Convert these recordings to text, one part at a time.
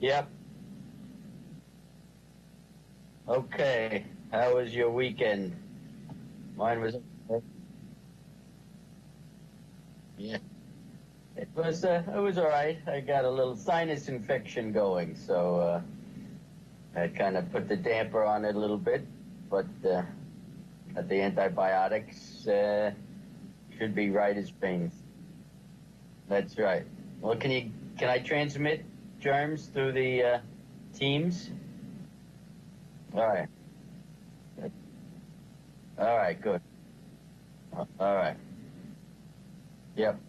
Yep. Okay. How was your weekend? Mine was. Yeah. It was all right. I got a little sinus infection going, so I kind of put the damper on it a little bit. But the antibiotics should be right as rain. That's right. Well, can I transmit germs through the Teams? All right. All right. Good. All right. Yep.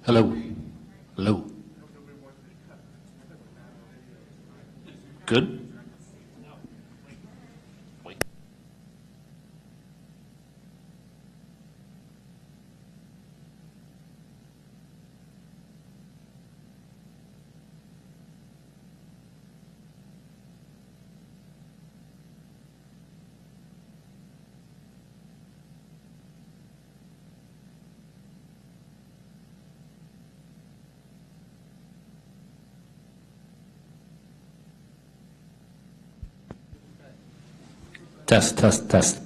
Hello. Hello. Good? Test, test, test.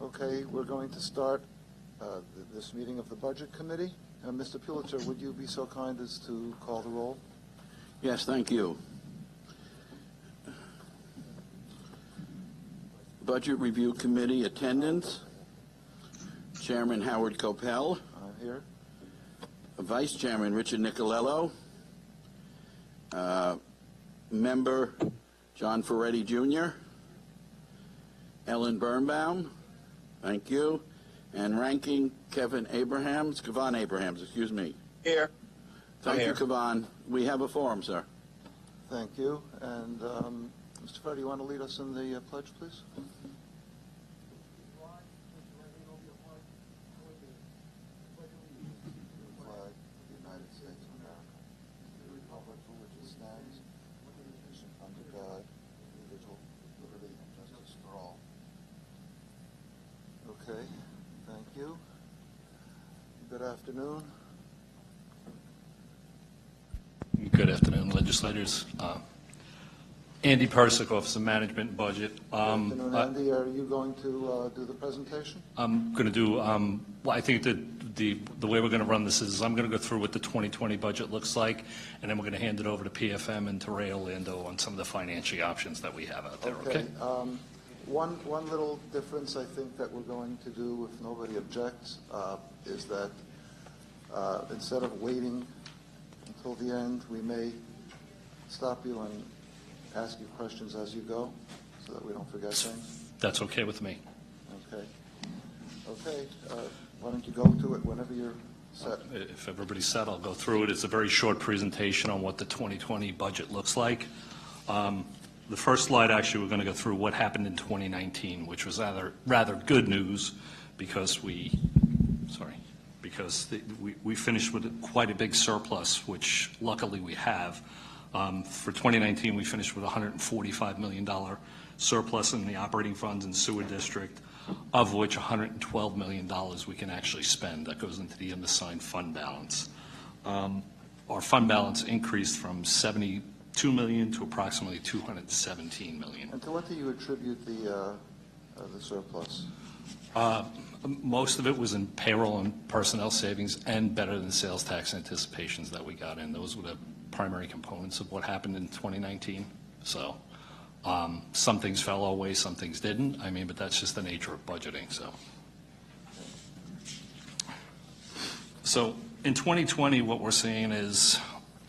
Okay, we're going to start this meeting of the Budget Committee. Mr. Pulitzer, would you be so kind as to call the roll? Yes, thank you. Budget Review Committee attendance. Chairman Howard Copel. Here. Vice Chairman Richard Nicolello. Member John Ferretti Jr. Ellen Birnbaum. Thank you. And Ranking Kevin Abrahams. Kavan Abrahams, excuse me. Here. Thank I'm you, here. Kavan. We have a forum, sir. Thank you. And Mr. Ferretti, you want to lead us in the pledge, please? Flag of the United States of America, the republic for which it stands, one nation under God, indivisible, with liberty and justice for all. Okay, thank you. Good afternoon. Good afternoon, legislators. Andy Persick, Office of Management and Budget. Good afternoon, Andy. Are you going to do the presentation? I'm going to do, well, I think that the way we're going to run this is I'm going to go through what the 2020 budget looks like, and then we're going to hand it over to PFM and to Ray Orlando on some of the financial options that we have out there, okay? One little difference I think that we're going to do, if nobody objects, is that instead of waiting until the end, we may stop you and ask you questions as you go, so that we don't forget things. That's okay with me. Okay. Okay. Why don't you go to it whenever you're set? If everybody's set, I'll go through it. It's a very short presentation on what the 2020 budget looks like. The first slide, actually, we're going to go through what happened in 2019, which was rather good news because we finished with quite a big surplus, which luckily we have. For 2019, we finished with a $145 million surplus in the operating funds and sewer district, of which $112 million we can actually spend. That goes into the unassigned fund balance. Our fund balance increased from $72 million to approximately $217 million. And to what do you attribute the surplus? Most of it was in payroll and personnel savings and better than sales tax anticipations that we got in. Those were the primary components of what happened in 2019. So some things fell our way, some things didn't. I mean, but that's just the nature of budgeting. So in 2020, what we're seeing is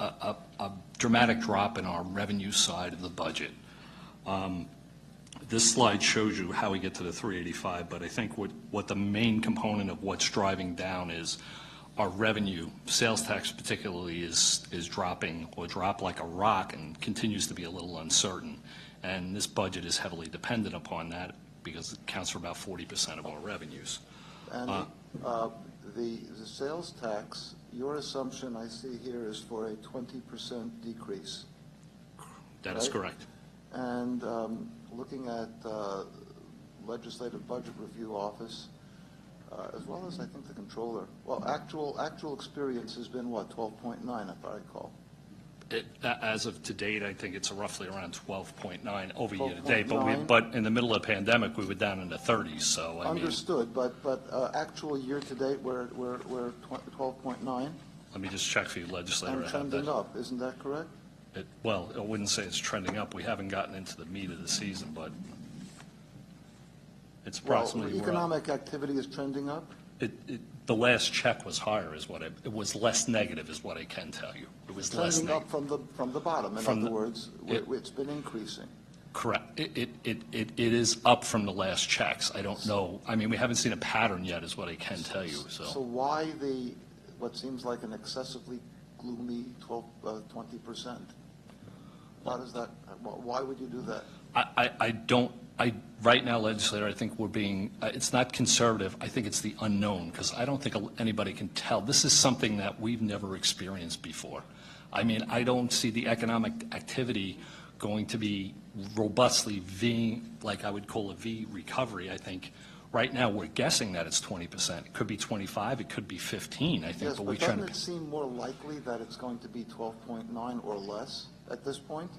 a dramatic drop in our revenue side of the budget. This slide shows you how we get to the 385, but I think what the main component of what's driving down is our revenue. Sales tax particularly is dropping, or dropped like a rock, and continues to be a little uncertain. And this budget is heavily dependent upon that because it accounts for about 40% of our revenues. And the sales tax, your assumption I see here is for a 20% decrease. That is correct. And looking at Legislative Budget Review Office, as well as I think the controller, well, actual experience has been what, 12.9 if I recall. As of to date, I think it's roughly around 12.9 over year to 12.9. date. But in the middle of the pandemic, we were down in the 30s. So I Understood, but actual year to date, we're 12.9 let me just check for you, legislator. and trending up. Isn't that correct? Well, I wouldn't say it's trending up. We haven't gotten into the meat of the season, but it's approximately. Well, economic activity is trending up. The last check was higher, it was less negative, is what I can tell you. It was less Trending up negative. from the bottom. In other words, it's been increasing. Correct. It is up from the last checks. I don't know. I mean, we haven't seen a pattern yet, is what I can tell you. So why what seems like an excessively gloomy 20%? How does that? Why would you do that? Right now, legislator, I think we're being, it's not conservative. I think it's the unknown, because I don't think anybody can tell. This is something that we've never experienced before. I mean, I don't see the economic activity going to be robustly like I would call a V recovery. I think right now we're guessing that it's 20%. It could be 25, it could be 15, I think. Yes, but doesn't it seem more likely that it's going to be 12.9 or less at this point?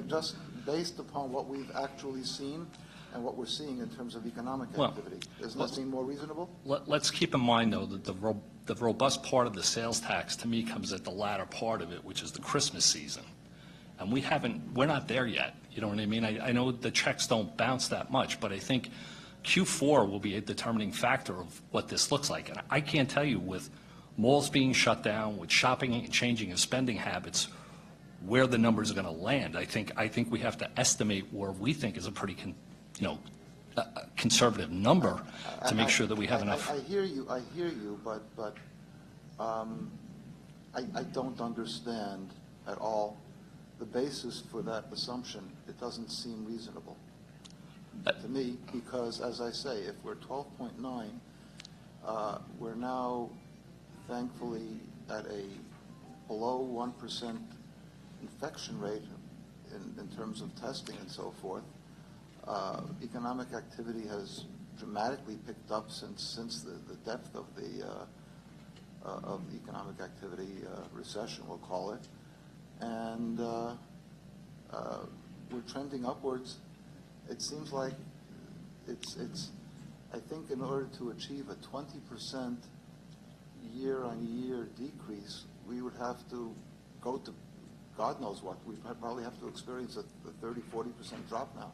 Just based upon what we've actually seen, and what we're seeing in terms of economic Well, activity. Doesn't that seem more reasonable? Let's keep in mind, though, that the robust part of the sales tax, to me, comes at the latter part of it, which is the Christmas season. And we're not there yet, you know what I mean? I know the checks don't bounce that much, but I think Q4 will be a determining factor of what this looks like. And I can't tell you, with malls being shut down, with shopping and changing of spending habits, where the numbers are going to land. I think we have to estimate where we think is a pretty conservative number to make sure that we have enough. I hear you, but I don't understand at all the basis for that assumption. It doesn't seem reasonable to me, because, as I say, if we're 12.9, we're now thankfully at a below 1% infection rate in terms of testing and so forth. Economic activity has dramatically picked up since the depth of the economic activity recession, we'll call it, and we're trending upwards. It seems like it's. I think in order to achieve a 20% year-on-year decrease, we would have to go to God knows what. We probably have to experience a 30-40% drop now.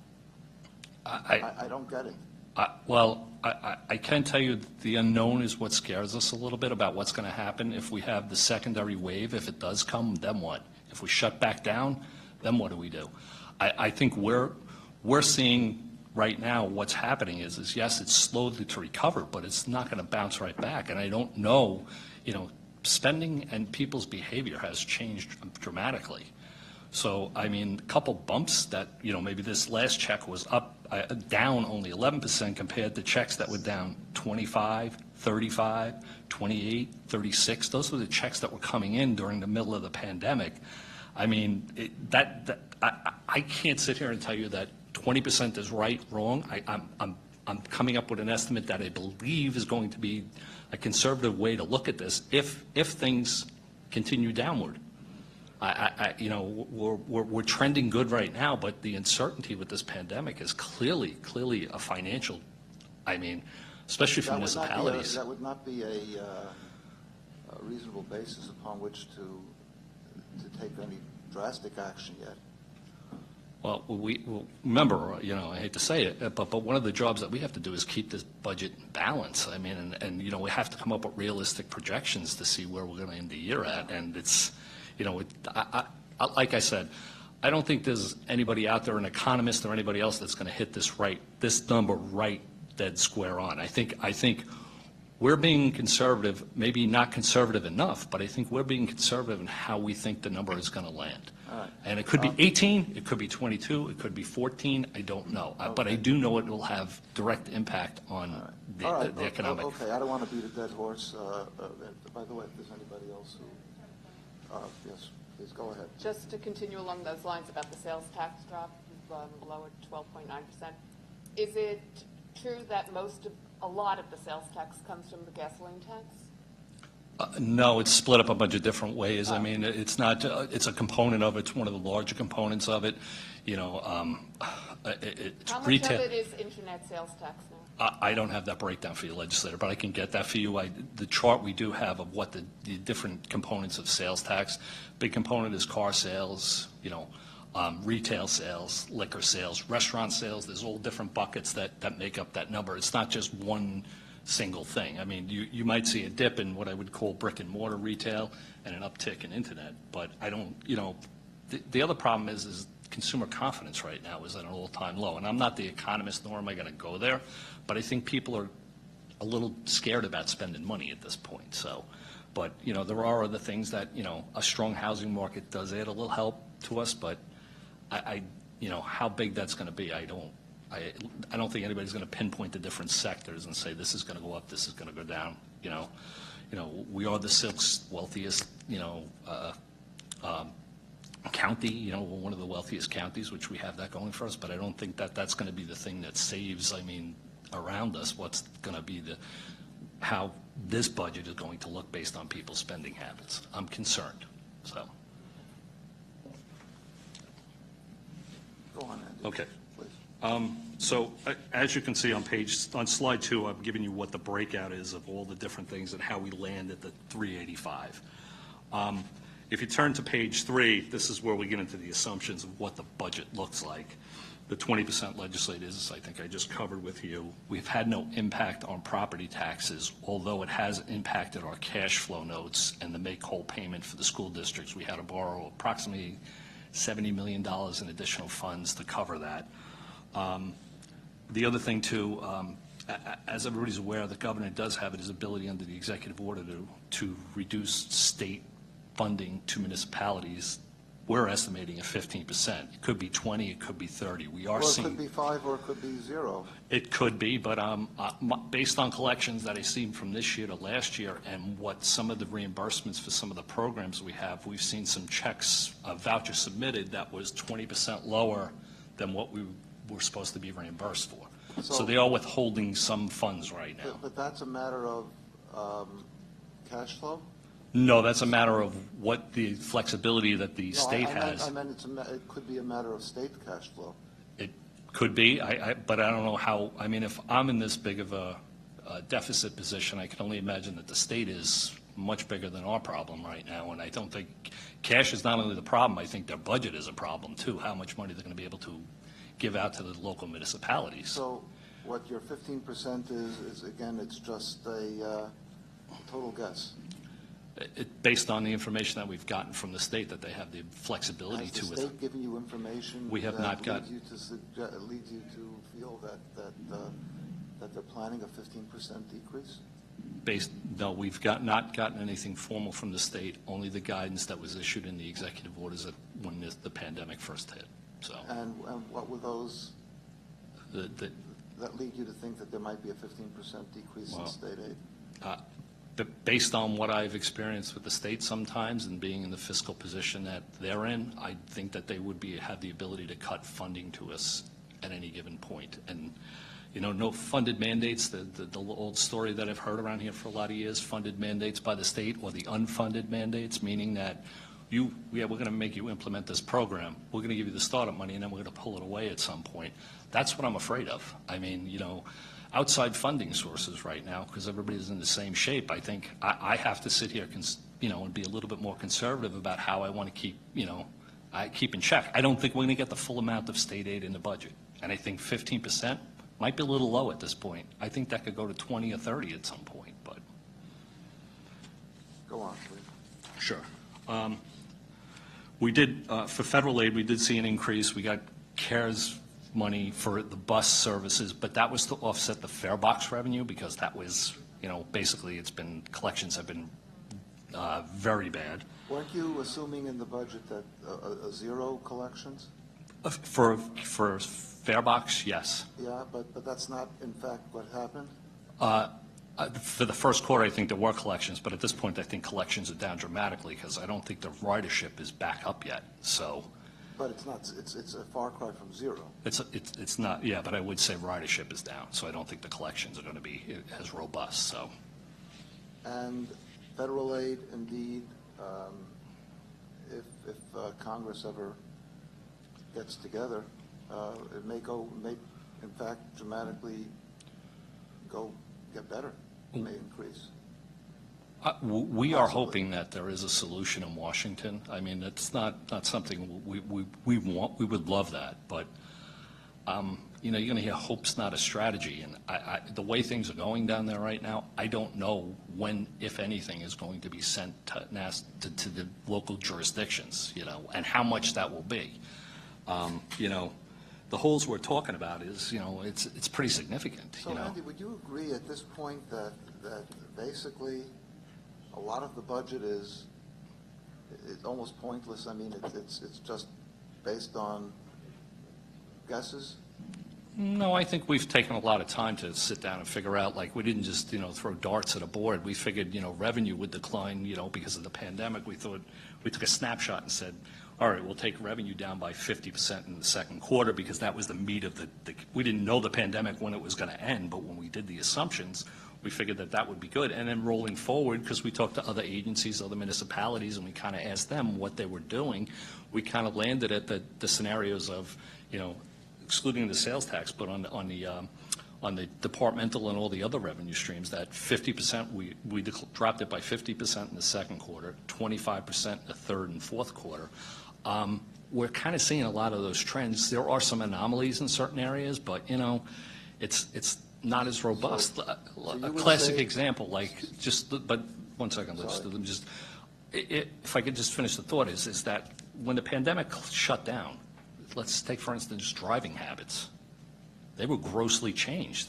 I don't get it. I can tell you the unknown is what scares us a little bit about what's going to happen if we have the secondary wave. If it does come, then what? If we shut back down, then what do we do? I think we're seeing right now what's happening is yes, it's slowly to recover, but it's not going to bounce right back. And I don't know, spending and people's behavior has changed dramatically. So, I mean, a couple bumps that, maybe this last check was down only 11% compared to checks that were down 25, 35, 28, 36. Those were the checks that were coming in during the middle of the pandemic. I mean, I can't sit here and tell you that 20% is right, wrong. I'm coming up with an estimate that I believe is going to be a conservative way to look at this if things continue downward. We're trending good right now, but the uncertainty with this pandemic is clearly a financial. I mean, especially for municipalities. That would not be a reasonable basis upon which to take any drastic action yet. Well, remember, I hate to say it, but one of the jobs that we have to do is keep this budget in balance. I mean, and we have to come up with realistic projections to see where we're going to end the year at. And it's, like I said, I don't think there's anybody out there, an economist or anybody else, that's going to hit this number right dead square on. I think we're being conservative, maybe not conservative enough, but I think we're being conservative in how we think the number is going to land. Right. And it could be 18, it could be 22, it could be 14, I don't know. Okay. But I do know it will have direct impact on the economic. Okay, I don't want to beat a dead horse. By the way, if there's anybody else who, yes, please go ahead. Just to continue along those lines about the sales tax drop, lowered 12.9%. Is it true that a lot of the sales tax comes from the gasoline tax? No, it's split up a bunch of different ways. I mean, it's not, it's a component of it. It's one of the larger components of it. It's How much retail. of it is internet sales tax now? I don't have that breakdown for you, legislator, but I can get that for you. The chart we do have of what the different components of sales tax. Big component is car sales, retail sales, liquor sales, restaurant sales. There's all different buckets that make up that number. It's not just one single thing. I mean, you might see a dip in what I would call brick and mortar retail and an uptick in internet, but I don't, the other problem is consumer confidence right now is at an all-time low. And I'm not the economist, nor am I going to go there, but I think people are a little scared about spending money at this point. So, but, there are other things that, a strong housing market does add a little help to us, but how big that's going to be, I don't think anybody's going to pinpoint the different sectors and say this is going to go up, this is going to go down. We are the sixth wealthiest, county. We're one of the wealthiest counties, which we have that going for us. But I don't think that that's going to be the thing that saves. I mean, around us, what's going to be how this budget is going to look based on people's spending habits. I'm concerned. So. Go on, Andy. Okay. Please. So as you can see on slide 2, I'm giving you what the breakout is of all the different things and how we land at the 385. If you turn to page 3, this is where we get into the assumptions of what the budget looks like. The 20% legislators, I think I just covered with you. We've had no impact on property taxes, although it has impacted our cash flow notes and the make-whole payment for the school districts. We had to borrow approximately $70 million in additional funds to cover that. The other thing, too, as everybody's aware, the governor does have his ability under the executive order to reduce state funding to municipalities. We're estimating at 15%. It could be 20, it could be 30. We are Or it seeing. could be 5, or it could be 0. It could be, but based on collections that I've seen from this year to last year and what some of the reimbursements for some of the programs we have, we've seen some checks, vouchers submitted that was 20% lower than what we were supposed to be reimbursed for. So they are withholding some funds right now. But that's a matter of cash flow? No, that's a matter of what the flexibility that the state has. I meant it could be a matter of state cash flow. It could be, but I don't know how, I mean, if I'm in this big of a deficit position, I can only imagine that the state is much bigger than our problem right now, and I don't think, cash is not only the problem, I think their budget is a problem too, how much money they're going to be able to give out to the local municipalities. So what your 15% is, again, it's just a total guess. Based on the information that we've gotten from the state, that they have the flexibility to. Has the state given you information? We have not got. Leads you to feel that they're planning a 15% decrease? No, we've not gotten anything formal from the state, only the guidance that was issued in the executive orders when the pandemic first hit, so. And what were those that lead you to think that there might be a 15% decrease in state aid? Based on what I've experienced with the state sometimes and being in the fiscal position that they're in, I think that they would have the ability to cut funding to us at any given point. And, you know, no funded mandates, the old story that I've heard around here for a lot of years, funded mandates by the state or the unfunded mandates, meaning that we're going to make you implement this program. We're going to give you the startup money, and then we're going to pull it away at some point. That's what I'm afraid of. I mean, you know, outside funding sources right now, because everybody's in the same shape. I think I have to sit here, and be a little bit more conservative about how I want to keep, keep in check. I don't think we're going to get the full amount of state aid in the budget. And I think 15% might be a little low at this point. I think that could go to 20 or 30 at some point, but. Go on, please. Sure. We did, for federal aid, we did see an increase. We got CARES money for the bus services, but that was to offset the fare box revenue, because that was, basically collections have been very bad. Weren't you assuming in the budget that a 0 collections? For fare box, yes. Yeah, but that's not in fact what happened? For the first quarter, I think there were collections, but at this point, I think collections are down dramatically, because I don't think the ridership is back up yet, so. But it's not, it's a far cry from 0. It's not, yeah, but I would say ridership is down, so I don't think the collections are going to be as robust, so. And federal aid, indeed, if Congress ever gets together, it may in fact, dramatically get better, it may increase. We are hoping that there is a solution in Washington. I mean, it's not something we want. We would love that, but you're going to hear hope's not a strategy. And the way things are going down there right now, I don't know when, if anything, is going to be sent to the local jurisdictions, and how much that will be. The holes we're talking about is, it's pretty significant. So, Andy, would you agree at this point that basically a lot of the budget is almost pointless? I mean, it's just based on guesses? No, I think we've taken a lot of time to sit down and figure out, like, we didn't just, throw darts at a board. We figured, revenue would decline, because of the pandemic. We thought, we took a snapshot and said, all right, we'll take revenue down by 50% in the second quarter, because that was the meat of we didn't know the pandemic when it was going to end, but when we did the assumptions, we figured that would be good. And then rolling forward, because we talked to other agencies, other municipalities, and we kind of asked them what they were doing, we kind of landed at the scenarios of, excluding the sales tax, but on the departmental and all the other revenue streams, that 50%, we dropped it by 50% in the second quarter, 25% in the third and fourth quarter. We're kind of seeing a lot of those trends. There are some anomalies in certain areas, but, it's not as robust. So A you would classic say- example, but 1 second, if I could just finish the thought, is that when the pandemic shut down, let's take, for instance, driving habits. They were grossly changed.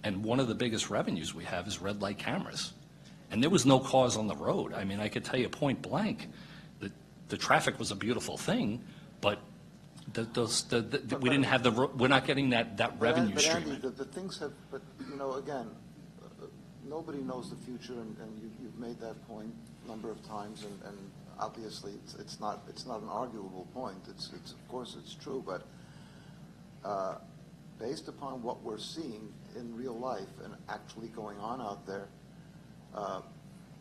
And one of the biggest revenues we have is red light cameras. And there was no cars on the road. I mean, I could tell you point blank that the traffic was a beautiful thing, but we didn't have we're not getting that revenue but stream. Andy, the things have, but, again, nobody knows the future, and you've made that point a number of times, and obviously it's not an arguable point. It's of course it's true, but based upon what we're seeing in real life and actually going on out there,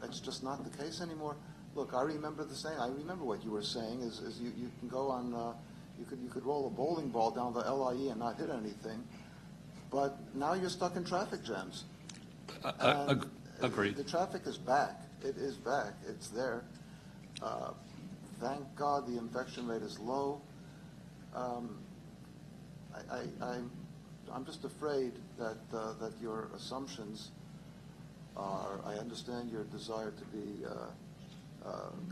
it's just not the case anymore. Look, I remember what you were saying is you can go on, you could roll a bowling ball down the LIE and not hit anything, but now you're stuck in traffic jams. Agreed. The traffic is back. It is back. It's there. Thank God the infection rate is low. I'm just afraid that your assumptions are, I understand your desire to be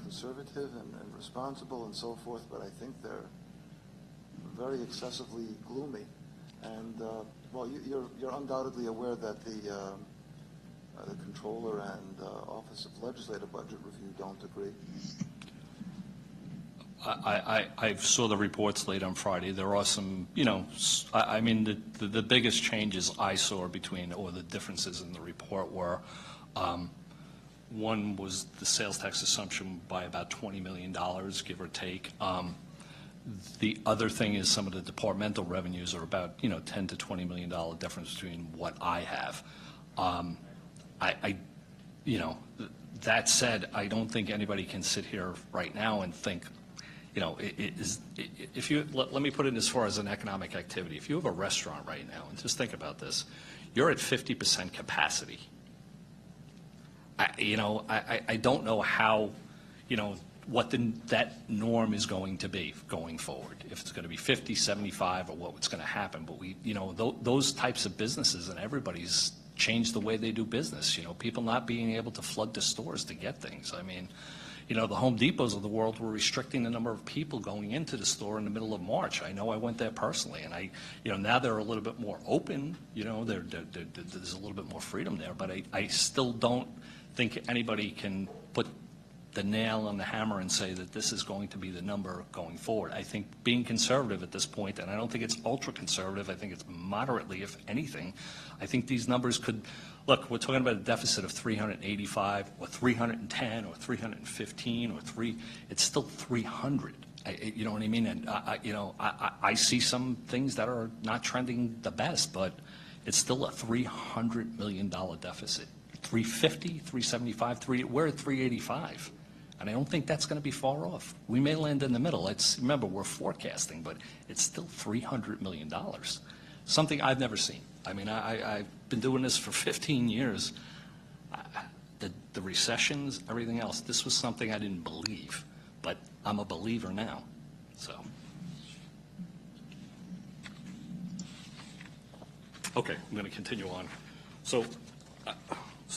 conservative and responsible and so forth, but I think they're very excessively gloomy. And, well, you're undoubtedly aware that the Comptroller and Office of Legislative Budget Review don't agree. I saw the reports late on Friday. There are some, I mean, the biggest changes I saw or the differences in the report were, one was the sales tax assumption by about $20 million, give or take. The other thing is some of the departmental revenues are about, $10 to $20 million difference between what I have. That said, I don't think anybody can sit here right now and think, let me put it as far as an economic activity. If you have a restaurant right now, and just think about this, you're at 50% capacity. I don't know how, what that norm is going to be going forward. If it's going to be 50, 75, or what's going to happen. But those types of businesses, and everybody's changed the way they do business. People not being able to flood the stores to get things. I mean, the Home Depots of the world were restricting the number of people going into the store in the middle of March. I know I went there personally, and now they're a little bit more open. There's a little bit more freedom there, but I still don't think anybody can put the nail on the hammer and say that this is going to be the number going forward. I think being conservative at this point, and I don't think it's ultra conservative, I think it's moderately, if anything, I think these numbers could, look, we're talking about a deficit of 385 or 310 or 315 or it's still 300. You know what I mean? And, I see some things that are not trending the best, but it's still a $300 million deficit. 350, 375, we're at 385. And I don't think that's going to be far off. We may land in the middle. Remember, we're forecasting, but it's still $300 million. Something I've never seen. I mean, I've been doing this for 15 years. The recessions, everything else, this was something I didn't believe, but I'm a believer now. So. Okay, I'm going to continue on. So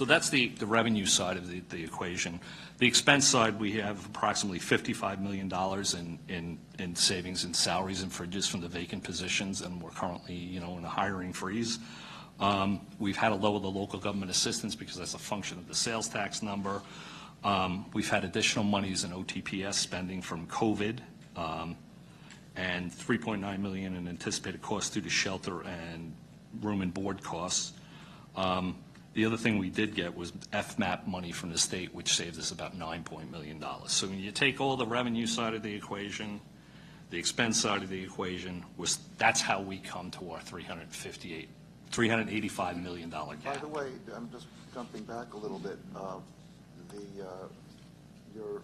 that's the revenue side of the equation. The expense side, we have approximately $55 million in savings in salaries and fringes from the vacant positions, and we're currently, in a hiring freeze. We've had to lower the local government assistance because that's a function of the sales tax number. We've had additional monies in OTPS spending from COVID, and $3.9 million in anticipated costs due to shelter and room and board costs. The other thing we did get was FMAP money from the state, which saved us about $9 million. So when you take all the revenue side of the equation, the expense side of the equation, that's how we come to our $385 million gap. By the way, I'm just jumping back a little bit. Your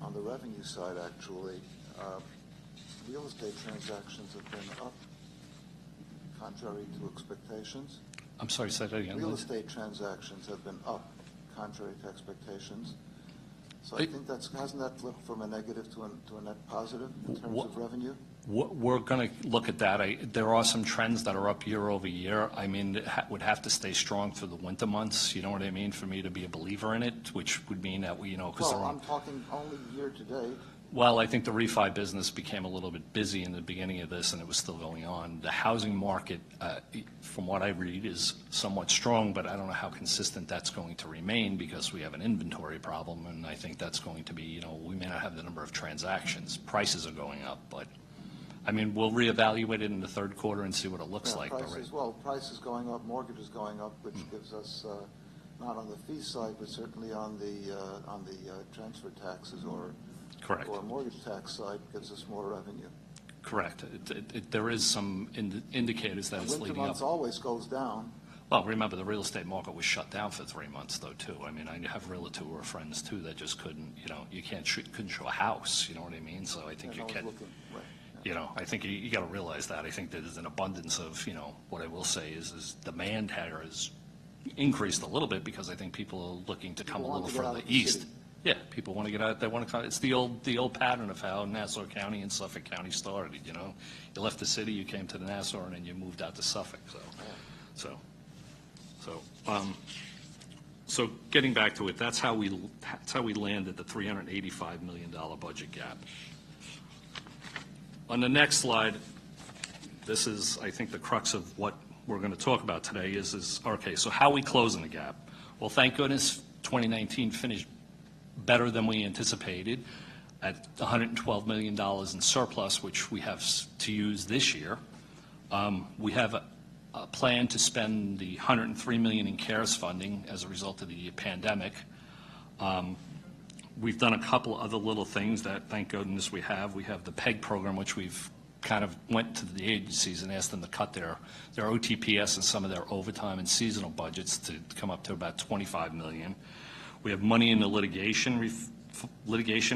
on the revenue side, actually, real estate transactions have been up, contrary to expectations. I'm sorry, say that again. Real Liz. estate transactions have been up, contrary to expectations. So I think hasn't that flipped from a negative to a net positive in terms of revenue? We're going to look at that. There are some trends that are up year over year. I mean, it would have to stay strong through the winter months, you know what I mean, for me to be a believer in it, which would mean that we, because Well, I'm talking only year to date. Well, I think the refi business became a little bit busy in the beginning of this, and it was still going on. The housing market, from what I read, is somewhat strong, but I don't know how consistent that's going to remain because we have an inventory problem, and I think that's going to be, we may not have the number of transactions. Prices are going up, but, I mean, we'll reevaluate it in the third quarter and see what it looks like. Prices going up, mortgages going up, which gives us, not on the fee side, but certainly on the transfer taxes or Correct. or mortgage tax side, gives us more revenue. Correct. There is some indicators that it's Winter leading up. months always goes down. Well, remember, the real estate market was shut down for 3 months, though, too. I mean, I have realtors who are friends, too, that just couldn't, couldn't show a house, you know what I mean? So I think And I was can, looking, right. I think you got to realize that. I think there's an abundance of, what I will say is demand has increased a little bit because I think people are looking to come a want little to get out further of the east. city. Yeah, people want to get out. They want to come. It's the old pattern of how Nassau County and Suffolk County started. You left the city, you came to the Nassau, and then you moved out to Suffolk. So getting back to it, that's how we landed the $385 million budget gap. On the next slide, this is, I think, the crux of what we're going to talk about today is okay, so how are we closing the gap? Well, thank goodness 2019 finished better than we anticipated at $112 million in surplus, which we have to use this year. We have a plan to spend the $103 million in CARES funding as a result of the pandemic. We've done a couple other little things that, thank goodness, we have. We have the PEG program, which we've kind of went to the agencies and asked them to cut their OTPS and some of their overtime and seasonal budgets to come up to about $25 million. We have money in the litigation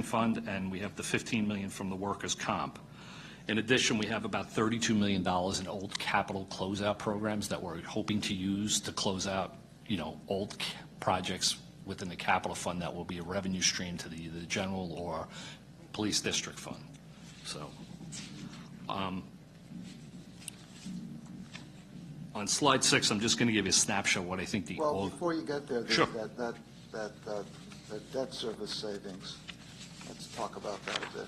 fund, and we have the $15 million from the workers' comp. In addition, we have about $32 million in old capital closeout programs that we're hoping to use to close out, old projects within the capital fund that will be a revenue stream to the general or police district fund. So, on slide 6, I'm just going to give you a snapshot of what I think the Well, before you get there, Sure. that debt service savings, let's talk about that a bit.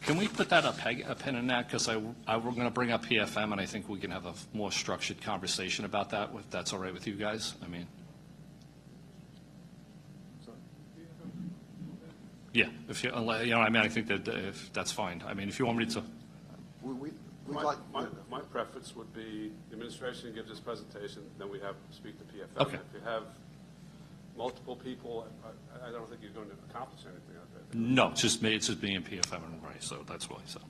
Can we put that a pin in that? Because we're going to bring up PFM, and I think we can have a more structured conversation about that, if that's all right with you guys. I mean, yeah, if you, I think that if that's fine. I mean, if you want me to. We'd My, like, my preference would be the administration gives this presentation, then we have speak to PFM. Okay. If you have multiple people, I don't think you're going to accomplish anything out there. No, it's just me and PFM, and right, so that's why, so.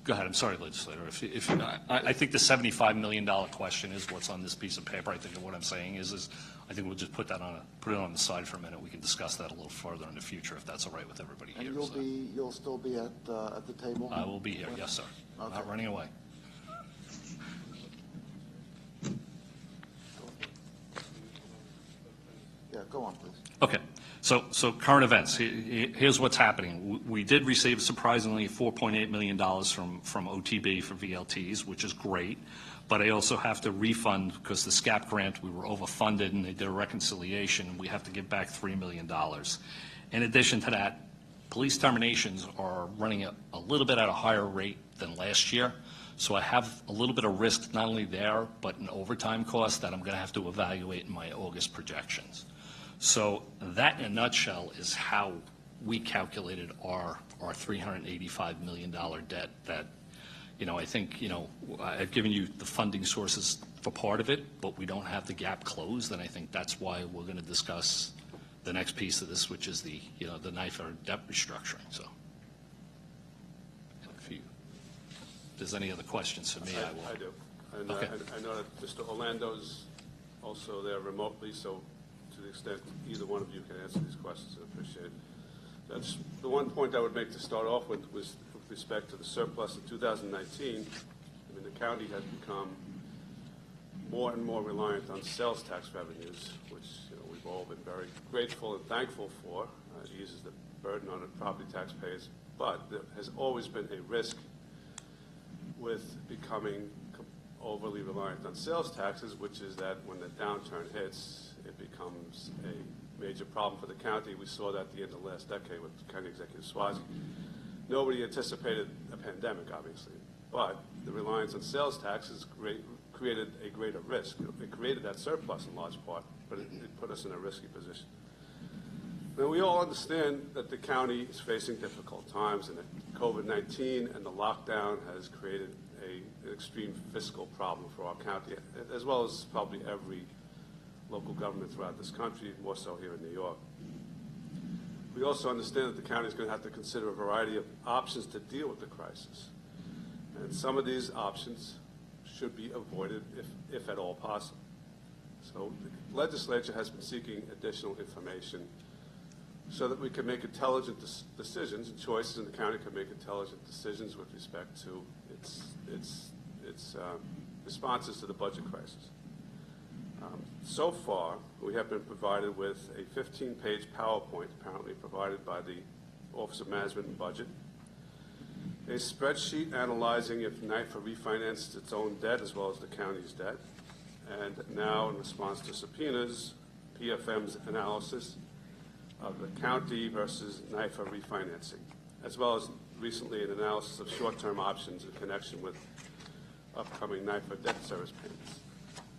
Go ahead, I'm sorry, legislator. I think the $75 million question is what's on this piece of paper. I think what I'm saying is I think we'll just put it on the side for a minute. We can discuss that a little further in the future if that's all right with everybody here. and you'll still be at the table? I will be here, yes, sir. Okay. Not running away. Yeah, go on, please. Okay, so current events. Here's what's happening. We did receive surprisingly $4.8 million from OTB for VLTs, which is great. But I also have to refund, because the SCAP grant, we were overfunded, and they did a reconciliation. We have to give back $3 million. In addition to that, police terminations are running a little bit at a higher rate than last year. So I have a little bit of risk, not only there, but an overtime cost that I'm going to have to evaluate in my August projections. So that, in a nutshell, is how we calculated our $385 million debt that, I think, I've given you the funding sources for part of it, but we don't have the gap closed, and I think that's why we're going to discuss the next piece of this, which is the NYFER debt restructuring, so. If there's any other questions for me, I will. I do. And Okay. I know that Mr. Orlando's also there remotely, so to the extent either one of you can answer these questions, I appreciate it. That's the one point I would make to start off with was with respect to the surplus in 2019. I mean, the county has become more and more reliant on sales tax revenues, which we've all been very grateful and thankful for. It eases the burden on the property taxpayers, but there has always been a risk with becoming overly reliant on sales taxes, which is that when the downturn hits, it becomes a major problem for the county. We saw that at the end of last decade with County Executive Swazi. Nobody anticipated a pandemic, obviously, but the reliance on sales taxes created a greater risk. It created that surplus in large part, but it put us in a risky position. Now, we all understand that the county is facing difficult times, and that COVID-19 and the lockdown has created an extreme fiscal problem for our county, as well as probably every local government throughout this country, more so here in New York. We also understand that the county is going to have to consider a variety of options to deal with the crisis. And some of these options should be avoided if at all possible. So the legislature has been seeking additional information so that we can make intelligent decisions and choices, and the county can make intelligent decisions with respect to its responses to the budget crisis. So far, we have been provided with a 15-page PowerPoint, apparently provided by the Office of Management and Budget, a spreadsheet analyzing if NYFA refinanced its own debt as well as the county's debt, and now, in response to subpoenas, PFM's analysis of the county versus NYFA refinancing, as well as recently an analysis of short-term options in connection with upcoming NYFA debt service payments.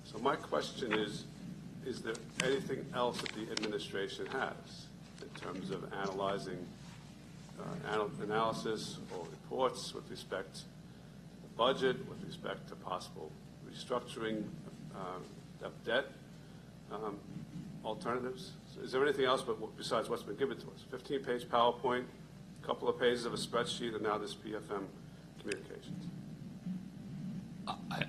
So my question is there anything else that the administration has in terms of analyzing analysis or reports with respect to the budget, with respect to possible restructuring of debt alternatives? So is there anything else besides what's been given to us? 15-page PowerPoint, a couple of pages of a spreadsheet, and now this PFM communications.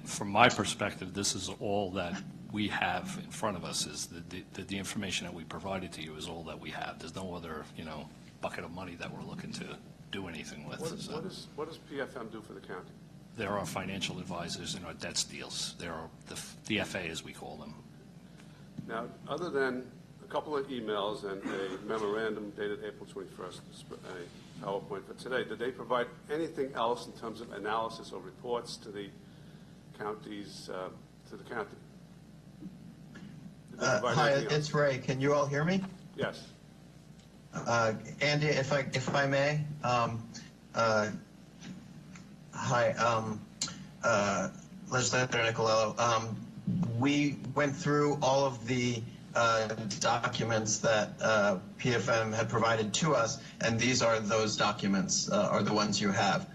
From my perspective, this is all that we have in front of us. Is the information that we provided to you is all that we have. There's no other, bucket of money that we're looking to do anything with. What does PFM do for the county? There are financial advisors in our debt deals. There are the DFA, as we call them. Now, other than a couple of emails and a memorandum dated April 21st, a PowerPoint for today, did they provide anything else in terms of analysis or reports to the counties, to the county? Hi, it's Ray. Can you all hear me? Yes. Andy, if I may, hi, Legislator Nicolello. We went through all of the documents that PFM had provided to us, and these are those documents, are the ones you have.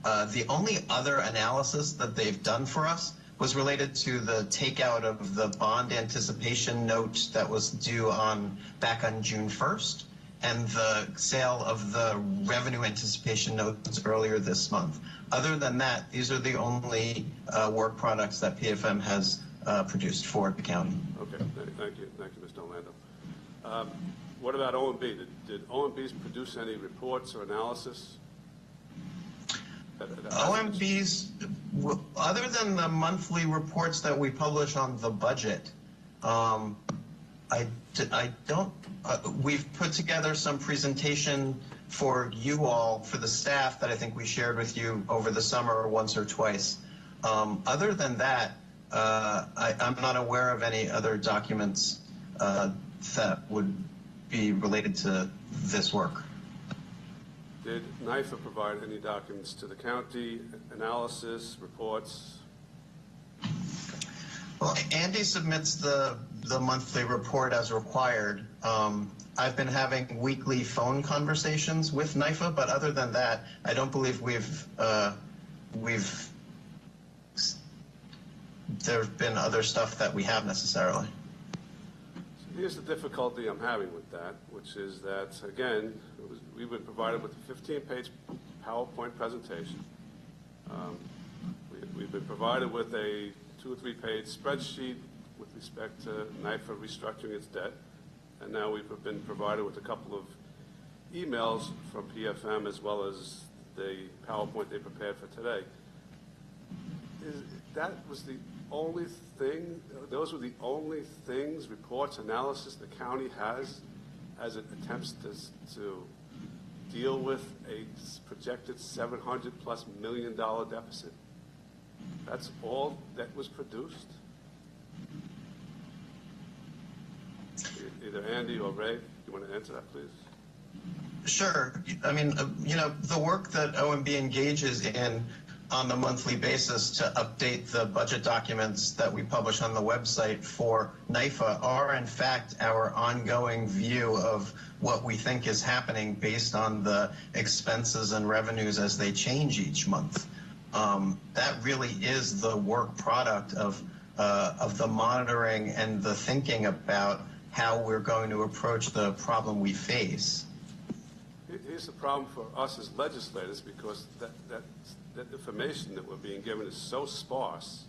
The only other analysis that they've done for us was related to the takeout of the bond anticipation note that was due back on June 1st, and the sale of the revenue anticipation notes earlier this month. Other than that, these are the only work products that PFM has produced for the county. Okay, thank you, Mr. Orlando. What about OMB? Did OMB produce any reports or analysis? OMB's, other than the monthly reports that we publish on the budget, I don't, we've put together some presentation for you all, for the staff, that I think we shared with you over the summer once or twice. Other than that, I'm not aware of any other documents that would be related to this work. Did NYFA provide any documents to the county, analysis, reports? Well, Andy submits the monthly report as required. I've been having weekly phone conversations with NYFA, but other than that, I don't believe there's been other stuff that we have necessarily. So here's the difficulty I'm having with that, which is that, again, we've been provided with a 15-page PowerPoint presentation. We've been provided with a 2 or 3 page spreadsheet with respect to NYFA restructuring its debt, and now we've been provided with a couple of emails from PFM as well as the PowerPoint they prepared for today. That was the only thing, those were the only things, reports, analysis the county has as it attempts to deal with a projected $700+ million deficit? That's all that was produced? Either Andy or Ray, you want to answer that, please? Sure. I mean, the work that OMB engages in on a monthly basis to update the budget documents that we publish on the website for NYFA are, in fact, our ongoing view of what we think is happening based on the expenses and revenues as they change each month. That really is the work product of the monitoring and the thinking about how we're going to approach the problem we face. Here's the problem for us as legislators, because that information that we're being given is so sparse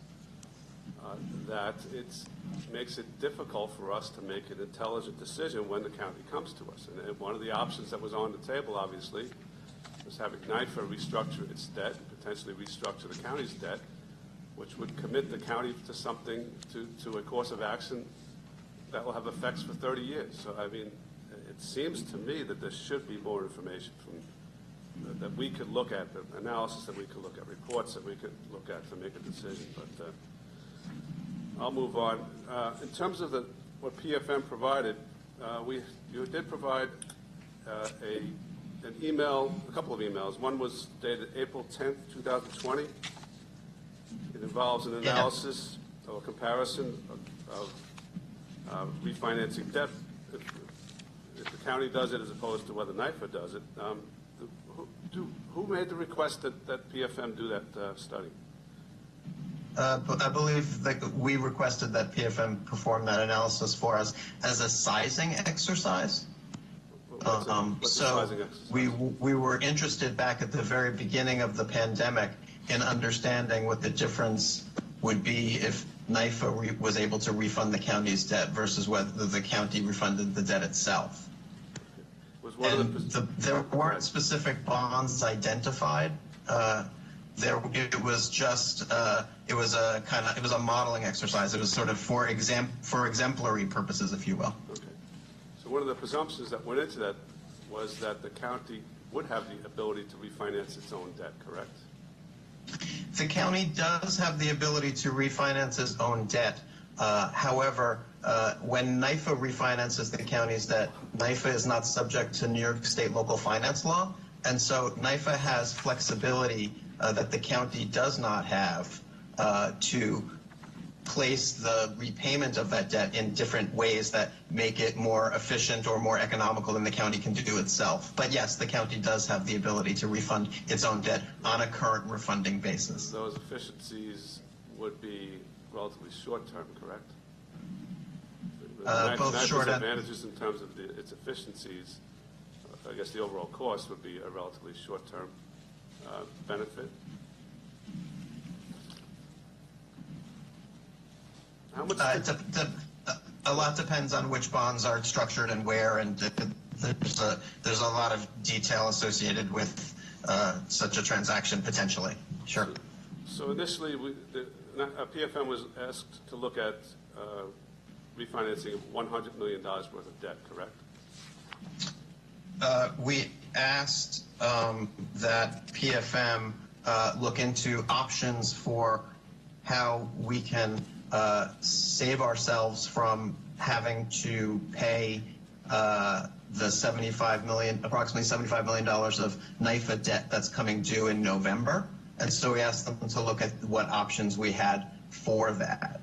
that it makes it difficult for us to make an intelligent decision when the county comes to us. And one of the options that was on the table, obviously, was having NYFA restructure its debt, potentially restructure the county's debt, which would commit the county to something, to a course of action that will have effects for 30 years. So, I mean, it seems to me that there should be more information that we could look at, the analysis that we could look at, reports that we could look at to make a decision. But I'll move on. In terms of what PFM provided, you did provide an email, a couple of emails. One was dated April 10th, 2020. It involves an analysis or a comparison of refinancing debt. If the county does it as opposed to whether NYFA does it, who made the request that PFM do that study? I believe that we requested that PFM perform that analysis for us as a sizing exercise. What's a sizing exercise? We were interested back at the very beginning of the pandemic in understanding what the difference would be if NYFA was able to refund the county's debt versus whether the county refunded the debt itself. There weren't specific bonds identified. It was just it was a modeling exercise. It was sort of for exemplary purposes, if you will. Okay. So one of the presumptions that went into that was that the county would have the ability to refinance its own debt, correct? The county does have the ability to refinance its own debt. However, when NYFA refinances the county's debt, NYFA is not subject to New York State local finance law, and so NYFA has flexibility that the county does not have to place the repayment of that debt in different ways that make it more efficient or more economical than the county can do itself. But yes, the county does have the ability to refund its own debt on a current refunding basis. Those efficiencies would be relatively short-term, correct? Both short and... advantages in terms of its efficiencies, I guess the overall cost would be a relatively short-term benefit. How much? A lot depends on which bonds are structured and where, and there's a lot of detail associated with such a transaction potentially. Sure. So initially, PFM was asked to look at refinancing of $100 million worth of debt, correct? We asked that PFM look into options for how we can save ourselves from having to pay the approximately $75 million of NYFA debt that's coming due in November. And so we asked them to look at what options we had for that.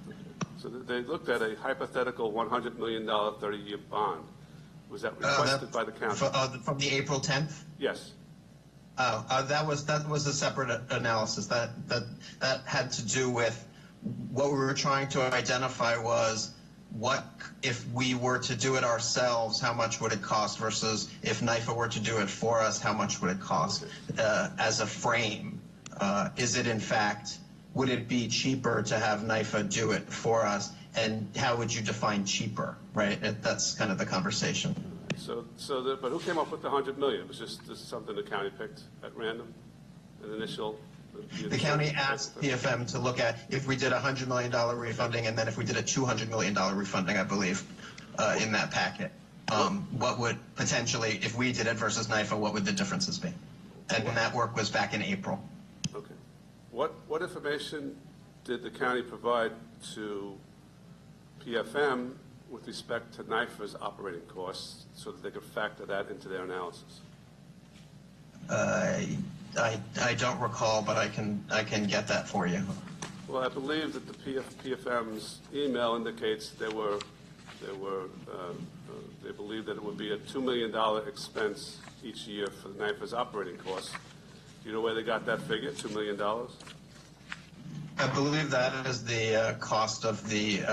So they looked at a hypothetical $100 million 30-year bond. Was that requested by the county? From the April 10th? Yes. That was a separate analysis. That had to do with what we were trying to identify was what if we were to do it ourselves, how much would it cost, versus if NYFA were to do it for us, how much would it cost? As a frame, is it in fact, would it be cheaper to have NYFA do it for us? And how would you define cheaper, right? That's kind of the conversation. But who came up with the 100 million? It was just this is something the county picked at random, an initial. The county asked PFM to look at if we did a $100 million refunding and then if we did a $200 million refunding, I believe, in that packet. What would potentially, if we did it versus NIFA, what would the differences be? And that work was back in April. Okay. What information did the county provide to PFM with respect to NIFA's operating costs so that they could factor that into their analysis? I don't recall, but I can get that for you. Well, I believe that the PFM's email indicates they believe that it would be a $2 million expense each year for the NIFA's operating costs. Do you know where they got that figure, $2 million? I believe that is the cost of the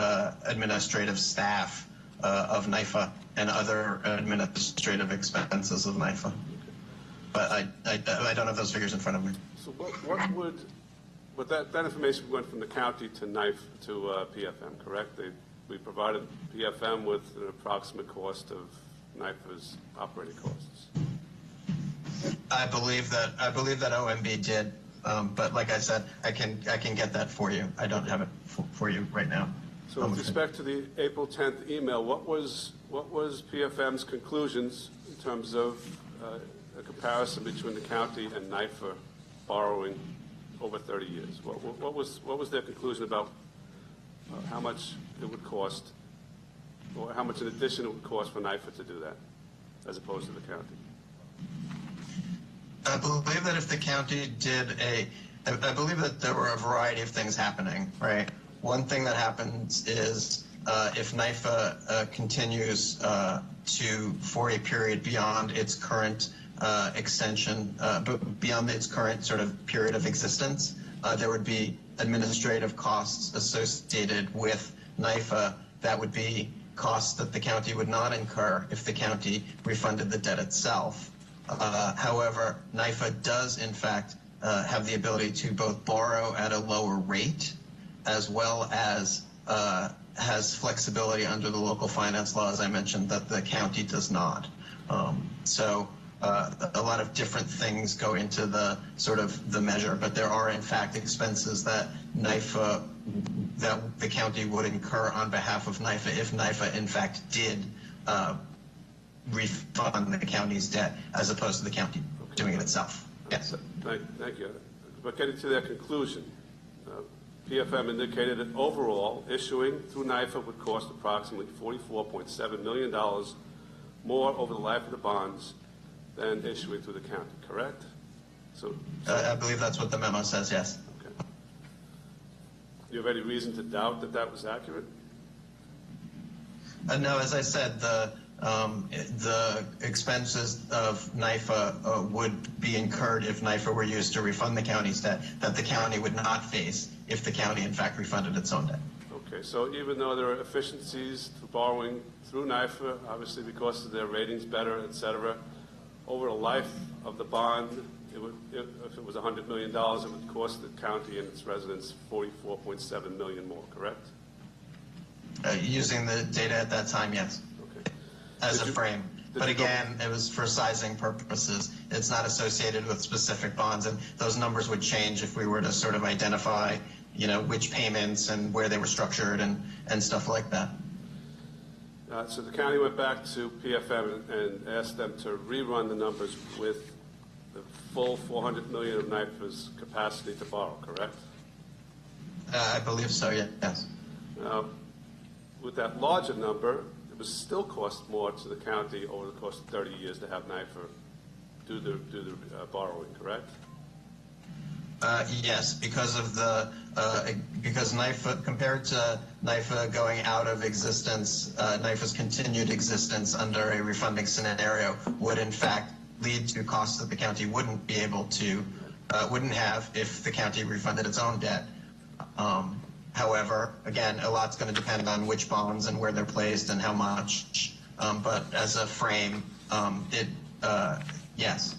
administrative staff of NIFA and other administrative expenses of NIFA. But I don't have those figures in front of me. So but that information went from the county to PFM, correct? We provided PFM with an approximate cost of NIFA's operating costs. I believe that OMB did, but like I said, I can get that for you. I don't have it for you right now. So with respect to the April 10th email, what was PFM's conclusions in terms of a comparison between the county and NIFA borrowing over 30 years? What was their conclusion about how much it would cost, or how much in addition it would cost for NIFA to do that, as opposed to the county? I believe that if the county I believe that there were a variety of things happening, right? One thing that happens is if NIFA continues for a period beyond its current extension, beyond its current sort of period of existence, there would be administrative costs associated with NIFA that would be costs that the county would not incur if the county refunded the debt itself. However, NIFA does, in fact, have the ability to both borrow at a lower rate as well as has flexibility under the local finance law, as I mentioned, that the county does not. So a lot of different things go into the sort of the measure, but there are, in fact, expenses that NIFA, that the county would incur on behalf of NIFA if NIFA, in fact, did refund the county's debt as opposed to the county doing it itself. Yes. Thank you. But getting to their conclusion, PFM indicated that overall issuing through NIFA would cost approximately $44.7 million more over the life of the bonds than issuing through the county, correct? So I believe that's what the memo says, yes. Okay. Do you have any reason to doubt that that was accurate? No, as I said, the expenses of NIFA would be incurred if NIFA were used to refund the county's debt that the county would not face if the county, in fact, refunded its own debt. Okay, so even though there are efficiencies to borrowing through NIFA, obviously because of their ratings better, et cetera, over the life of the bond, if it was $100 million, it would cost the county and its residents $44.7 million more, correct? Using the data at that time, yes. Okay. As a frame. But again, it was for sizing purposes. It's not associated with specific bonds, and those numbers would change if we were to sort of identify, which payments and where they were structured and stuff like that. So the county went back to PFM and asked them to rerun the numbers with the full $400 million of NIFA's capacity to borrow, correct? I believe so, yes. With that larger number, it would still cost more to the county over the course of 30 years to have NIFA do the borrowing, correct? Yes, because of because NIFA, compared to NIFA going out of existence, NIFA's continued existence under a refunding scenario would in fact lead to costs that the county wouldn't be able to, wouldn't have if the county refunded its own debt. However, again, a lot's going to depend on which bonds and where they're placed and how much. But as a frame, yes.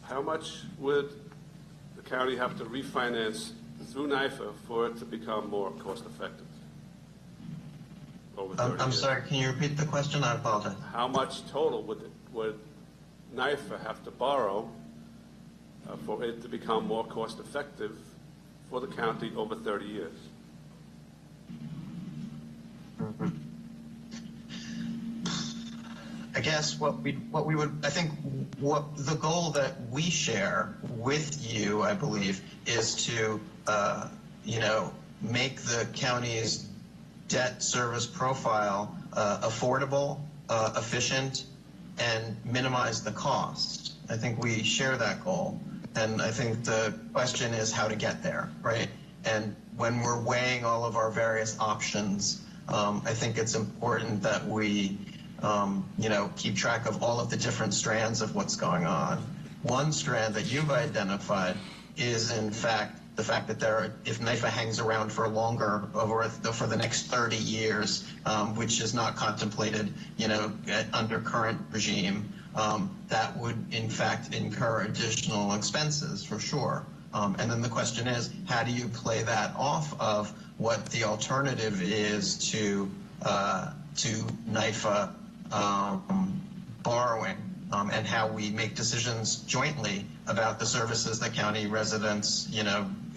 How much would the county have to refinance through NIFA for it to become more cost effective? over 30 years. I'm sorry, can you repeat the question? I apologize. How much total would NYFA have to borrow for it to become more cost-effective for the county over 30 years? I guess what the goal that we share with you, I believe, is to, make the county's debt service profile affordable, efficient, and minimize the cost. I think we share that goal. And I think the question is how to get there, right? And when we're weighing all of our various options, I think it's important that we keep track of all of the different strands of what's going on. One strand that you've identified is, in fact, the fact that if NYFA hangs around for longer, for the next 30 years, which is not contemplated, under current regime, that would, in fact, incur additional expenses for sure. And then the question is, how do you play that off of what the alternative is to NYFA borrowing, and how we make decisions jointly about the services that county residents,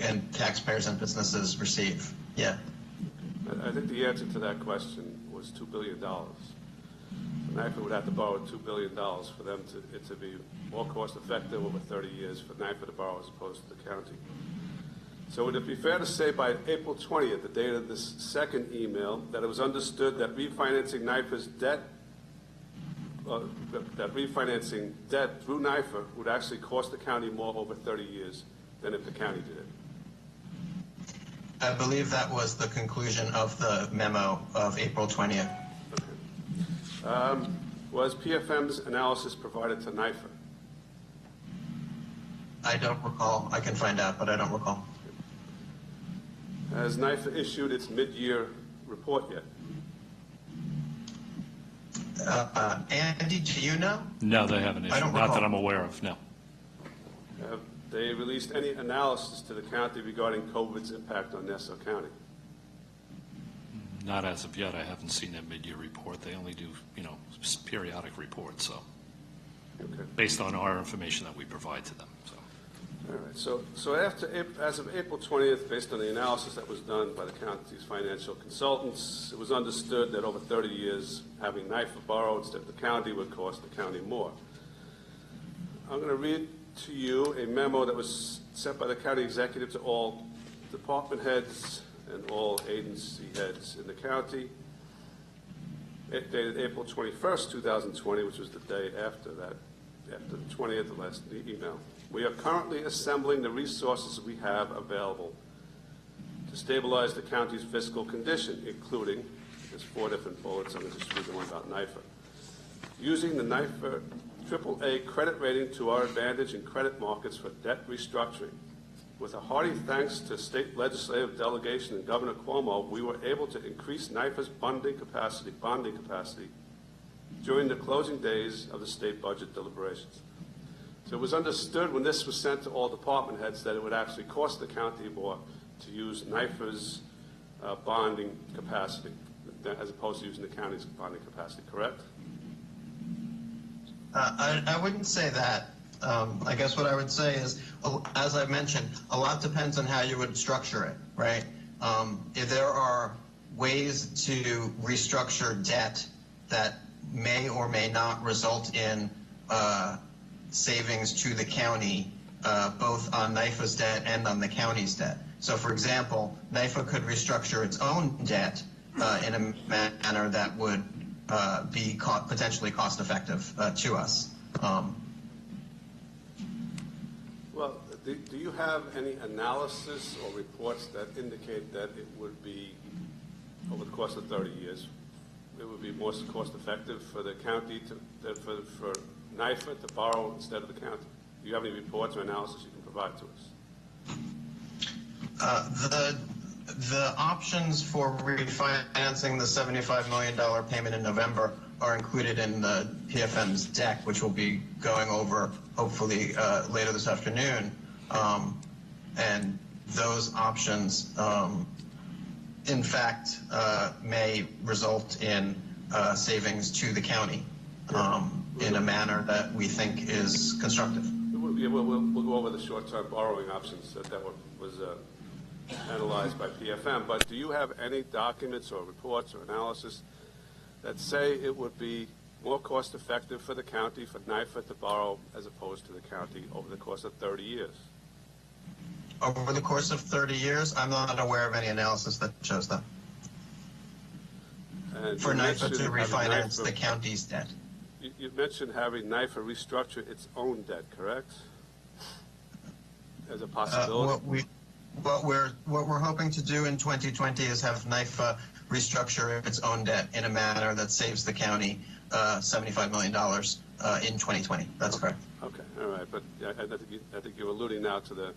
and taxpayers and businesses receive? Yeah. I think the answer to that question was $2 billion. NYFA would have to borrow $2 billion for it to be more cost-effective over 30 years for NYFA to borrow as opposed to the county. So would it be fair to say by April 20th, the date of this second email, that it was understood that refinancing NYFA's debt, through NYFA would actually cost the county more over 30 years than if the county did it? I believe that was the conclusion of the memo of April 20th. Okay. Was PFM's analysis provided to NYFA? I don't recall. I can find out, but I don't recall. Has NYFA issued its mid-year report yet? Andy, do you know? No, they haven't issued, not recall. that I'm aware of, no. Have they released any analysis to the county regarding COVID's impact on Nassau County? Not as of yet. I haven't seen their mid-year report. They only do, periodic reports, so, Okay. based on our information that we provide to them, so. All right. So as of April 20th, based on the analysis that was done by the county's financial consultants, it was understood that over 30 years, having NYFA borrow instead of the county would cost the county more. I'm going to read to you a memo that was sent by the county executive to all department heads and all agency heads in the county. It dated April 21st, 2020, which was the day after the 20th, the last email. We are currently assembling the resources we have available to stabilize the county's fiscal condition, including, there's 4 different bullets, I'm going to just read the one about NYFA. Using the NYFA AAA credit rating to our advantage in credit markets for debt restructuring. With a hearty thanks to state legislative delegation and Governor Cuomo, we were able to increase NYFA's bonding capacity during the closing days of the state budget deliberations. So it was understood when this was sent to all department heads that it would actually cost the county more to use NYFA's bonding capacity as opposed to using the county's bonding capacity, correct? I wouldn't say that. I guess what I would say is, as I mentioned, a lot depends on how you would structure it, right? If there are ways to restructure debt that may or may not result in savings to the county, both on NYFA's debt and on the county's debt. So, for example, NYFA could restructure its own debt in a manner that would be potentially cost-effective to us. Well, do you have any analysis or reports that indicate that it would be, over the course of 30 years, it would be more cost-effective for the county for NYFA to borrow instead of the county? Do you have any reports or analysis you can provide to us? The options for refinancing the $75 million payment in November are included in the PFM's deck, which we'll be going over hopefully later this afternoon. And those options in fact, may result in savings to the county in a manner that we think is constructive. We'll go over the short-term borrowing options that was analyzed by PFM, but do you have any documents or reports or analysis that say it would be more cost-effective for the county, for NYFA to borrow as opposed to the county over the course of 30 years? Over the course of 30 years, I'm not aware of any analysis that shows that. And For you NYFA mentioned to having refinance NYFA the county's debt. You mentioned having NYFA restructure its own debt, correct? As a possibility? What we're hoping to do in 2020 is have NYFA restructure its own debt in a manner that saves the county $75 million in 2020. That's correct. Okay, all right, but I think you're alluding now to the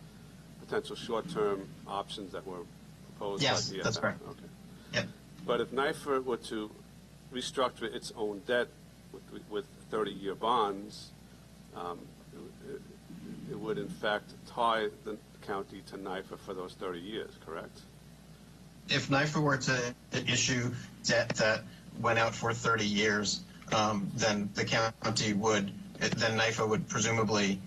potential short-term options that were proposed Yes, by PFM. that's correct. Okay. Yep. But if NYFA were to restructure its own debt with 30-year bonds, it would in fact tie the county to NYFA for those 30 years, correct? If NYFA were to issue debt that went out for 30 years, then the county would, then NYFA would presumably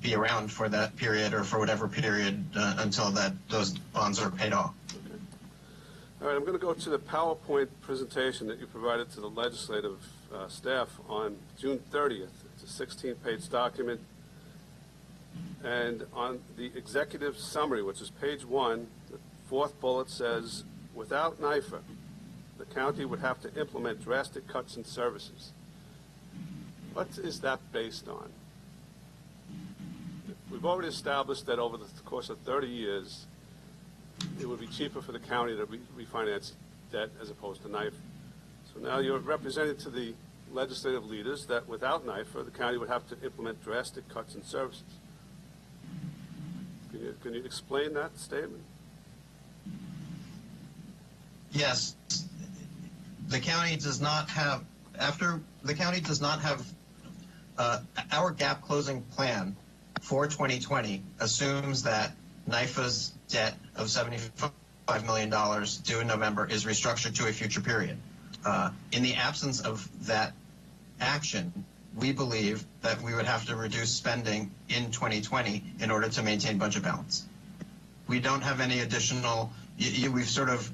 be around for that period or for whatever period until those bonds are paid off. Okay. All right, I'm going to go to the PowerPoint presentation that you provided to the legislative staff on June 30th. It's a 16-page document. And on the executive summary, which is page 1, the fourth bullet says, without NYFA, the county would have to implement drastic cuts in services. What is that based on? We've already established that over the course of 30 years, it would be cheaper for the county to refinance debt as opposed to NYFA. So now you're representing to the legislative leaders that without NYFA, the county would have to implement drastic cuts in services. Can you explain that statement? Yes. The county does not have, our gap closing plan for 2020 assumes that NYFA's debt of $75 million due in November is restructured to a future period. In the absence of that action, we believe that we would have to reduce spending in 2020 in order to maintain budget balance. We don't have any additional, we've sort of,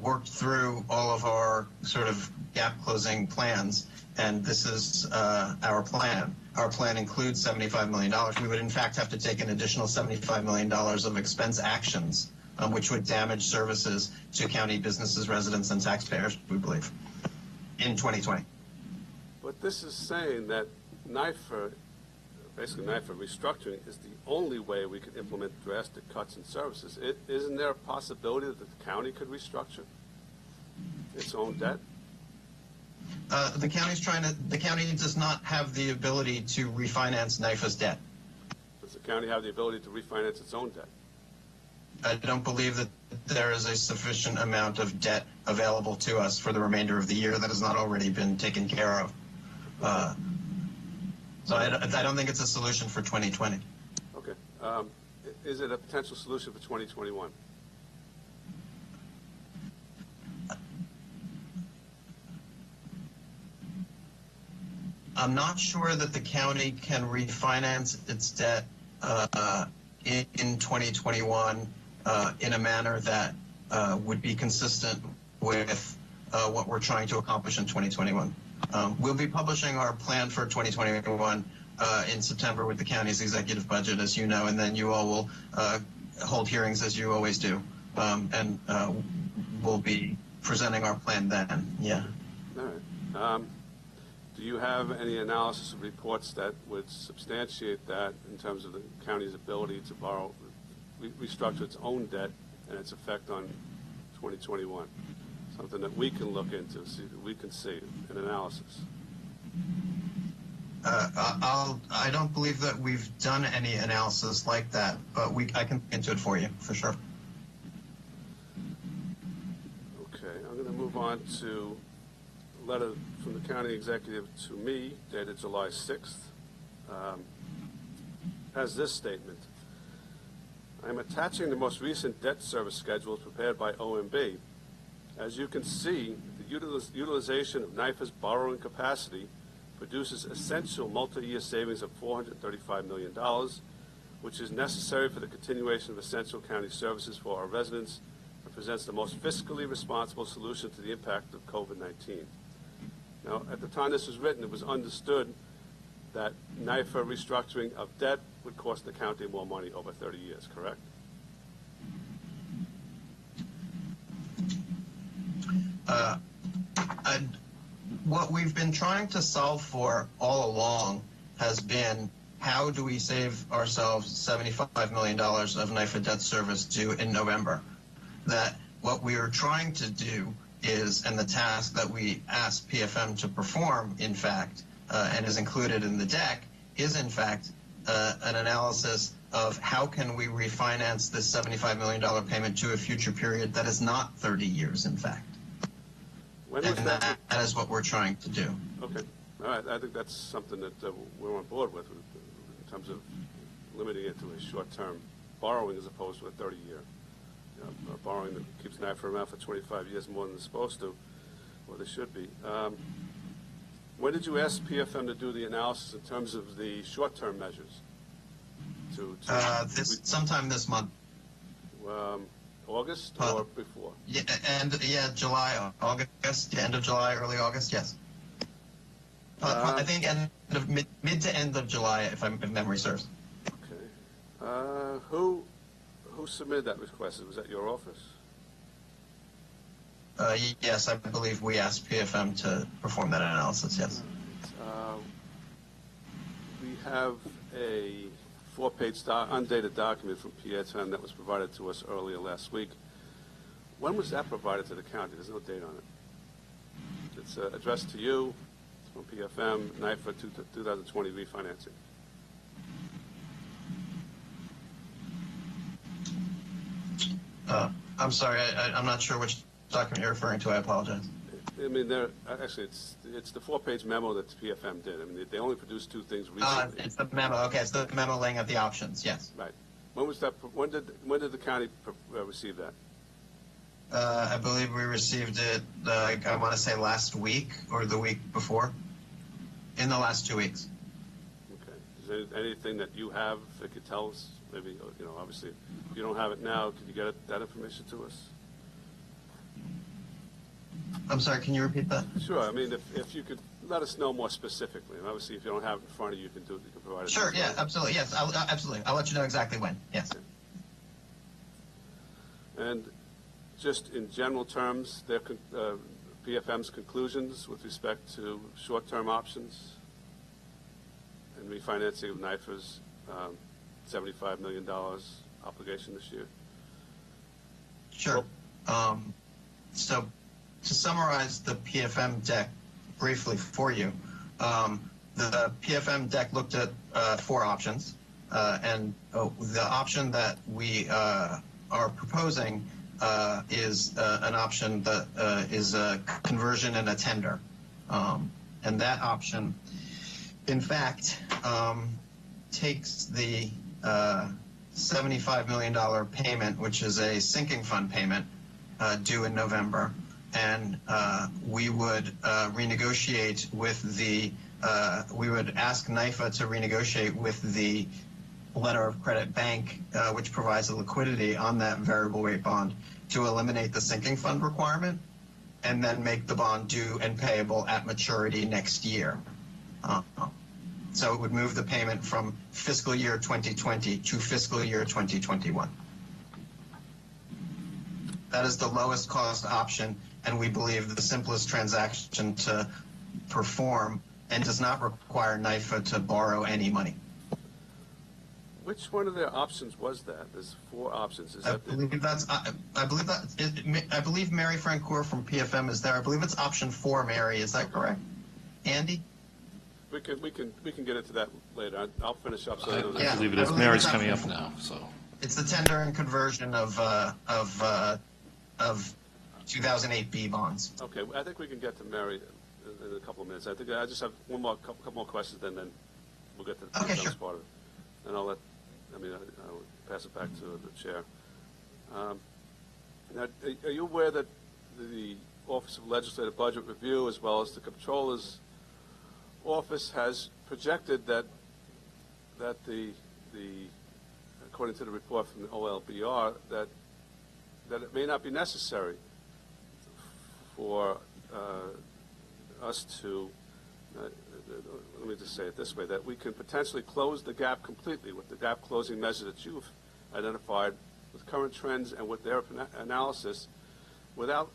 worked through all of our sort of gap closing plans, and this is our plan. Our plan includes $75 million. We would in fact have to take an additional $75 million of expense actions, which would damage services to county businesses, residents, and taxpayers, we believe, in 2020. But this is saying that NYFA, basically NYFA restructuring is the only way we could implement drastic cuts in services. Isn't there a possibility that the county could restructure its own debt? The county does not have the ability to refinance NYFA's debt. Does the county have the ability to refinance its own debt? I don't believe that there is a sufficient amount of debt available to us for the remainder of the year that has not already been taken care of. So I don't think it's a solution for 2020. Okay. Is it a potential solution for 2021? I'm not sure that the county can refinance its debt in 2021 in a manner that would be consistent with what we're trying to accomplish in 2021. We'll be publishing our plan for 2021 in September with the county's executive budget, as you know, and then you all will hold hearings as you always do, and we'll be presenting our plan then. Yeah. All right. Do you have any analysis or reports that would substantiate that in terms of the county's ability to borrow, restructure its own debt and its effect on 2021? Something that we can look into, see that we can see an analysis. I don't believe that we've done any analysis like that, but I can look into it for you, for sure. Okay, I'm going to move on to a letter from the county executive to me, dated July 6th. Has this statement. I am attaching the most recent debt service schedules prepared by OMB. As you can see, the utilization of NYFA's borrowing capacity produces essential multi-year savings of $435 million, which is necessary for the continuation of essential county services for our residents and presents the most fiscally responsible solution to the impact of COVID-19. Now, at the time this was written, it was understood that NYFA restructuring of debt would cost the county more money over 30 years, correct? What we've been trying to solve for all along has been how do we save ourselves $75 million of NYFA debt service due in November? That what we are trying to do is, and the task that we asked PFM to perform, in fact, and is included in the deck, is in fact an analysis of how can we refinance this $75 million payment to a future period that is not 30 years, in fact. When was And that? that is what we're trying to do. Okay. All right. I think that's something that we're on board with in terms of limiting it to a short-term borrowing as opposed to a 30-year borrowing that keeps NYFA around for 25 years more than it's supposed to, or they should be. When did you ask PFM to do the analysis in terms of the short-term measures? Sometime this month. August or before? Yeah, July, August, end of July, early August, yes. I think end of mid to end of July, if memory serves. Okay. Who submitted that request? Was that your office? Yes, I believe we asked PFM to perform that analysis, yes. We have a 4-page undated document from PFM that was provided to us earlier last week. When was that provided to the county? There's no date on it. It's addressed to you. It's from PFM, NYFA 2020 refinancing. I'm sorry, I'm not sure which document you're referring to. I apologize. I mean, actually, it's the 4-page memo that PFM did. I mean, they only produced 2 things recently. It's the memo. Okay, it's the memo laying out the options. Yes. Right. When was that? When did the county receive that? I believe we received it. I want to say last week or the week before. In the last 2 weeks. Okay. Is there anything that you have that could tell us? Maybe obviously, if you don't have it now, can you get that information to us? I'm sorry, can you repeat that? Sure. I mean, if you could let us know more specifically, and obviously if you don't have it in front of you, you can provide it. Sure, yeah, absolutely, yes, absolutely. I'll let you know exactly when, yes. And just in general terms, PFM's conclusions with respect to short-term options and refinancing of NYFA's $75 million obligation this year. Sure. So to summarize the PFM deck briefly for you, the PFM deck looked at 4 options, and the option that we are proposing is an option that is a conversion and a tender. And that option, in fact, takes the $75 million payment, which is a sinking fund payment due in November, and we would renegotiate with we would ask NYFA to renegotiate with the letter of credit bank, which provides the liquidity on that variable rate bond, to eliminate the sinking fund requirement, and then make the bond due and payable at maturity next year. So it would move the payment from fiscal year 2020 to fiscal year 2021. That is the lowest cost option, and we believe the simplest transaction to perform, and does not require NYFA to borrow any money. Which one of their options was that? There's 4 options. I believe Mary Francoeur from PFM is there. I believe it's option 4, Mary. Is that correct? Andy? We can get into that later. I'll finish up. I Yeah. believe it is. Mary's coming up now, so. It's the tender and conversion of 2008B bonds. Okay, I think we can get to Mary in a couple of minutes. I think I just have couple more questions, then we'll get to the Okay, sure. part of it. And I'll let I mean, I'll pass it back to the chair. Now, are you aware that the Office of Legislative Budget Review, as well as the Comptroller's Office, has projected that the according to the report from the OLBR, that it may not be necessary for us to, let me just say it this way, that we can potentially close the gap completely with the gap closing measure that you've identified with current trends and with their analysis without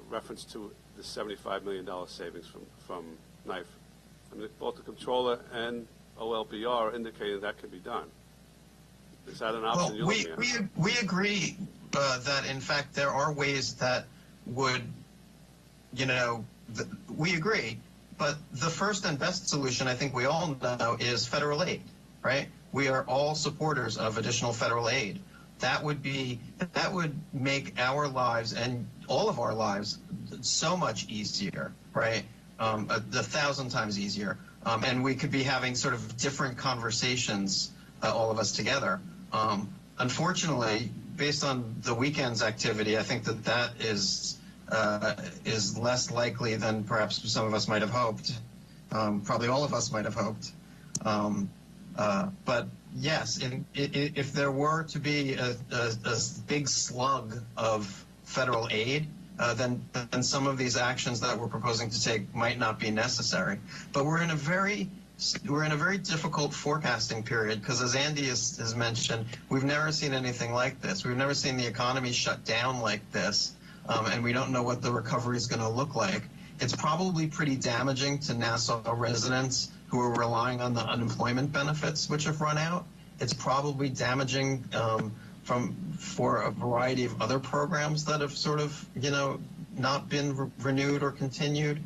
reference to the $75 million savings from KNIFE. I mean, both the Comptroller and OLBR indicated that can be done. Is that an option you're looking at? We agree that, in fact, there are ways that would, we agree. But the first and best solution, I think we all know, is federal aid, right? We are all supporters of additional federal aid. That would make our lives and all of our lives so much easier, right? 1,000 times easier. And we could be having sort of different conversations, all of us together. Unfortunately, based on the weekend's activity, I think that is less likely than perhaps some of us might have hoped. Probably all of us might have hoped. But yes, if there were to be a big slug of federal aid, then some of these actions that we're proposing to take might not be necessary. But we're in a very difficult forecasting period because, as Andy has mentioned, we've never seen anything like this. We've never seen the economy shut down like this, and we don't know what the recovery is going to look like. It's probably pretty damaging to Nassau residents who are relying on the unemployment benefits, which have run out. It's probably damaging for a variety of other programs that have sort of, not been renewed or continued.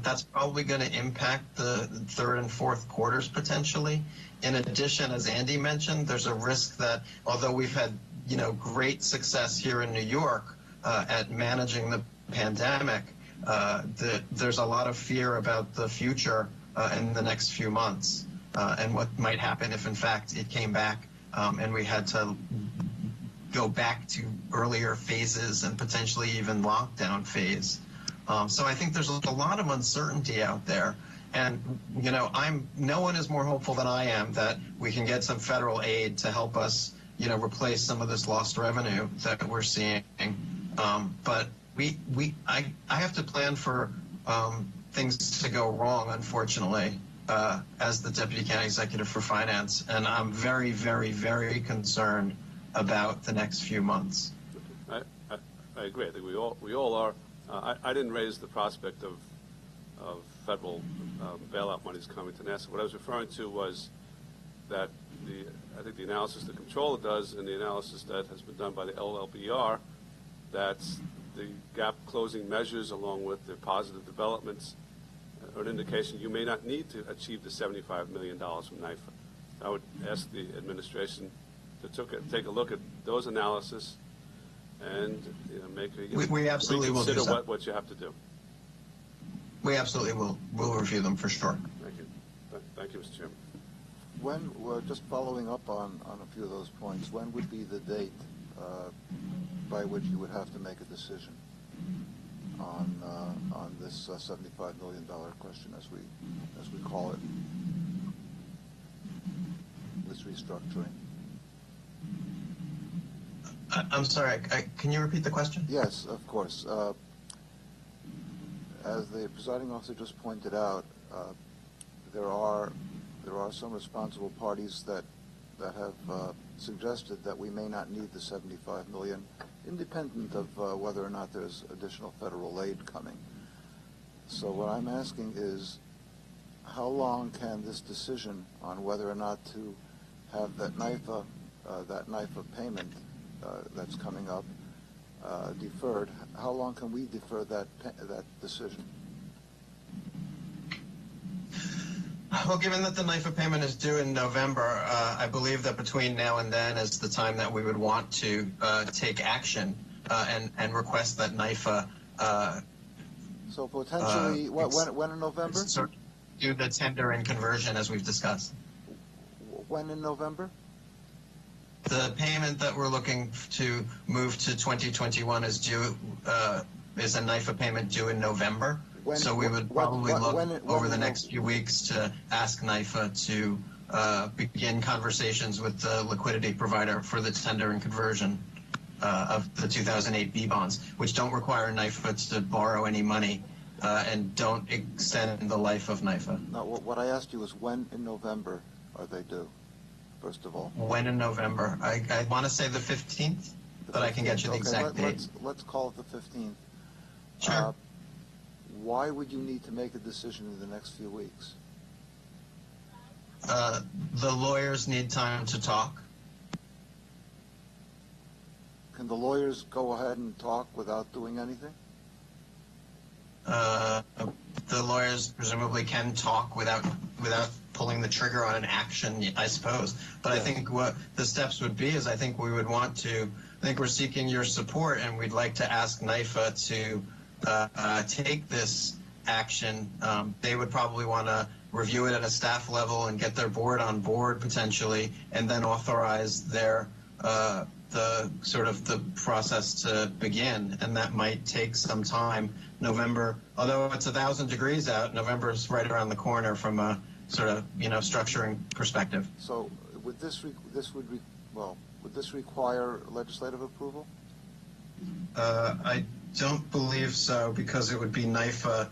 That's probably going to impact the third and fourth quarters potentially. In addition, as Andy mentioned, there's a risk that although we've had, great success here in New York at managing the pandemic, there's a lot of fear about the future in the next few months and what might happen if, in fact, it came back and we had to go back to earlier phases and potentially even lockdown phase. So I think there's a lot of uncertainty out there. And, no one is more hopeful than I am that we can get some federal aid to help us, replace some of this lost revenue that we're seeing. But I have to plan for things to go wrong, unfortunately, as the Deputy County Executive for Finance. And I'm very, very, very concerned about the next few months. I agree. I think we all are. I didn't raise the prospect of federal bailout monies coming to NASA. What I was referring to was that I think the analysis the Comptroller does and the analysis that has been done by the LLBR, that the gap closing measures along with the positive developments are an indication you may not need to achieve the $75 million from NIFA. I would ask the administration to take a look at those analysis and we absolutely will do reconsider so. what you have to do. We absolutely will. We'll review them for sure. Thank you. Thank you, Mr. Chairman. When, we're just following up on a few of those points, when would be the date by which you would have to make a decision on this $75 million question, as we call it, this restructuring? I'm sorry, can you repeat the question? Yes, of course. As the presiding officer just pointed out, there are some responsible parties that have suggested that we may not need the $75 million, independent of whether or not there's additional federal aid coming. So what I'm asking is, how long can this decision on whether or not to have that NIFA payment that's coming up deferred, how long can we defer that decision? Well, given that the NIFA payment is due in November, I believe that between now and then is the time that we would want to take action and request that NIFA. So potentially, when in November? Do the tender and conversion as we've discussed. When in November? The payment that we're looking to move to 2021 is due, is a NIFA payment due in November. So we would probably look over the next few weeks to ask NIFA to begin conversations with the liquidity provider for the tender and conversion of the 2008 B bonds, which don't require NIFA to borrow any money and don't extend the life of NIFA. Now, what I asked you is when in November are they due, first of all? When in November? I want to say the 15th, but I can get you the exact date. Let's call it the 15th. Sure. Why would you need to make a decision in the next few weeks? The lawyers need time to talk. Can the lawyers go ahead and talk without doing anything? The lawyers presumably can talk without pulling the trigger on an action, I suppose. But I think what the steps would be is I think we would want to, I think we're seeking your support, and we'd like to ask NIFA to take this action. They would probably want to review it at a staff level and get their board on board potentially, and then authorize their the sort of the process to begin, and that might take some time. November, although it's 1,000 degrees out, November is right around the corner from a sort of structuring perspective. So would this require legislative approval? I don't believe so, because it would be NIFA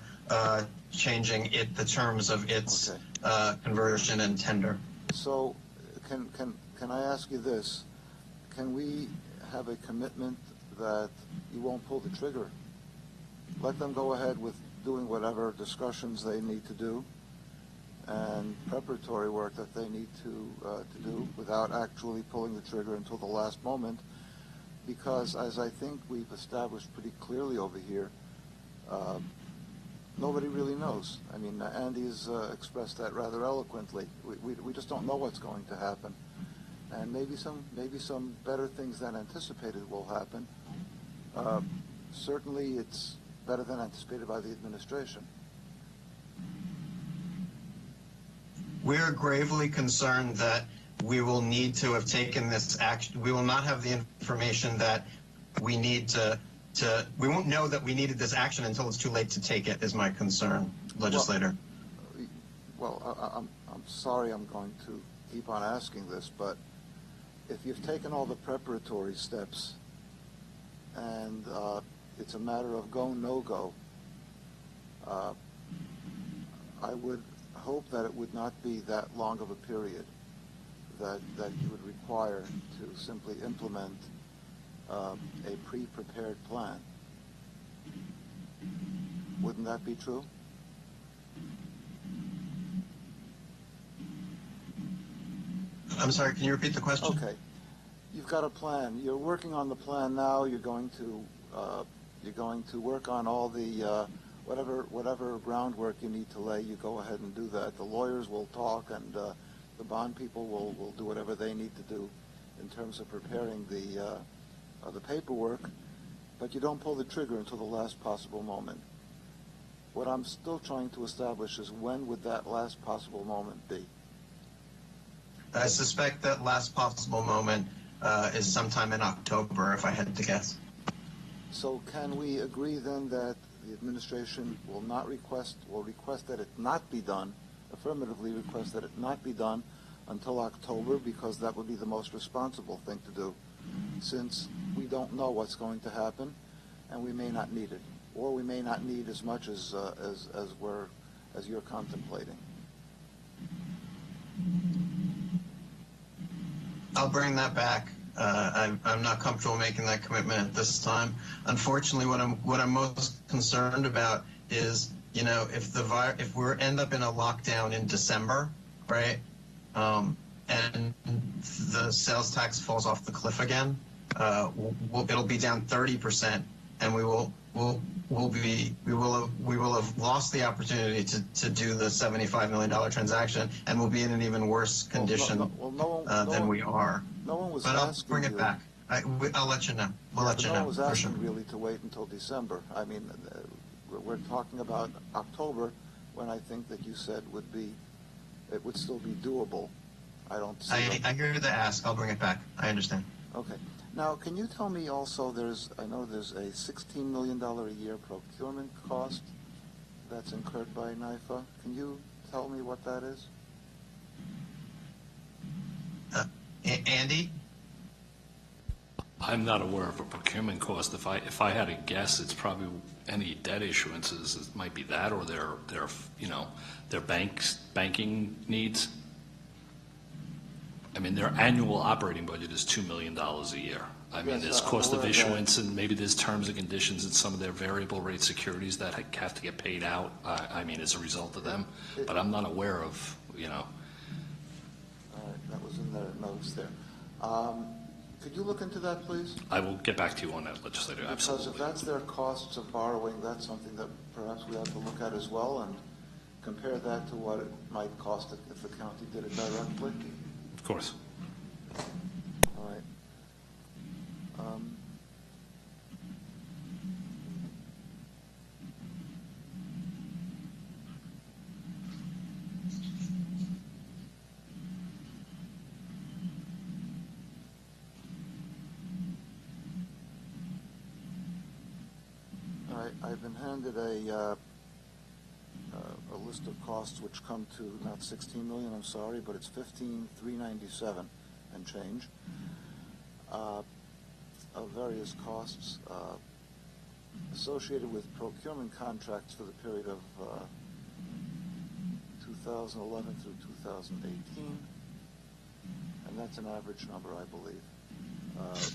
changing the terms of its conversion and tender. So can I ask you this? Can we have a commitment that you won't pull the trigger? Let them go ahead with doing whatever discussions they need to do and preparatory work that they need to do without actually pulling the trigger until the last moment, because as I think we've established pretty clearly over here, nobody really knows. I mean, Andy's expressed that rather eloquently. We just don't know what's going to happen. And maybe some better things than anticipated will happen. Certainly, it's better than anticipated by the administration. We're gravely concerned that we will need to have taken this action. We will not have the information that we need to we won't know that we needed this action until it's too late to take it, is my concern, legislator. Well, I'm sorry I'm going to keep on asking this, but if you've taken all the preparatory steps and it's a matter of go, no go, I would hope that it would not be that long of a period that you would require to simply implement a pre-prepared plan. Wouldn't that be true? I'm sorry, can you repeat the question? Okay. You've got a plan. You're working on the plan now. You're going to work on all the whatever groundwork you need to lay. You go ahead and do that. The lawyers will talk, and the bond people will do whatever they need to do in terms of preparing the paperwork. But you don't pull the trigger until the last possible moment. What I'm still trying to establish is when would that last possible moment be? I suspect that last possible moment is sometime in October, if I had to guess. So can we agree then that the administration will request that it not be done, affirmatively request that it not be done until October, because that would be the most responsible thing to do, since we don't know what's going to happen, and we may not need it, or we may not need as much as you're contemplating. I'll bring that back. I'm not comfortable making that commitment at this time. Unfortunately, what I'm most concerned about is, if we end up in a lockdown in December, right, and the sales tax falls off the cliff again, it'll be down 30%, and we will have lost the opportunity to do the $75 million transaction, and we'll be in an even worse condition than we are. No one was but I'll asking bring it you. back. I'll let you know. We'll let you No know one was for sure. asking really to wait until December. I mean, we're talking about October, when I think that you said it would still be doable I don't see. I hear the ask. I'll bring it back. I understand. Okay. Now, can you tell me also, I know there's a $16 million a year procurement cost that's incurred by NIFA. Can you tell me what that is? Andy? I'm not aware of a procurement cost. If I had to guess, it's probably any debt issuances. It might be that, or their banking needs. I mean, their annual operating budget is $2 million a year. I mean, Yes, there's I'm cost of aware of that. issuance, and maybe there's terms and conditions in some of their variable rate securities that have to get paid out, I mean, as a result of them. But I'm not aware of, All right, that was in the notes there. Could you look into that, please? I will get back to you on that, legislator, Because if absolutely. that's their costs of borrowing, that's something that perhaps we have to look at as well and compare that to what it might cost if the county did it directly. Of course. All right. All right, I've been handed a list of costs which come to not 16 million, I'm sorry, but it's 15,397 and change of various costs associated with procurement contracts for the period of 2011 through 2018, and that's an average number, I believe.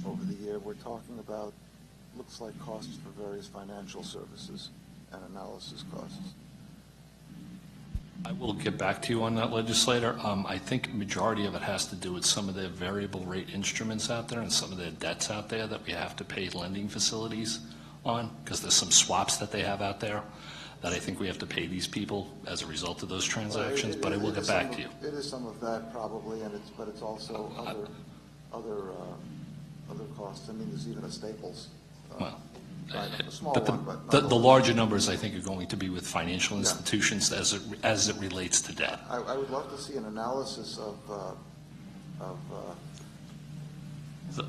Over the year, we're talking about, looks like costs for various financial services and analysis costs. I will get back to you on that, legislator. I think majority of it has to do with some of the variable rate instruments out there and some of the debts out there that we have to pay lending facilities on, because there's some swaps that they have out there that I think we have to pay these people as a result of those transactions, but I will get back to you. It is some of that probably, but it's also other costs. I mean, there's even a Staples. Well, A small but one, but the nonetheless. larger numbers, I think, are going to be with financial institutions as it relates to debt. I would love to see an analysis of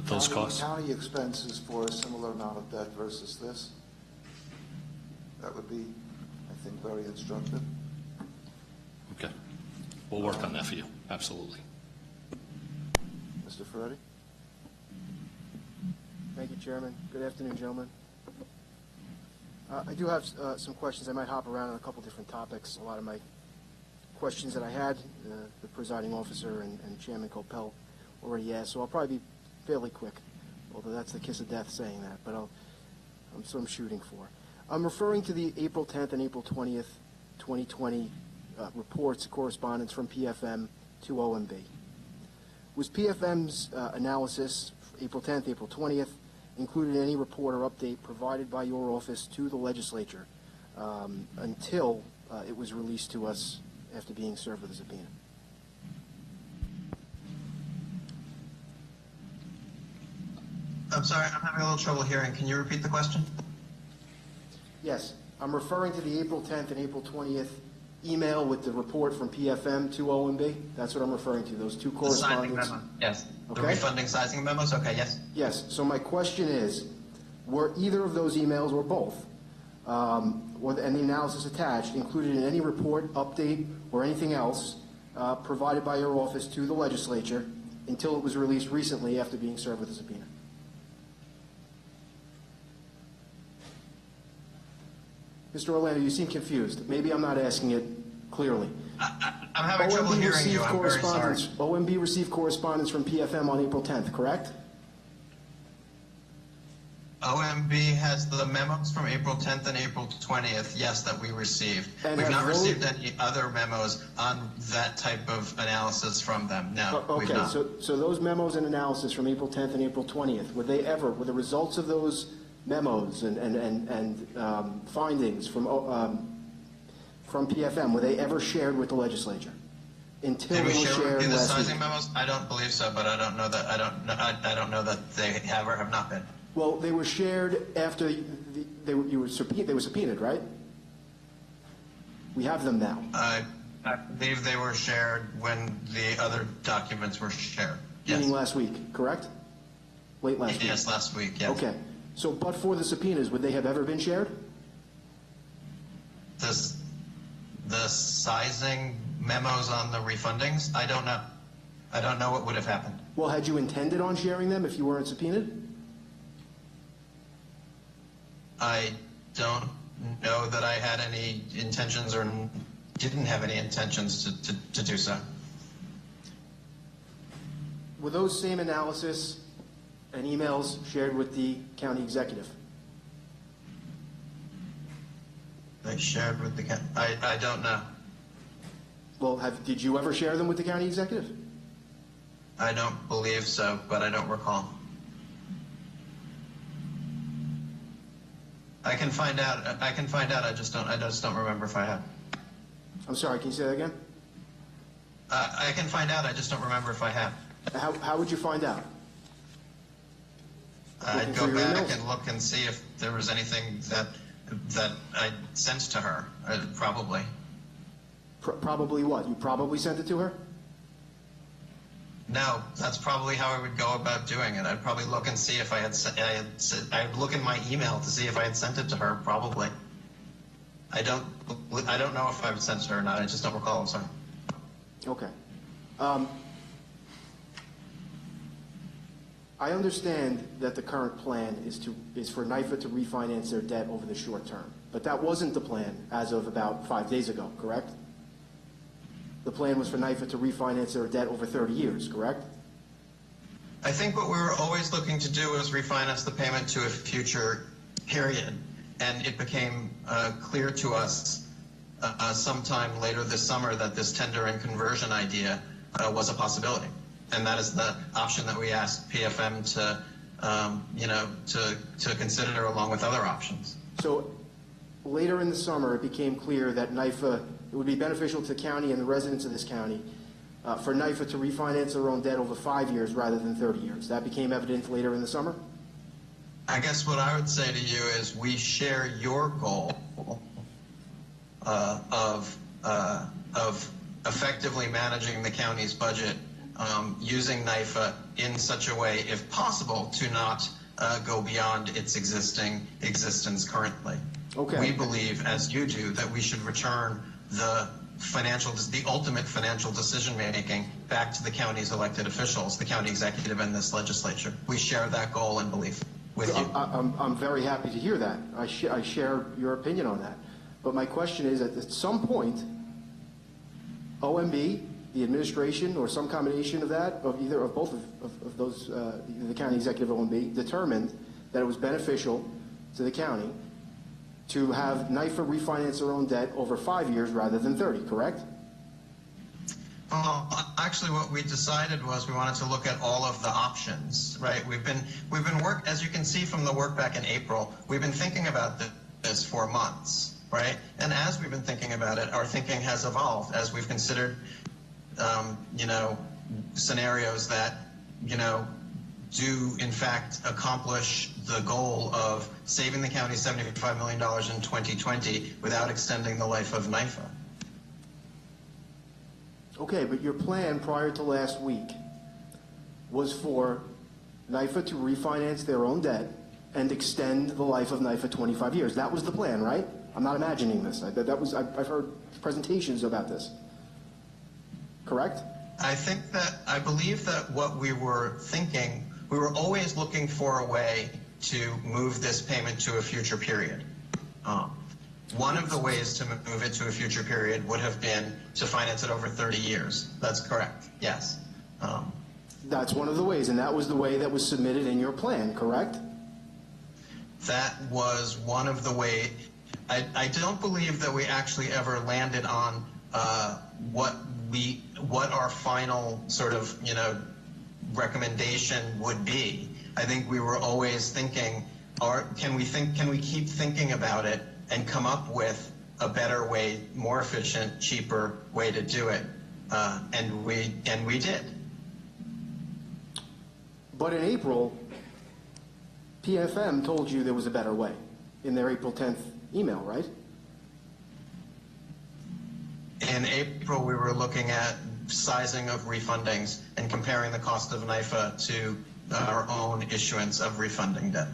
Those costs? county expenses for a similar amount of debt versus this. That would be, I think, very instructive. Okay. We'll work on that for you, absolutely. Mr. Ferretti? Thank you, Chairman. Good afternoon, gentlemen. I do have some questions. I might hop around on a couple different topics. A lot of my questions that I had, the presiding officer and Chairman Coppell already asked, so I'll probably be fairly quick, although that's the kiss of death saying that, but that's what I'm shooting for. I'm referring to the April 10th and April 20th, 2020 reports, correspondence from PFM to OMB. Was PFM's analysis, April 10th, April 20th, included in any report or update provided by your office to the legislature until it was released to us after being served with a subpoena? I'm sorry, I'm having a little trouble hearing. Can you repeat the question? Yes, I'm referring to the April 10th and April 20th email with the report from PFM to OMB. That's what I'm referring to, those two The sizing correspondence. memo, yes. The Okay. refunding sizing memos, okay, yes. Yes, so my question is, were either of those emails or both, and the analysis attached, included in any report, update, or anything else provided by your office to the legislature until it was released recently after being served with a subpoena? Mr. Orlando, you seem confused. Maybe I'm not asking it clearly. I'm having trouble hearing you, received I'm very sorry. correspondence. OMB received correspondence from PFM on April 10th, correct? OMB has the memos from April 10th and April 20th, yes, that we received. And We've have not those- received any other memos on that type of analysis from them, no, we've Okay, not. so those memos and analysis from April 10th and April 20th, were the results of those memos and findings from PFM, were they ever shared with the legislature? Until Did we they were share with shared you the last sizing week? memos? I don't believe so, but I don't know that, I don't know that they have or have not been. Well, they were shared after they were subpoenaed, right? We have them now. I believe they were shared when the other documents were shared. Yes. Meaning last week, correct? Late last week? Yes, last week, yes. Okay. So, but for the subpoenas, would they have ever been shared? The sizing memos on the refundings, I don't know. I don't know what would have happened. Well, had you intended on sharing them if you weren't subpoenaed? I don't know that I had any intentions or didn't have any intentions to do so. Were those same analysis and emails shared with the county executive? They shared with the county. I don't know. Well, did you ever share them with the county executive? I don't believe so, but I don't recall. I can find out. I just don't remember if I have. I'm sorry, can you say that again? I can find out. I just don't remember if I have. How would you find out? I'd Looking go through your back emails? and look and see if there was anything that I sent to her. Probably. Probably what? You probably sent it to her? No, that's probably how I would go about doing it. I'd probably look and see if I'd look in my email to see if I had sent it to her. Probably. I don't know if I've sent it to her or not. I just don't recall. I'm sorry. Okay. I understand that the current plan is for NYFA to refinance their debt over the short term, but that wasn't the plan as of about 5 days ago, correct? The plan was for NYFA to refinance their debt over 30 years, correct? I think what we were always looking to do was refinance the payment to a future period, and it became clear to us sometime later this summer that this tender and conversion idea was a possibility, and that is the option that we asked PFM to consider along with other options. So later in the summer, it became clear that NYFA, it would be beneficial to the county and the residents of this county for NYFA to refinance their own debt over 5 years rather than 30 years. That became evident later in the summer? I guess what I would say to you is we share your goal of effectively managing the county's budget using NYFA in such a way, if possible, to not go beyond its existence currently. Okay. We believe, as you do, that we should return the ultimate financial decision-making back to the county's elected officials, the county executive and this legislature. We share that goal and belief with you. I'm very happy to hear that. I share your opinion on that. But my question is, at some point, OMB, the administration, or some combination of that, of both of those, the county executive OMB, determined that it was beneficial to the county to have NYFA refinance their own debt over 5 years rather than 30, correct? Well, actually, what we decided was we wanted to look at all of the options, right? We've been as you can see from the work back in April, we've been thinking about this for months, right? And as we've been thinking about it, our thinking has evolved as we've considered, scenarios that, do in fact accomplish the goal of saving the county $75 million in 2020 without extending the life of NYFA. Okay, but your plan prior to last week was for NYFA to refinance their own debt and extend the life of NYFA 25 years. That was the plan, right? I'm not imagining this. I've heard presentations about this. Correct? I believe that what we were thinking, we were always looking for a way to move this payment to a future period. One of the ways to move it to a future period would have been to finance it over 30 years. That's correct, yes. That's one of the ways, and that was the way that was submitted in your plan, correct? That was one of the ways. I don't believe that we actually ever landed on what our final sort of, recommendation would be. I think we were always thinking, can we keep thinking about it and come up with a better way, more efficient, cheaper way to do it? And we did. But in April, PFM told you there was a better way in their April 10th email, right? In April, we were looking at sizing of refundings and comparing the cost of NYFA to our own issuance of refunding debt.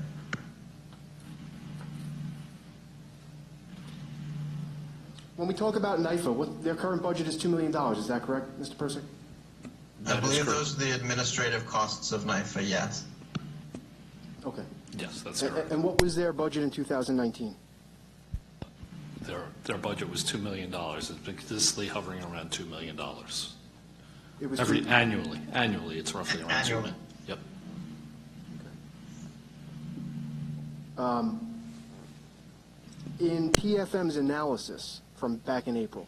When we talk about NYFA, their current budget is $2 million. Is that correct, Mr. Persick? I believe those are the administrative costs of NYFA, yes. Okay. Yes, that's correct. And what was their budget in 2019? Their budget was $2 million. It's been consistently hovering around $2 million. It was Annually, it's roughly around $2 Annually. million. Yep. In PFM's analysis from back in April,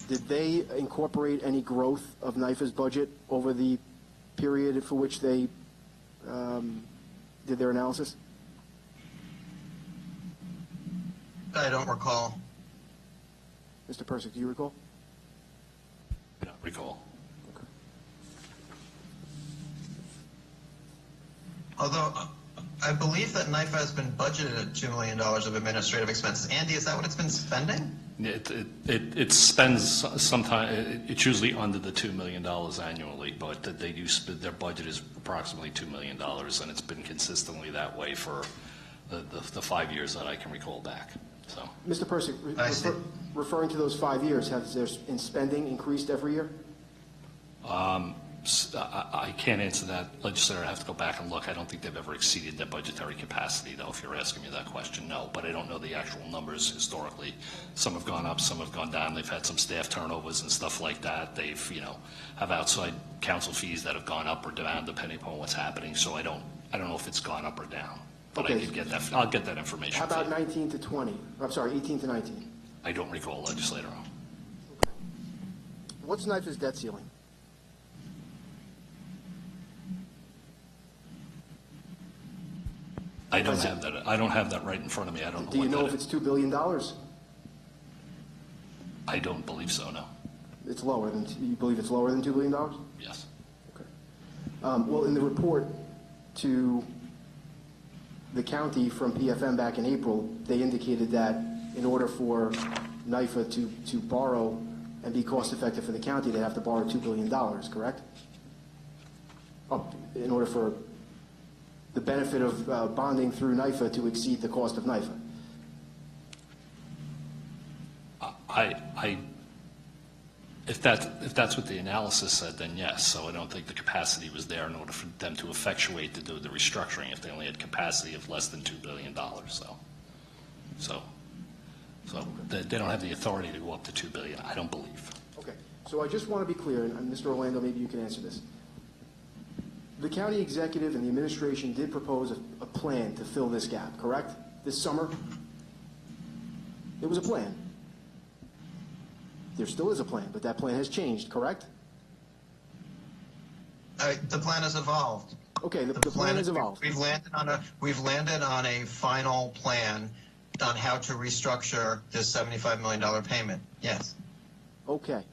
did they incorporate any growth of NYFA's budget over the period for which they did their analysis? I don't recall. Mr. Persick, do you recall? I don't recall. Although I believe that NYFA has been budgeted at $2 million of administrative expenses. Andy, is that what it's been spending? It spends sometime, it's usually under the $2 million annually, but they do, their budget is approximately $2 million, and it's been consistently that way for the 5 years that I can recall back, so. Mr. Persick, referring to those 5 years, has their spending increased every year? I can't answer that, legislator. I have to go back and look. I don't think they've ever exceeded their budgetary capacity, though, if you're asking me that question, no. But I don't know the actual numbers historically. Some have gone up, some have gone down. They've had some staff turnovers and stuff like that. They've, have outside council fees that have gone up or down depending upon what's happening. So I don't know if it's gone up or down. But Okay. I could get that. I'll get that information. How about for you. 19 to 20? I'm sorry, 18 to 19. I don't recall, legislator. What's NYFA's debt ceiling? I don't have that. I don't have that right in front of me. I don't know. Do you what know that if is. it's $2 billion? I don't believe so. No. It's lower than, you believe it's lower than $2 billion? Yes. Okay. Well, in the report to the county from PFM back in April, they indicated that in order for NYFA to borrow and be cost-effective for the county, they'd have to borrow $2 billion, correct? In order for the benefit of bonding through NYFA to exceed the cost of NYFA. If that's what the analysis said, then yes. So I don't think the capacity was there in order for them to effectuate to do the restructuring if they only had capacity of less than $2 billion. So they don't have the authority to go up to $2 billion, I don't believe. Okay, so I just want to be clear, and Mr. Orlando, maybe you can answer this. The county executive and the administration did propose a plan to fill this gap, correct? This summer? There was a plan. There still is a plan, but that plan has changed, correct? The plan has evolved. Okay, the plan has evolved. We've landed on a final plan on how to restructure this $75 million payment. Yes. Okay.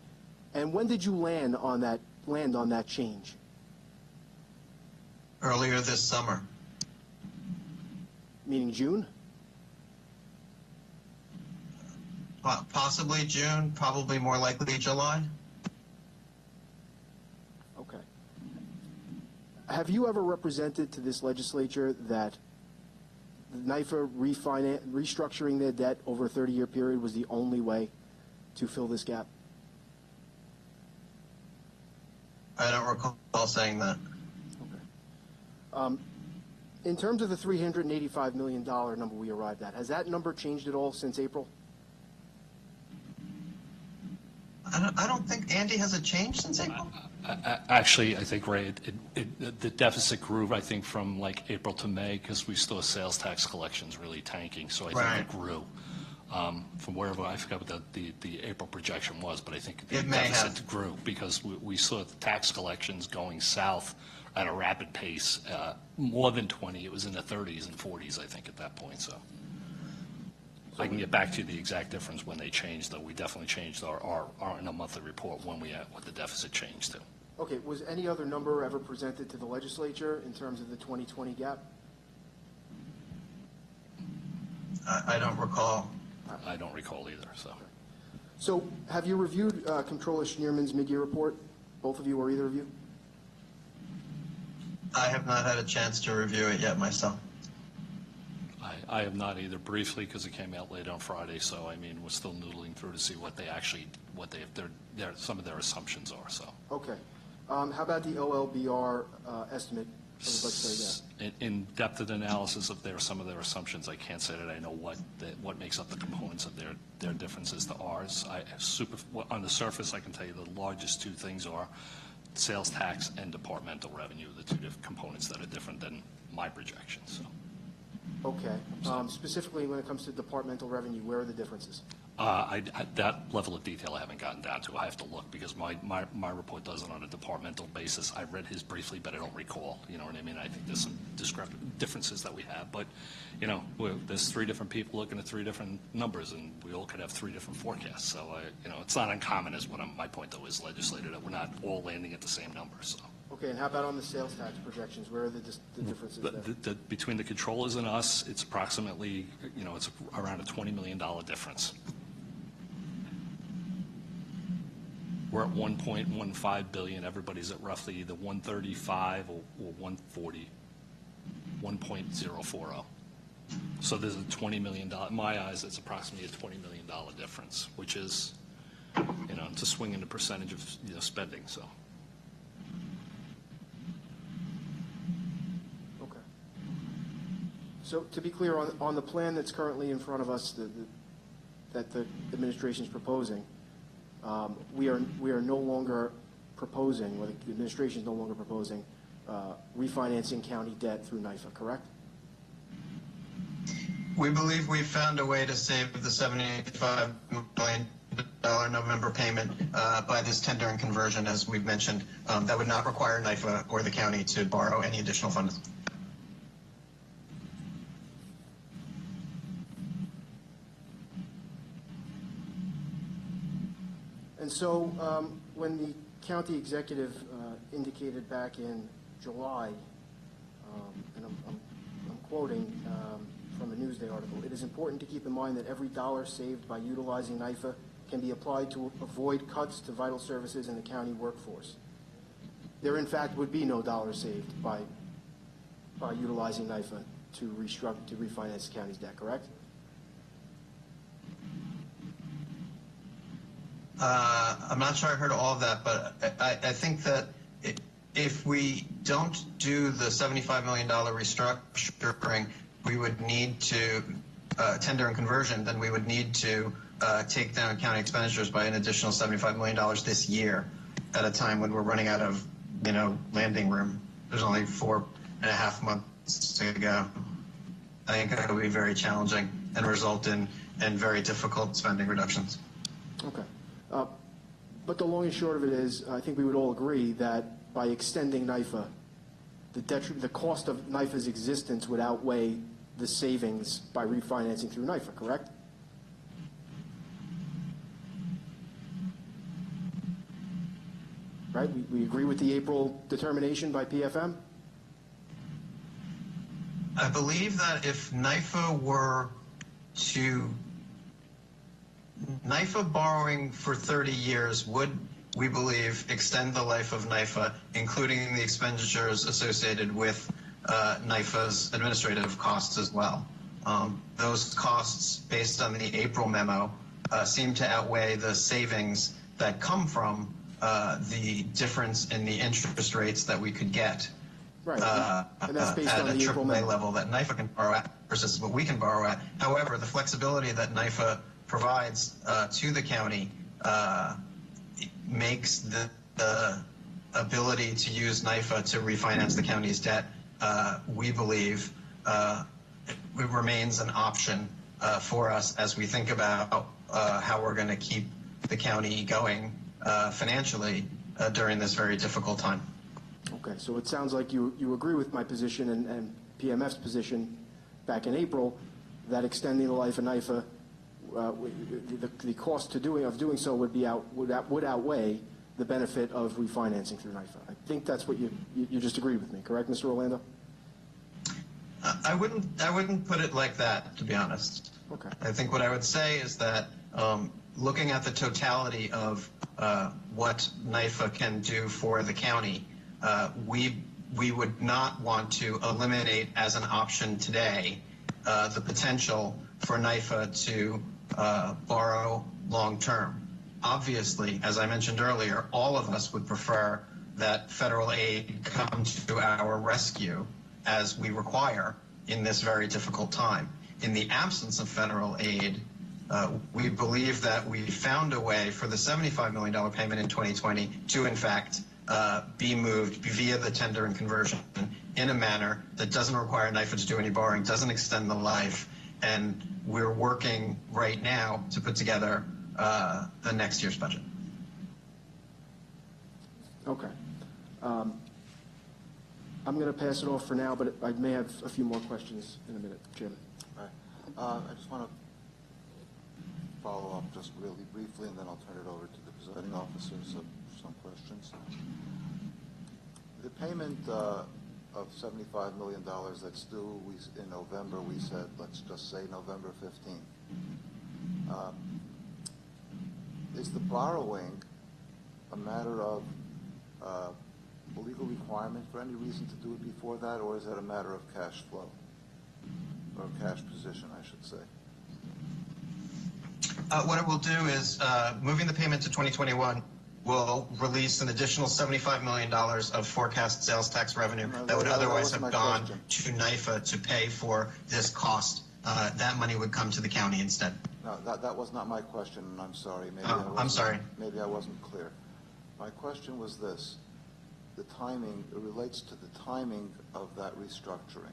And when did you land on that change? Earlier this summer. Meaning June? Possibly June, probably more likely July. Okay. Have you ever represented to this legislature that NYFA restructuring their debt over a 30-year period was the only way to fill this gap? I don't recall saying that. In terms of the $385 million number we arrived at, has that number changed at all since April? I don't think, Andy, has it changed since April? Actually, I think, Ray, the deficit grew, I think, from like April to May because we saw sales tax collections really tanking. So I think it grew from wherever, I forgot what the April projection was, but I think the deficit grew because we saw the tax collections going south at a rapid pace, more than 20. It was in the 30s and 40s, I think, at that point. So I can get back to you the exact difference when they changed, though. We definitely changed our in a monthly report when what the deficit changed to. Okay, was any other number ever presented to the legislature in terms of the 2020 gap? I don't recall. I don't recall either, so. So have you reviewed Comptroller Schneerman's mid-year report? Both of you or either of you? I have not had a chance to review it yet myself. I have not either, briefly, because it came out late on Friday, so I mean, we're still noodling through to see what they actually, some of their assumptions are, so. Okay. How about the OLBR estimate of the budgetary gap? In depth of analysis of some of their assumptions, I can't say that I know what makes up the components of their differences to ours. On the surface, I can tell you the largest two things are sales tax and departmental revenue, the two different components that are different than my projections, so. Okay. Specifically, when it comes to departmental revenue, where are the differences? That level of detail I haven't gotten down to. I have to look because my report does it on a departmental basis. I read his briefly, but I don't recall. You know what I mean? I think there's some differences that we have. But, you know, there's three different people looking at three different numbers, and we all could have three different forecasts. So, you know, it's not uncommon is what my point, though, is legislator, that we're not all landing at the same number. So. Okay, and how about on the sales tax projections? Where are the differences there? Between the controllers and us, it's approximately, you know, it's around a $20 million difference. We're at 1.15 billion. Everybody's at roughly either 135 or 140, 1.040. So there's a $20 million, in my eyes, it's approximately a $20 million difference, which is, you know, it's a swing in the percentage of, you know, spending, so. Okay. So to be clear, on the plan that's currently in front of us that the administration is proposing, we are no longer proposing, or the administration is no longer proposing, refinancing county debt through NYFA, correct? We believe we've found a way to save the $75 million November payment by this tender and conversion, as we've mentioned. That would not require NYFA or the county to borrow any additional funds. And so when the county executive indicated back in July, and I'm quoting from a Newsday article, it is important to keep in mind that every dollar saved by utilizing NYFA can be applied to avoid cuts to vital services in the county workforce. There, in fact, would be no dollar saved by utilizing NYFA to refinance the county's debt, correct? I'm not sure I heard all of that, but I think that if we don't do the $75 million restructuring, we would need to tender and conversion, then we would need to take down county expenditures by an additional $75 million this year at a time when we're running out of, you know, landing room. There's only 4.5 months to go. I think that would be very challenging and result in very difficult spending reductions. Okay. But the long and short of it is, I think we would all agree that by extending NYFA, the cost of NYFA's existence would outweigh the savings by refinancing through NYFA, correct? Right? We agree with the April determination by PFM? I believe that if NYFA were to NYFA borrowing for 30 years would, we believe, extend the life of NYFA, including the expenditures associated with NYFA's administrative costs as well. Those costs, based on the April memo, seem to outweigh the savings that come from the difference in the interest rates that we could get Right. And that's based at on a the April AAA memo. level that NYFA can borrow at versus what we can borrow at. However, the flexibility that NYFA provides to the county makes the ability to use NYFA to refinance the county's debt, we believe, it remains an option for us as we think about how we're going to keep the county going financially during this very difficult time. Okay, so it sounds like you agree with my position and PMF's position back in April that extending the life of NYFA, the cost of doing so would outweigh the benefit of refinancing through NYFA. I think that's what you just agreed with me, correct, Mr. Orlando? I wouldn't put it like that, to be honest. Okay. I think what I would say is that looking at the totality of what NYFA can do for the county, we would not want to eliminate as an option today the potential for NYFA to borrow long-term. Obviously, as I mentioned earlier, all of us would prefer that federal aid come to our rescue as we require in this very difficult time. In the absence of federal aid, we believe that we found a way for the $75 million payment in 2020 to, in fact, be moved via the tender and conversion in a manner that doesn't require NYFA to do any borrowing, doesn't extend the life, and we're working right now to put together the next year's budget. Okay. I'm going to pass it off for now, but I may have a few more questions in a minute, Chairman. All right. I just want to follow up just really briefly, and then I'll turn it over to the presiding officer for some questions. The payment of $75 million that's due in November, we said, let's just say November 15th. Is the borrowing a matter of legal requirement for any reason to do it before that, or is that a matter of cash flow, or cash position, I should say? What it will do is, moving the payment to 2021 will release an additional $75 million of forecast sales tax revenue that would otherwise have gone to NYFA to pay for this cost. That money would come to the county instead. No, that was not my question, and I'm sorry. I'm sorry. Maybe I wasn't clear. My question was this. The timing, it relates to the timing of that restructuring.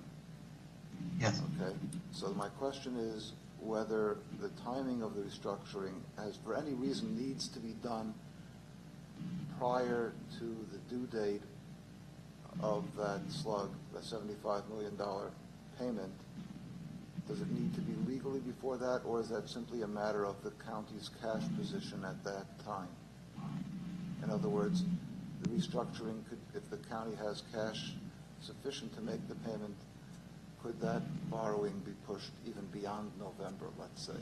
Yes. Okay? So my question is whether the timing of the restructuring has, for any reason, needs to be done prior to the due date of that slug, the $75 million payment. Does it need to be legally before that, or is that simply a matter of the county's cash position at that time? In other words, the restructuring could, if the county has cash sufficient to make the payment, could that borrowing be pushed even beyond November, let's say?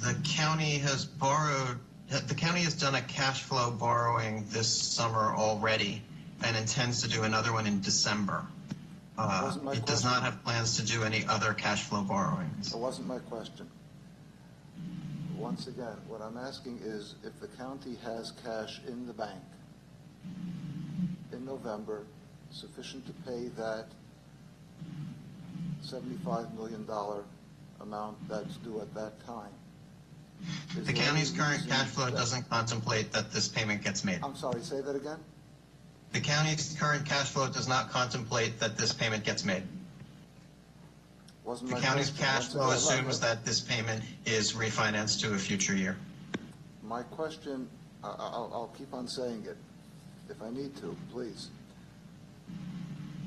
The county has borrowed, the county has done a cash flow borrowing this summer already and intends to do another one in December. It does not have plans to do any other cash flow borrowings. That wasn't my question. Once again, what I'm asking is if the county has cash in the bank in November sufficient to pay that $75 million amount that's due at that time. The county's current cash flow doesn't contemplate that this payment gets made. I'm sorry, say that again? The county's current cash flow does not contemplate that this payment gets made. The county's cash flow assumes that this payment is refinanced to a future year. My question, I'll keep on saying it, if I need to, please.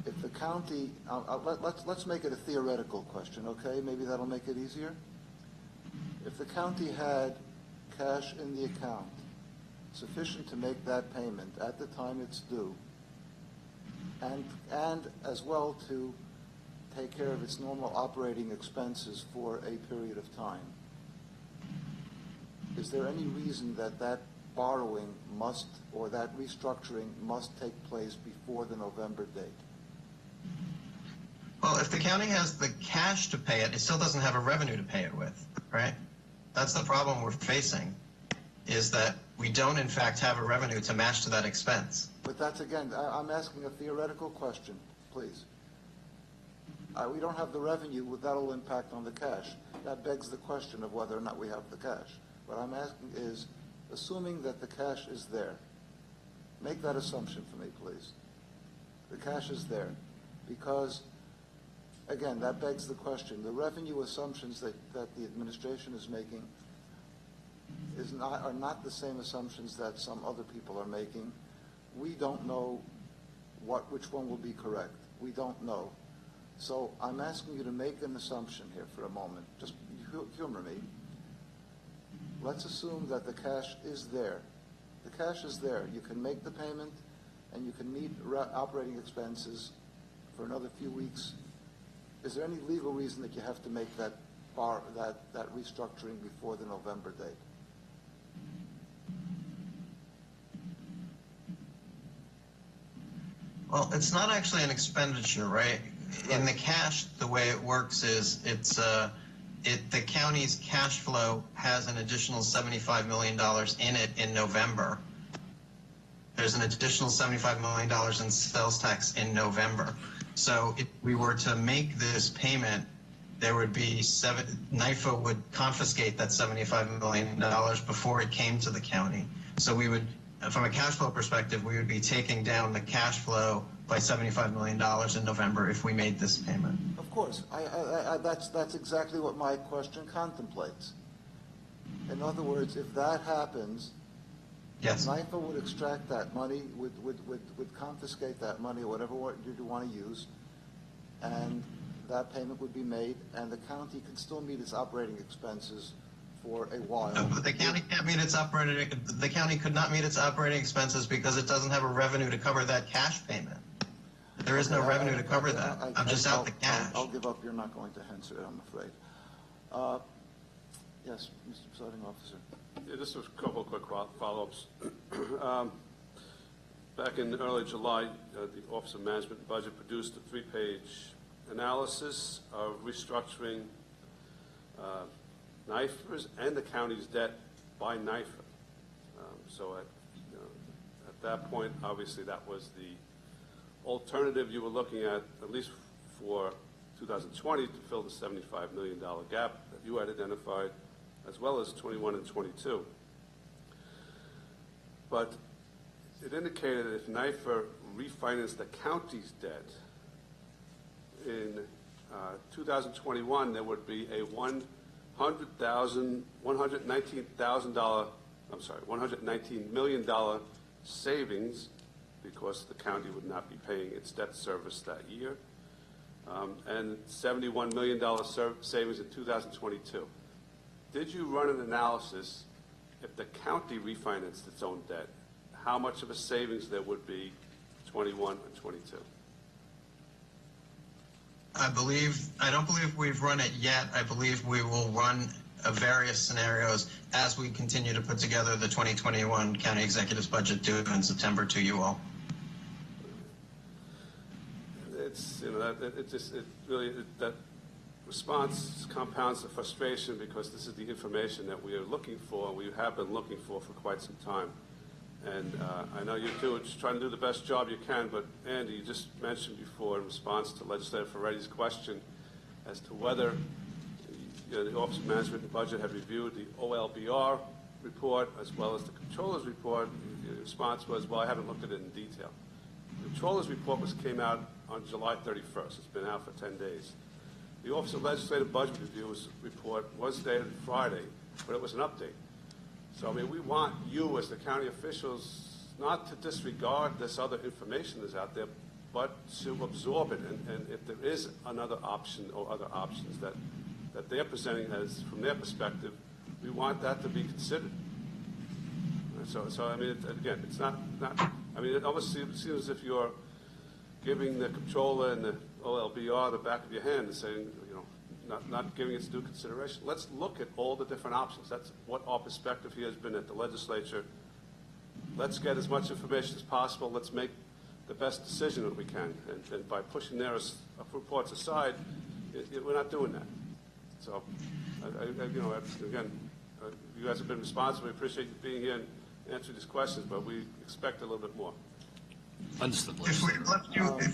If the county, let's make it a theoretical question, okay? Maybe that'll make it easier. If the county had cash in the account sufficient to make that payment at the time it's due, and as well to take care of its normal operating expenses for a period of time, is there any reason that that borrowing must, or that restructuring must take place before the November date? Well, if the county has the cash to pay it, it still doesn't have a revenue to pay it with, right? That's the problem we're facing, is that we don't, in fact, have a revenue to match to that expense. But that's, again, I'm asking a theoretical question, please. We don't have the revenue, that'll impact on the cash. That begs the question of whether or not we have the cash. What I'm asking is, assuming that the cash is there, make that assumption for me, please. The cash is there. Because, again, that begs the question. The revenue assumptions that the administration is making are not the same assumptions that some other people are making. We don't know which one will be correct. We don't know. So I'm asking you to make an assumption here for a moment. Just humor me. Let's assume that the cash is there. The cash is there. You can make the payment, and you can meet operating expenses for another few weeks Is there any legal reason that you have to make that restructuring before the November date? Well, it's not actually an expenditure, right? In the cash, the way it works is the county's cash flow has an additional $75 million in it in November. There's an additional $75 million in sales tax in November. So if we were to make this payment, there would be NYFA would confiscate that $75 million before it came to the county. So we would, from a cash flow perspective, we would be taking down the cash flow by $75 million in November if we made this payment. Of course. That's exactly what my question contemplates. In other words, if that happens, Yes. NYFA would extract that money, would confiscate that money, or whatever word you want to use, and that payment would be made, and the county can still meet its operating expenses for a while. No, but the county can't meet its operating. The county could not meet its operating expenses because it doesn't have a revenue to cover that cash payment. There is no revenue to cover that. I'm just out the cash. I'll give up. You're not going to answer it, I'm afraid. Yes, Mr. Presiding Officer. Yeah, just a couple of quick follow-ups. Back in early July, the Office of Management and Budget produced a 3-page analysis of restructuring NYFA's and the county's debt by NYFA. So at that point, obviously, that was the alternative you were looking at least for 2020, to fill the $75 million gap that you had identified, as well as 21 and 22. But it indicated that if NYFA refinanced the county's debt in 2021, there would be a $119 million savings, because the county would not be paying its debt service that year, and $71 million savings in 2022. Did you run an analysis if the county refinanced its own debt, how much of a savings there would be 21 and 22? I don't believe we've run it yet. I believe we will run various scenarios as we continue to put together the 2021 county executive's budget due in September to you all. It's, that response compounds the frustration, because this is the information that we are looking for, and we have been looking for quite some time. And I know you two are just trying to do the best job you can, but Andy, you just mentioned before in response to Legislator Ferretti's question as to whether the Office of Management and Budget had reviewed the OLBR report as well as the Controller's report. The response was, well, I haven't looked at it in detail. The Controller's report came out on July 31st. It's been out for 10 days. The Office of Legislative Budget Review's report was dated Friday, but it was an update. So, I mean, we want you as the county officials not to disregard this other information that's out there, but to absorb it. And if there is another option or other options that they're presenting as, from their perspective, we want that to be considered. So I mean, again, it's not, I mean, it almost seems as if you're giving the Controller and the OLBR the back of your hand and saying, not giving its due consideration. Let's look at all the different options. That's what our perspective here has been at the legislature. Let's get as much information as possible. Let's make the best decision that we can. And by pushing their reports aside, we're not doing that. So, again, you guys have been responsible. We appreciate you being here and answering these questions, but we expect a little bit more. Understood. If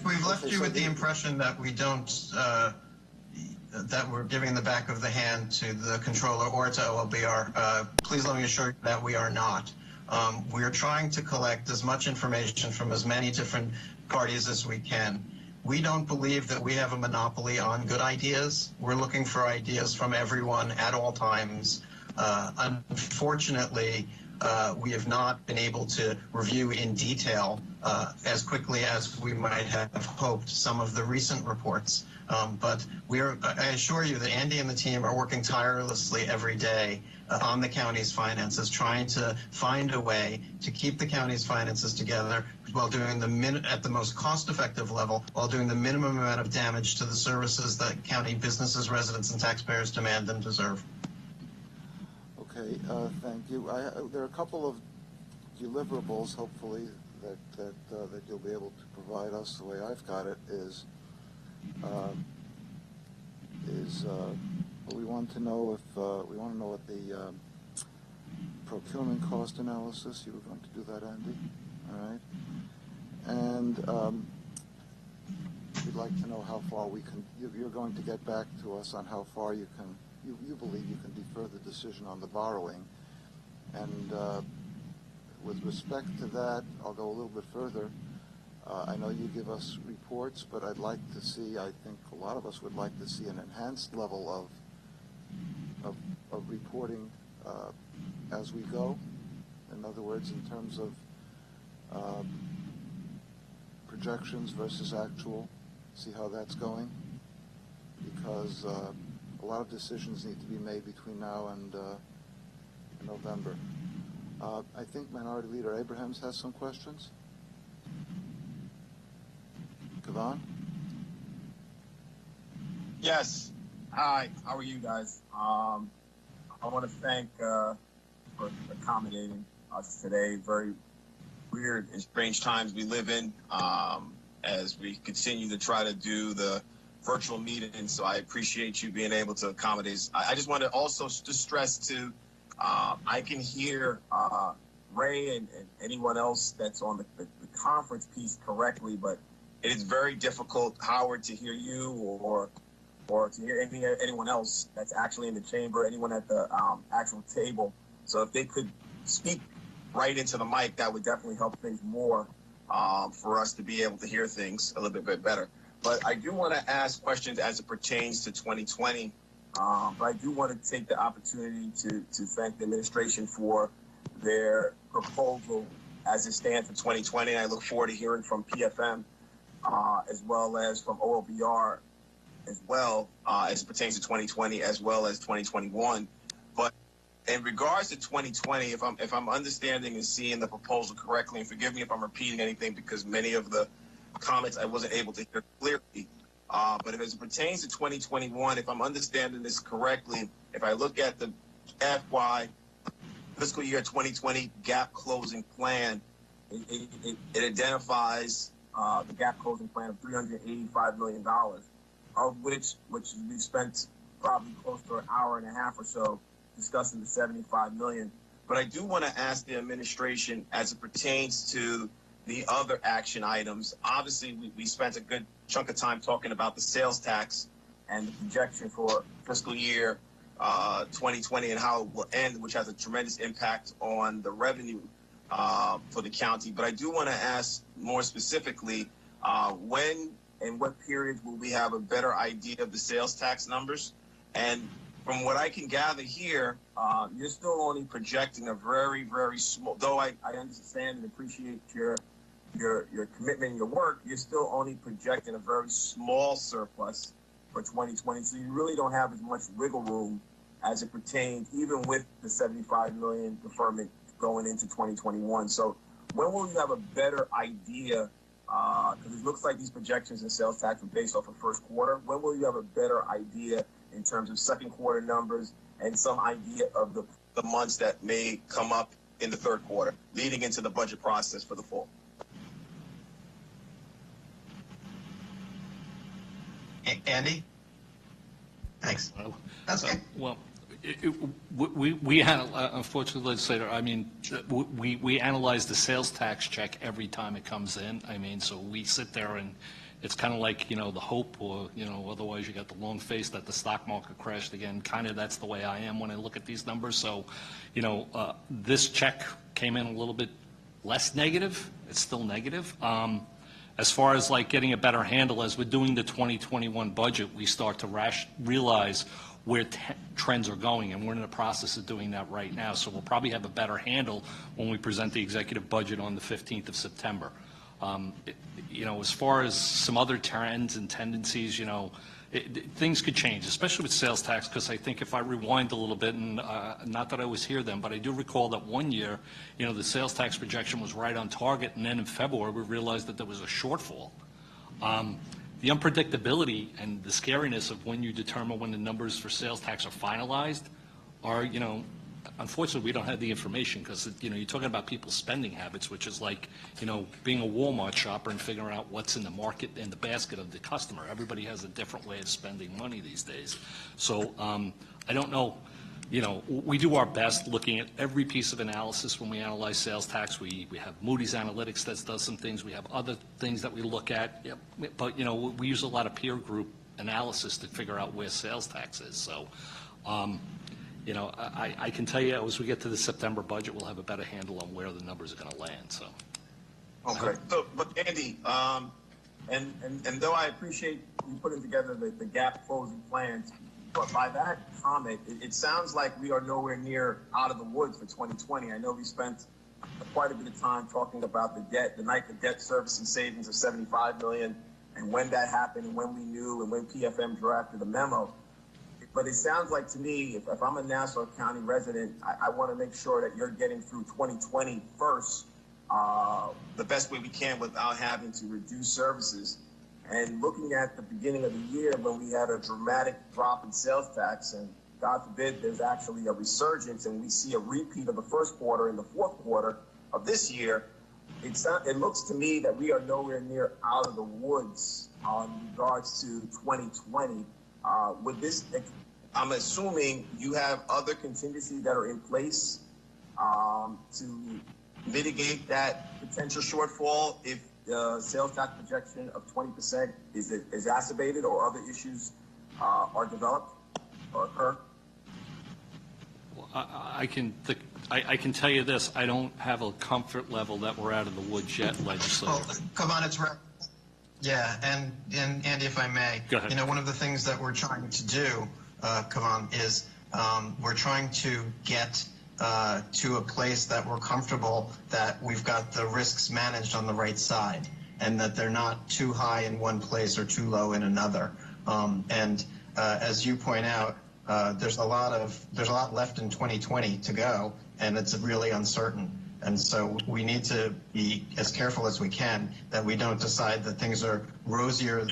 we've left you with the impression that we don't, that we're giving the back of the hand to the Controller or to OLBR, please let me assure you that we are not. We are trying to collect as much information from as many different parties as we can. We don't believe that we have a monopoly on good ideas. We're looking for ideas from everyone at all times. Unfortunately, we have not been able to review in detail as quickly as we might have hoped some of the recent reports. But I assure you that Andy and the team are working tirelessly every day on the county's finances, trying to find a way to keep the county's finances together while doing at the most cost-effective level, while doing the minimum amount of damage to the services that county businesses, residents, and taxpayers demand and deserve. Okay, thank you. There are a couple of deliverables, hopefully, that you'll be able to provide us. The way I've got it is we want to know what the procurement cost analysis. You were going to do that, Andy. All right, and we'd like to know how far we can. You're going to get back to us on how far you can. You believe you can defer the decision on the borrowing, and with respect to that, I'll go a little bit further. I know you give us reports, but I'd like to see, I think a lot of us would like to see an enhanced level of reporting as we go. In other words, in terms of projections versus actual, see how that's going, because a lot of decisions need to be made between now and November. I think Minority Leader Abrahams has some questions. Kavan? Yes. Hi. How are you guys? I want to thank for accommodating us today. Very weird and strange times we live in as we continue to try to do the virtual meeting. So I appreciate you being able to accommodate. I just want to also just stress too, I can hear Ray and anyone else that's on the conference piece correctly, but it is very difficult, Howard, to hear you or to hear anyone else that's actually in the chamber, anyone at the actual table. So if they could speak right into the mic, that would definitely help things more for us to be able to hear things a little bit better. But I do want to ask questions as it pertains to 2020. But I do want to take the opportunity to thank the administration for their proposal as it stands for 2020. I look forward to hearing from PFM as well as from OLBR as well as it pertains to 2020 as well as 2021. But in regards to 2020, if I'm understanding and seeing the proposal correctly, and forgive me if I'm repeating anything because many of the comments I wasn't able to hear clearly, but as it pertains to 2021, if I'm understanding this correctly, if I look at the FY fiscal year 2020 gap closing plan, it identifies the gap closing plan of $385 million, of which we spent probably close to an hour and a half or so discussing the $75 million. But I do want to ask the administration as it pertains to the other action items. Obviously, we spent a good chunk of time talking about the sales tax and the projection for fiscal year 2020 and how it will end, which has a tremendous impact on the revenue for the county. But I do want to ask more specifically, when and what periods will we have a better idea of the sales tax numbers? And from what I can gather here, you're still only projecting a very, very small, though I understand and appreciate your commitment and your work, you're still only projecting a very small surplus for 2020. So you really don't have as much wiggle room as it pertains, even with the $75 million deferment going into 2021. So when will you have a better idea? Because it looks like these projections in sales tax are based off of first quarter. When will you have a better idea in terms of second quarter numbers and some idea of the months that may come up in the third quarter, leading into the budget process for the fall? Andy? Thanks. That's good. Well, we had, unfortunately, legislator, I mean, we analyze the sales tax check every time it comes in. I mean, so we sit there and it's kind of like, the hope or, otherwise you got the long face that the stock market crashed again. Kind of that's the way I am when I look at these numbers. So, this check came in a little bit less negative. It's still negative. As far as like getting a better handle, as we're doing the 2021 budget, we start to realize where trends are going, and we're in the process of doing that right now. So we'll probably have a better handle when we present the executive budget on the 15th of September. As far as some other trends and tendencies, things could change, especially with sales tax, because I think if I rewind a little bit, and not that I was here then, but I do recall that one year, the sales tax projection was right on target, and then in February, we realized that there was a shortfall. The unpredictability and the scariness of when you determine when the numbers for sales tax are finalized are, unfortunately, we don't have the information because, you're talking about people's spending habits, which is like, being a Walmart shopper and figuring out what's in the market, in the basket of the customer. Everybody has a different way of spending money these days. So I don't know. We do our best looking at every piece of analysis when we analyze sales tax. We have Moody's Analytics that does some things. We have other things that we look at. But, we use a lot of peer group analysis to figure out where sales tax is. So, I can tell you as we get to the September budget, we'll have a better handle on where the numbers are going to land. So. Okay. So, but Andy, and though I appreciate you putting together the gap closing plans, but by that comment, it sounds like we are nowhere near out of the woods for 2020. I know we spent quite a bit of time talking about the debt, the debt service and savings of $75 million, and when that happened, and when we knew, and when PFM drafted the memo. But it sounds like to me, if I'm a Nassau County resident, I want to make sure that you're getting through 2020 first, the best way we can without having to reduce services. And looking at the beginning of the year when we had a dramatic drop in sales tax, and God forbid there's actually a resurgence and we see a repeat of the first quarter in the fourth quarter of this year, it looks to me that we are nowhere near out of the woods in regards to 2020. With this, I'm assuming you have other contingencies that are in place to mitigate that potential shortfall if the sales tax projection of 20% is exacerbated or other issues are developed or occur? Well, I can tell you this. I don't have a comfort level that we're out of the woods yet, legislature. Well, come on, it's right. Yeah, and Andy, if I may, go ahead. One of the things that we're trying to do, Kavan, is we're trying to get to a place that we're comfortable that we've got the risks managed on the right side, and that they're not too high in one place or too low in another. As you point out, there's a lot left in 2020 to go, and it's really uncertain. And so we need to be as careful as we can that we don't decide that things are rosier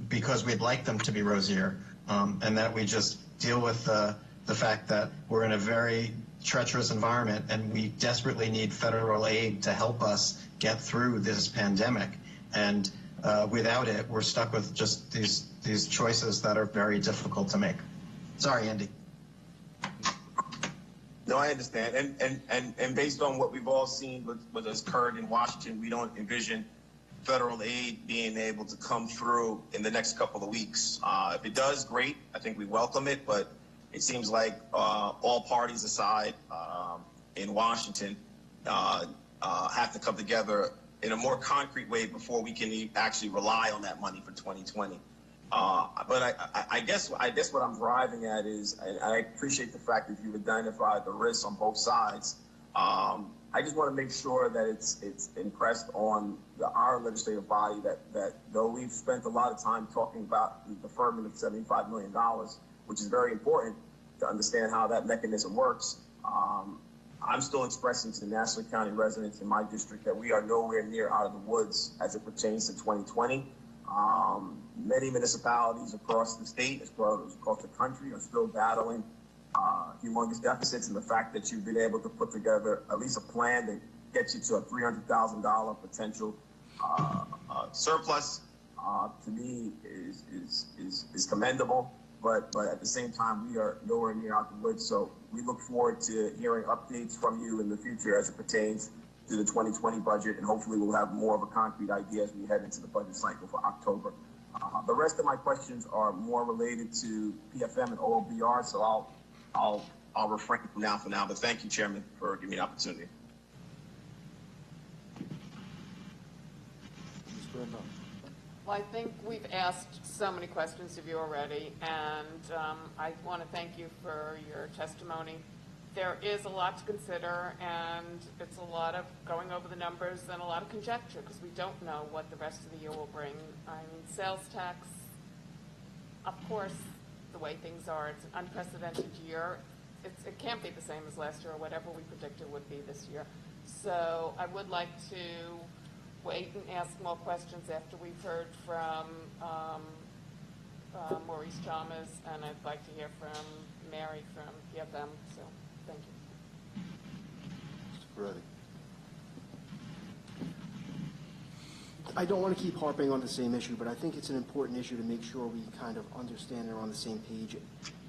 because we'd like them to be rosier, and that we just deal with the fact that we're in a very treacherous environment and we desperately need federal aid to help us get through this pandemic. And without it, we're stuck with just these choices that are very difficult to make. Sorry, Andy. No, I understand. And based on what we've all seen with has occurred in Washington, we don't envision federal aid being able to come through in the next couple of weeks. If it does, great. I think we welcome it, but it seems like all parties aside in Washington have to come together in a more concrete way before we can actually rely on that money for 2020. But I guess what I'm driving at is, and I appreciate the fact that you've identified the risks on both sides. I just want to make sure that it's impressed on our legislative body that though we've spent a lot of time talking about the deferment of $75 million, which is very important to understand how that mechanism works, I'm still expressing to the Nassau County residents in my district that we are nowhere near out of the woods as it pertains to 2020. Many municipalities across the state, as well as across the country, are still battling humongous deficits, and the fact that you've been able to put together at least a plan that gets you to a $300,000 potential surplus, to me is commendable. But at the same time, we are nowhere near out the woods. So we look forward to hearing updates from you in the future as it pertains to the 2020 budget, and hopefully we'll have more of a concrete idea as we head into the budget cycle for October. The rest of my questions are more related to PFM and OOBR, so I'll refrain from now for now. But thank you, Chairman, for giving me the opportunity. Mr. Rendon. Well, I think we've asked so many questions of you already, and I want to thank you for your testimony. There is a lot to consider, and it's a lot of going over the numbers and a lot of conjecture, because we don't know what the rest of the year will bring. I mean, sales tax, of course, the way things are, it's an unprecedented year. It can't be the same as last year or whatever we predicted would be this year. So I would like to wait and ask more questions after we've heard from Maurice Chalmers, and I'd like to hear from Mary from PFM. So thank you. Mr. Peretti. I don't want to keep harping on the same issue, but I think it's an important issue to make sure we kind of understand and are on the same page,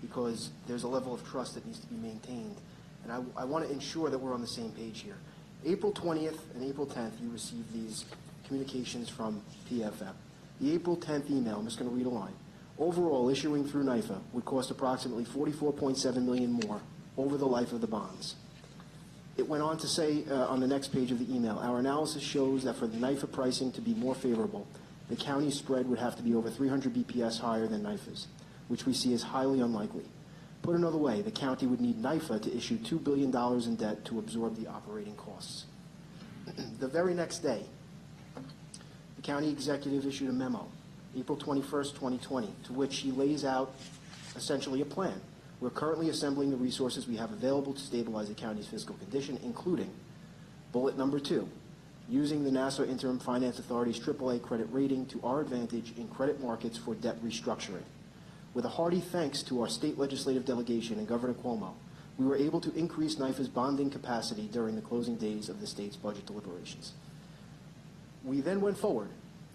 because there's a level of trust that needs to be maintained. And I want to ensure that we're on the same page here. April 20th and April 10th, you received these communications from PFM. The April 10th email, I'm just going to read a line. Overall, issuing through NYFA would cost approximately $44.7 million more over the life of the bonds. It went on to say on the next page of the email, our analysis shows that for the NYFA pricing to be more favorable, the county spread would have to be over 300 BPS higher than NYFA's, which we see as highly unlikely. Put another way, the county would need NYFA to issue $2 billion in debt to absorb the operating costs. The very next day, the county executive issued a memo, April 21st, 2020, to which he lays out essentially a plan. We're currently assembling the resources we have available to stabilize the county's fiscal condition, including bullet number 2, using the Nassau Interim Finance Authority's AAA credit rating to our advantage in credit markets for debt restructuring. With a hearty thanks to our state legislative delegation and Governor Cuomo, we were able to increase NYFA's bonding capacity during the closing days of the state's budget deliberations. We then went forward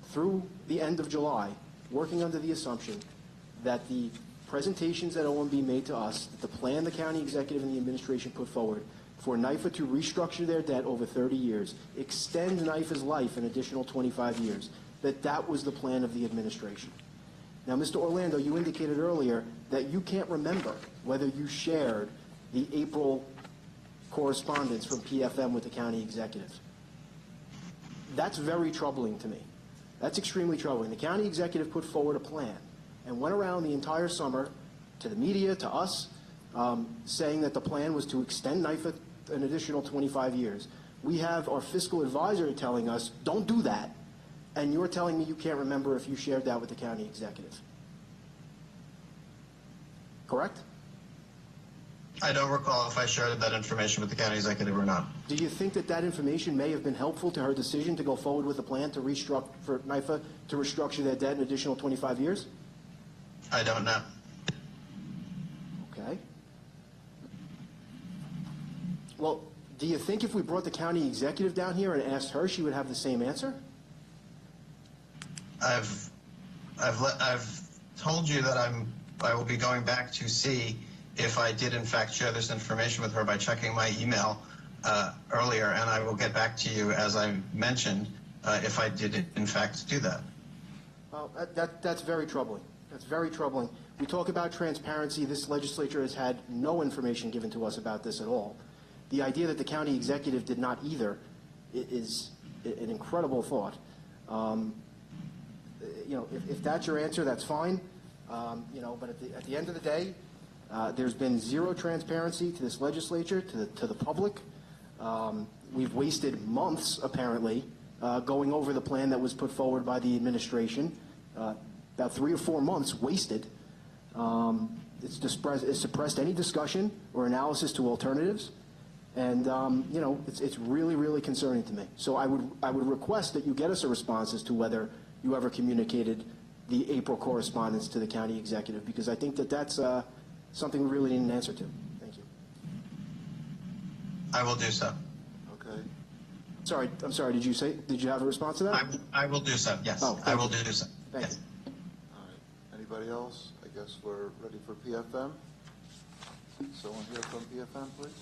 through the end of July, working under the assumption that the presentations that OMB made to us, that the plan the county executive and the administration put forward for NYFA to restructure their debt over 30 years, extend NYFA's life an additional 25 years, that was the plan of the administration. Now, Mr. Orlando, you indicated earlier that you can't remember whether you shared the April correspondence from PFM with the county executive. That's very troubling to me. That's extremely troubling. The county executive put forward a plan and went around the entire summer to the media, to us, saying that the plan was to extend NYFA an additional 25 years. We have our fiscal advisor telling us, don't do that, and you're telling me you can't remember if you shared that with the county executive. Correct? I don't recall if I shared that information with the county executive or not. Do you think that that information may have been helpful to her decision to go forward with a plan to restructure, for NYFA to restructure their debt an additional 25 years? I don't know. Okay. Well, do you think if we brought the county executive down here and asked her, she would have the same answer? I've told you that I will be going back to see if I did in fact share this information with her by checking my email earlier, and I will get back to you, as I mentioned, if I did in fact do that. Well, that's very troubling. That's very troubling. We talk about transparency. This legislature has had no information given to us about this at all. The idea that the county executive did not either is an incredible thought. If that's your answer, that's fine. But at the end of the day, there's been zero transparency to this legislature, to the public. We've wasted months, apparently, going over the plan that was put forward by the administration. About 3 or 4 months wasted. It's suppressed any discussion or analysis to alternatives. And, it's really, really concerning to me. So I would request that you get us a response as to whether you ever communicated the April correspondence to the county executive, because I think that that's something we really need an answer to. Thank you. I will do so. Okay. I'm sorry, did you have a response to that? I will do so, yes. Oh, I will do so. Thank Yes. you. All right. Anybody else? I guess we're ready for PFM. Someone here from PFM, please.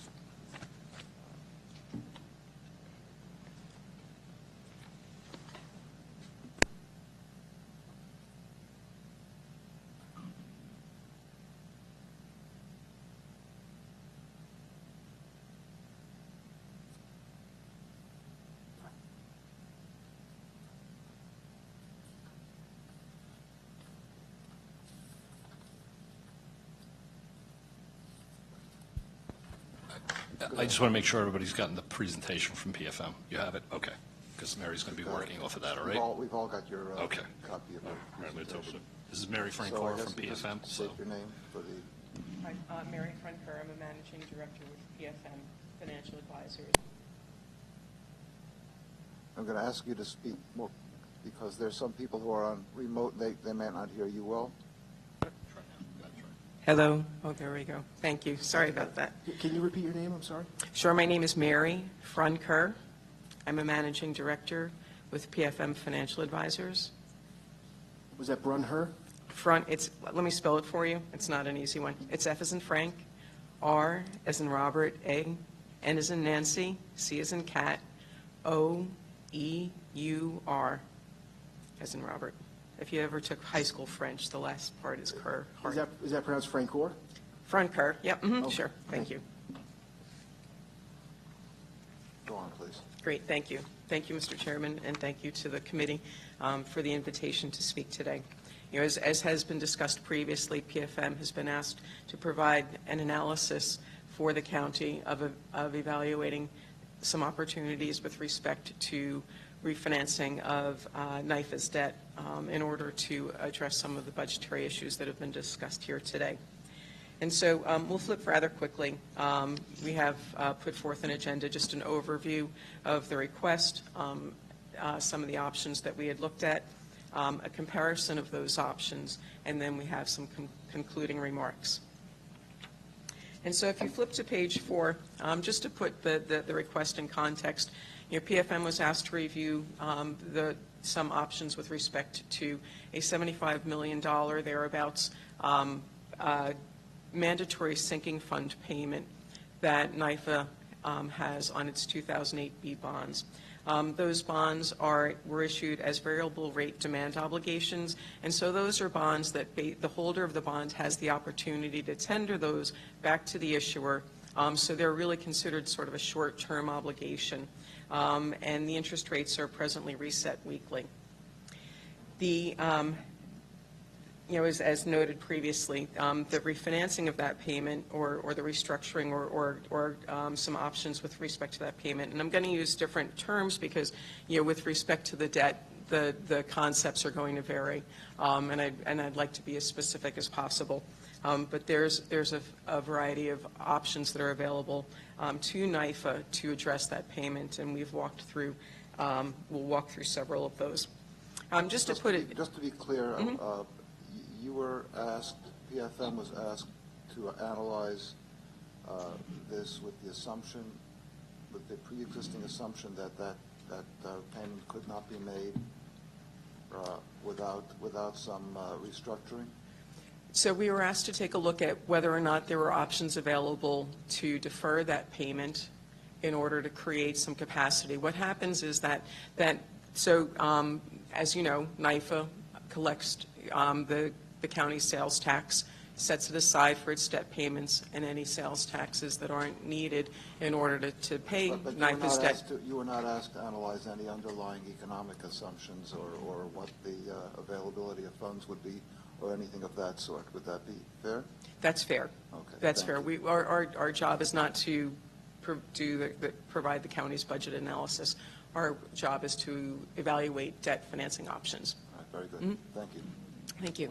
I just want to make sure everybody's gotten the presentation from PFM. You have it? Okay. Because Mary's going to be working off of that, all right? We've all got your Okay. copy of All your right, let's open presentation. it. This is Mary So I Francor guess from you just PFM. So state your name for the, Hi, Mary Franker. I'm a managing director with PFM Financial Advisors. I'm going to ask you to speak more, because there's some people who are on remote, they may not hear you well. Hello. Oh, there we go. Thank you. Sorry about that. Can you repeat your name? I'm sorry. Sure. My name is Mary Franker. I'm a managing director with PFM Financial Advisors. Was that Brunher? Let me spell it for you. It's not an easy one. It's F as in Frank, R as in Robert, A, N as in Nancy, C as in cat, O, E, U, R as in Robert. If you ever took high school French, the last part is cur. Is that pronounced Francor? Franker. Yep. Okay. Sure. Thank you. Go on, please. Great, thank you. Thank you, Mr. Chairman, and thank you to the committee for the invitation to speak today. You know, as has been discussed previously, PFM has been asked to provide an analysis for the county of evaluating some opportunities with respect to refinancing of NYFA's debt in order to address some of the budgetary issues that have been discussed here today. And so we'll flip rather quickly. We have put forth an agenda, just an overview of the request, some of the options that we had looked at, a comparison of those options, and then we have some concluding remarks. And so if you flip to page 4, just to put the request in context, you know, PFM was asked to review some options with respect to a $75 million thereabouts mandatory sinking fund payment that NYFA has on its 2008 B bonds. Those bonds were issued as variable rate demand obligations, and so those are bonds that the holder of the bond has the opportunity to tender those back to the issuer. So they're really considered sort of a short-term obligation, and the interest rates are presently reset weekly. The you know, as noted previously, the refinancing of that payment or the restructuring or some options with respect to that payment. And I'm going to use different terms because, you know, with respect to the debt, the concepts are going to vary. And I'd like to be as specific as possible. But there's a variety of options that are available to NYFA to address that payment. And we've walked through, we'll walk through several of those. Just to be clear, you were asked, PFM was asked to analyze this with the assumption, with the pre-existing assumption that payment could not be made without some restructuring? So we were asked to take a look at whether or not there were options available to defer that payment in order to create some capacity. What happens is that as you know, NYFA collects the county's sales tax, sets it aside for its debt payments and any sales taxes that aren't needed in order to pay NYFA's debt. You were not asked to analyze any underlying economic assumptions or what the availability of funds would be or anything of that sort. Would that be fair? That's fair. Okay. That's fair. Our job is not to provide the county's budget analysis. Our job is to evaluate debt financing options. All right, very good. Mm-hmm. Thank you. Thank you.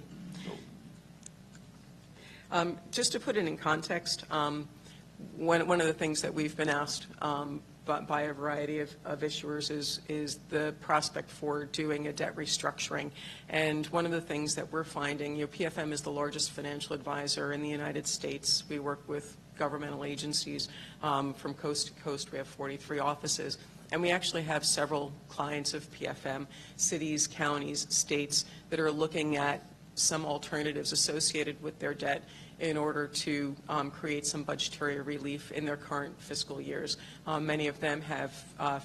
Just to put it in context, one of the things that we've been asked by a variety of issuers is the prospect for doing a debt restructuring. And one of the things that we're finding, you know, PFM is the largest financial advisor in the United States. We work with governmental agencies from coast to coast. We have 43 offices. And we actually have several clients of PFM, cities, counties, states, that are looking at some alternatives associated with their debt in order to create some budgetary relief in their current fiscal years. Many of them have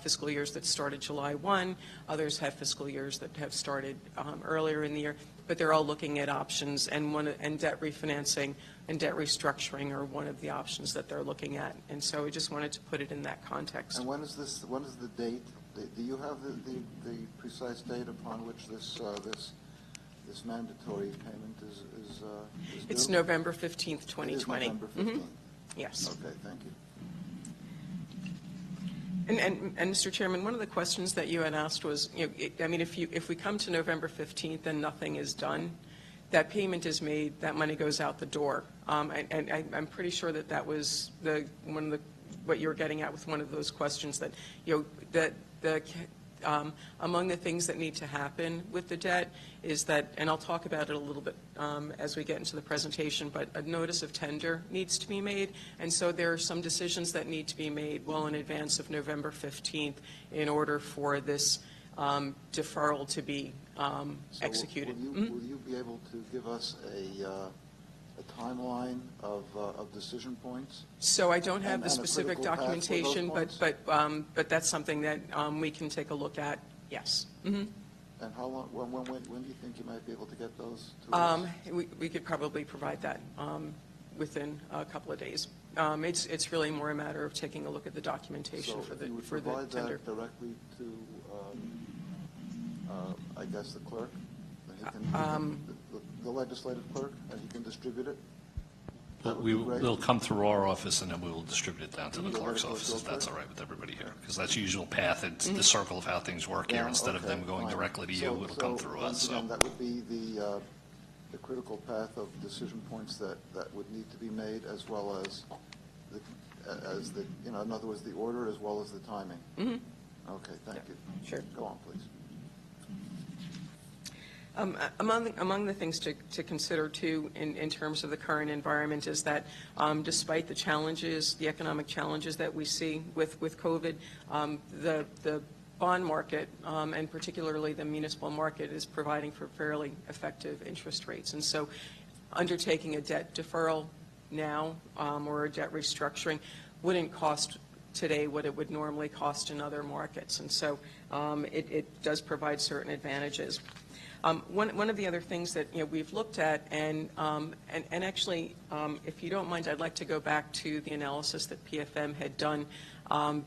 fiscal years that started July 1. Others have fiscal years that have started earlier in the year. But they're all looking at options, and debt refinancing and debt restructuring are one of the options that they're looking at. And so we just wanted to put it in that context. And when is the date? Do you have the precise date upon which this mandatory payment is due? It's November 15th, 2020. It is November 15th. Yes. Okay, thank you. And Mr. Chairman, one of the questions that you had asked was, if we come to November 15th and nothing is done, that payment is made, that money goes out the door. And I'm pretty sure that was what you were getting at with one of those questions, that, among the things that need to happen with the debt is that, and I'll talk about it a little bit as we get into the presentation, but a notice of tender needs to be made. And so there are some decisions that need to be made well in advance of November 15th in order for this deferral to be executed. Will you be able to give us a timeline of decision points? So I don't have And the a specific critical path for those documentation, but that's something that we can take a look at, yes. Mm-hmm. And how long, when do you think you might be able to get those to us? We could probably provide that within a couple of days. It's really more a matter of taking a look at the documentation for the tender. So if you would provide that directly to, I guess, the clerk? The legislative clerk, and he can distribute it? They'll come through our office, and then we will distribute it down to the clerk's office, if that's all right with everybody here, because that's the usual path. It's the circle of how things work here. Instead of them going directly to you, it'll come through us. Once again, that would be the critical path of decision points that would need to be made, as well as the in other words, the order as well as the timing. Mm-hmm. Okay, thank you. Sure. Go on, please. Among the things to consider, too, in terms of the current environment is that despite the challenges, the economic challenges that we see with COVID, the bond market, and particularly the municipal market, is providing for fairly effective interest rates. And so undertaking a debt deferral now or a debt restructuring wouldn't cost today what it would normally cost in other markets. And so it does provide certain advantages. One of the other things that we've looked at, and actually, if you don't mind, I'd like to go back to the analysis that PFM had done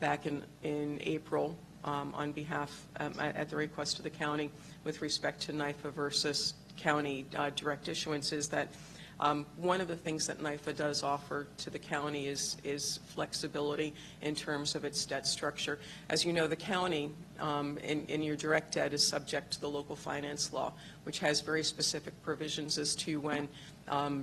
back in April on behalf, at the request of the county, with respect to NYFA versus county direct issuances. That one of the things that NYFA does offer to the county is flexibility in terms of its debt structure. As you know, the county in your direct debt is subject to the local finance law, which has very specific provisions as to when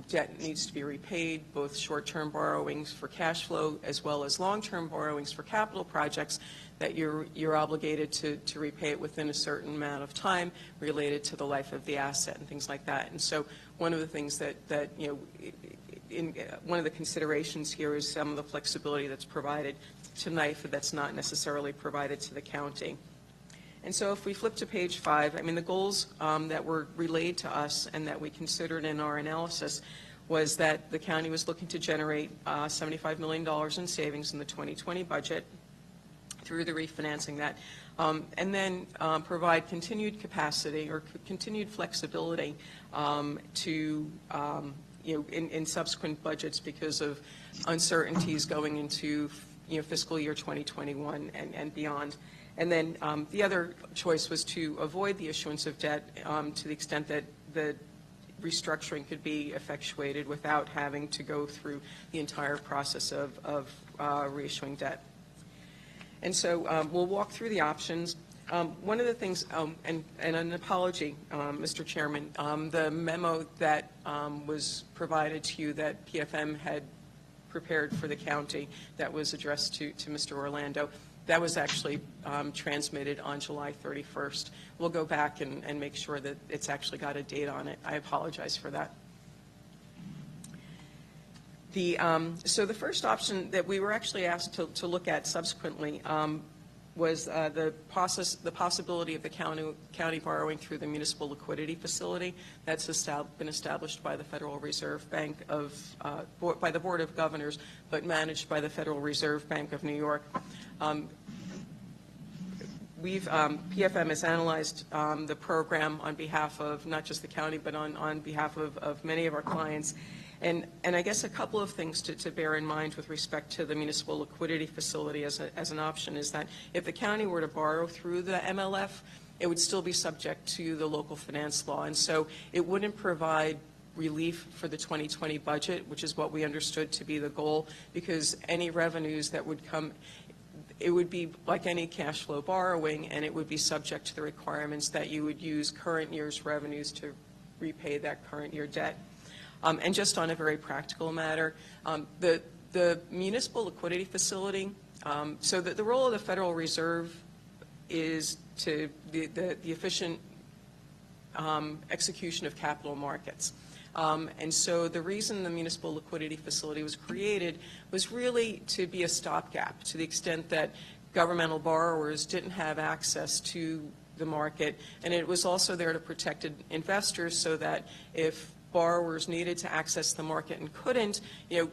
debt needs to be repaid, both short-term borrowings for cash flow as well as long-term borrowings for capital projects, that you're obligated to repay it within a certain amount of time related to the life of the asset and things like that. And so one of the things that one of the considerations here is some of the flexibility that's provided to NYFA that's not necessarily provided to the county. And so if we flip to page 5, the goals that were relayed to us and that we considered in our analysis was that the county was looking to generate $75 million in savings in the 2020 budget through the refinancing that, and then provide continued capacity or continued flexibility to, in subsequent budgets because of uncertainties going into, fiscal year 2021 and beyond. And then the other choice was to avoid the issuance of debt to the extent that the restructuring could be effectuated without having to go through the entire process of reissuing debt. And so we'll walk through the options. One of the things, and an apology, Mr. Chairman, the memo that was provided to you that PFM had prepared for the county that was addressed to Mr. Orlando, that was actually transmitted on July 31st. We'll go back and make sure that it's actually got a date on it. I apologize for that. So the first option that we were actually asked to look at subsequently was the possibility of the county borrowing through the municipal liquidity facility that's been established by the Federal Reserve Bank by the Board of Governors, but managed by the Federal Reserve Bank of New York. PFM has analyzed the program on behalf of not just the county, but on behalf of many of our clients. And I guess a couple of things to bear in mind with respect to the municipal liquidity facility as an option is that if the county were to borrow through the MLF, it would still be subject to the local finance law. And so it wouldn't provide relief for the 2020 budget, which is what we understood to be the goal, because any revenues that would come, it would be like any cash flow borrowing, and it would be subject to the requirements that you would use current year's revenues to repay that current year debt. And just on a very practical matter, the municipal liquidity facility, so the role of the Federal Reserve is to the efficient execution of capital markets. And so the reason the municipal liquidity facility was created was really to be a stopgap to the extent that governmental borrowers didn't have access to the market, and it was also there to protect investors so that if borrowers needed to access the market and couldn't,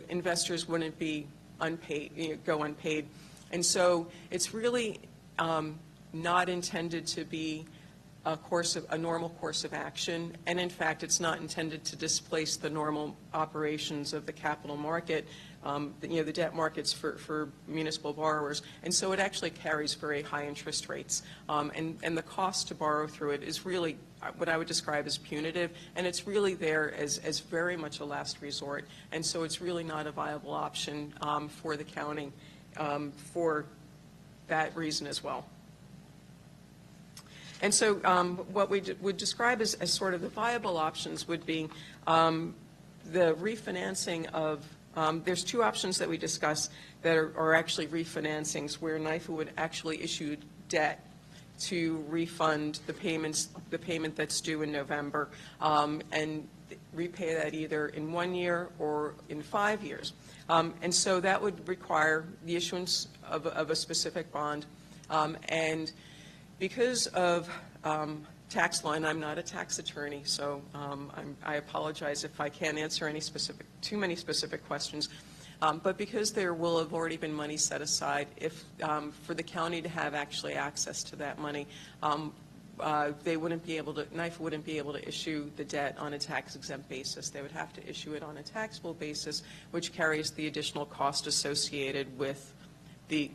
investors wouldn't be unpaid, go unpaid. And so it's really not intended to be a normal course of action, and in fact, it's not intended to displace the normal operations of the capital market, the debt markets for municipal borrowers, and so it actually carries very high interest rates, and the cost to borrow through it is really what I would describe as punitive, and it's really there as very much a last resort, and so it's really not a viable option for the county for that reason as well. And so what we would describe as sort of the viable options would be the refinancing of, there's two options that we discuss that are actually refinancings where NYFA would actually issue debt to refund the payment that's due in November, and repay that either in 1 year or in 5 years. And so that would require the issuance of a specific bond, and because of tax law, and I'm not a tax attorney, so I apologize if I can't answer too many specific questions, but because there will have already been money set aside, if for the county to have actually access to that money, NYFA wouldn't be able to issue the debt on a tax-exempt basis. They would have to issue it on a taxable basis, which carries the additional cost associated with the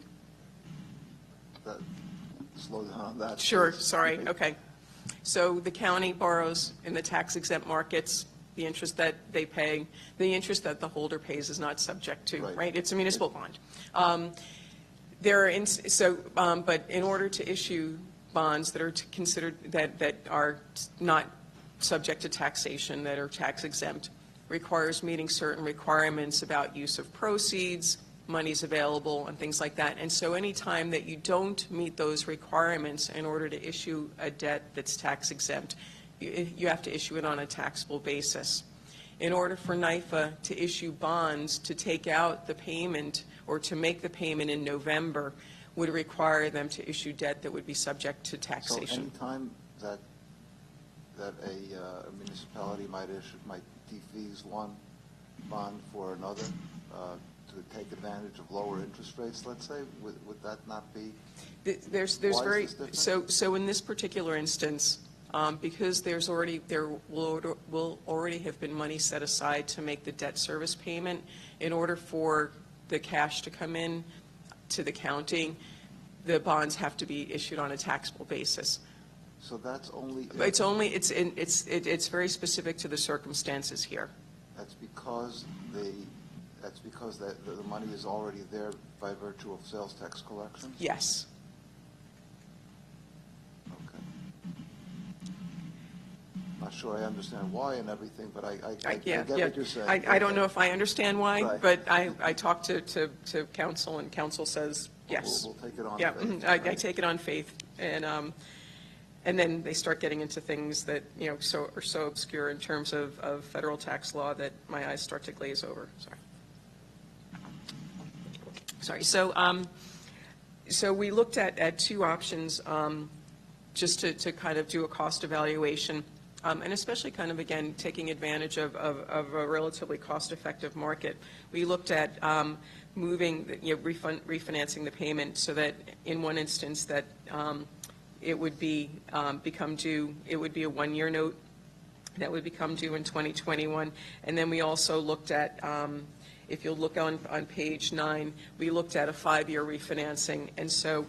Slow down on that. Sure, please. sorry, okay. So the county borrows in the tax-exempt markets, the interest that they pay, the interest that the holder pays is not subject to, right? It's a municipal bond. But in order to issue bonds that are considered, that are not subject to taxation, that are tax-exempt, requires meeting certain requirements about use of proceeds, monies available, and things like that. And so any time that you don't meet those requirements in order to issue a debt that's tax exempt, you have to issue it on a taxable basis. In order for NYFA to issue bonds to take out the payment or to make the payment in November would require them to issue debt that would be subject to taxation. So any time that a municipality might defease one bond for another, to take advantage of lower interest rates, let's say, would that not be? There's Why is this different? so in this particular instance, because there will already have been money set aside to make the debt service payment, in order for the cash to come in to the county, the bonds have to be issued on a taxable basis. So that's only. It's very specific to the circumstances here. That's because the money is already there by virtue of sales tax collection? Yes. Okay. Not sure I understand why and everything, but I get what you're saying. I don't know if I understand why, Right. but I talked to counsel, and counsel says yes. We'll take it on Yeah, faith. I take it on faith, and then they start getting into things that are so obscure in terms of federal tax law that my eyes start to glaze over. Sorry. So we looked at two options, just to kind of do a cost evaluation, and especially kind of, again, taking advantage of a relatively cost-effective market. We looked at refinancing the payment so that in one instance that it would become due, it would be a 1-year note that would become due in 2021. And then we also looked at, if you'll look on page 9, we looked at a 5-year refinancing. And so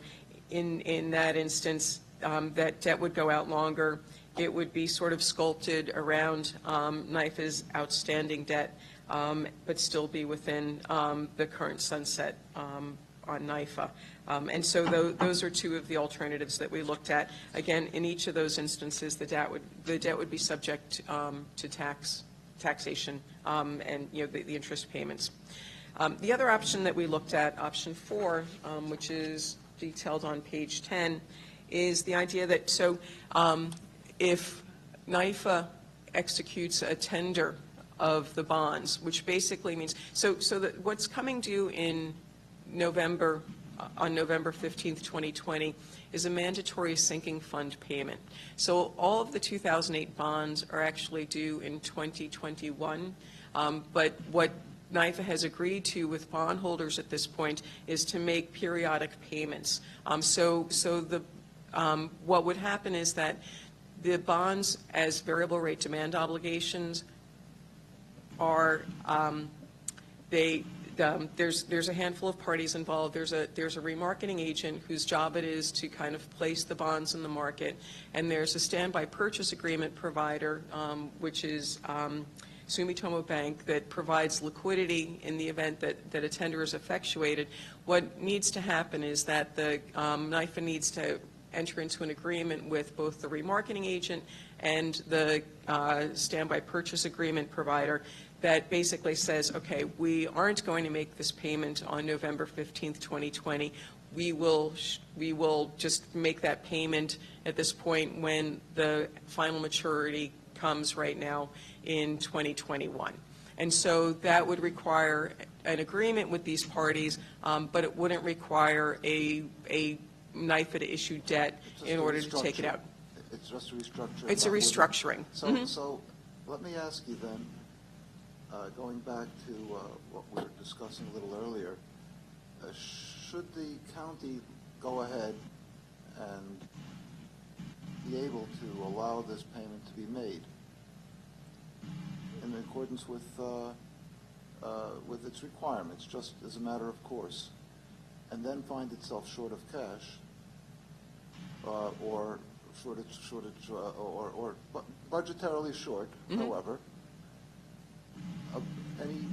in that instance, that debt would go out longer. It would be sort of sculpted around NYFA's outstanding debt, but still be within the current sunset NYFA. And so those are two of the alternatives that we looked at. Again, in each of those instances, the debt would be subject to taxation and, the interest payments. The other option that we looked at, option 4, which is detailed on page 10, is the idea that, if NYFA executes a tender of the bonds, which basically means, so that what's coming due in November, on November 15th, 2020, is a mandatory sinking fund payment. So all of the 2008 bonds are actually due in 2021, but what NYFA has agreed to with bondholders at this point is to make periodic payments. What would happen is that the bonds as variable rate demand obligations are, there's a handful of parties involved. There's a remarketing agent whose job it is to kind of place the bonds in the market, and there's a standby purchase agreement provider, which is Sumitomo Bank, that provides liquidity in the event that a tender is effectuated. What needs to happen is that the NYFA needs to enter into an agreement with both the remarketing agent and the standby purchase agreement provider that basically says, okay, we aren't going to make this payment on November 15th, 2020. We will just make that payment at this point when the final maturity comes right now in 2021. And so that would require an agreement with these parties, but it wouldn't require a NYFA to issue debt in order to take it out. It's just a restructuring. It's a restructuring. So let me ask you then, going back to what we were discussing a little earlier, should the county go ahead and be able to allow this payment to be made in accordance with its requirements, just as a matter of course, and then find itself short of cash, or budgetarily short, however, any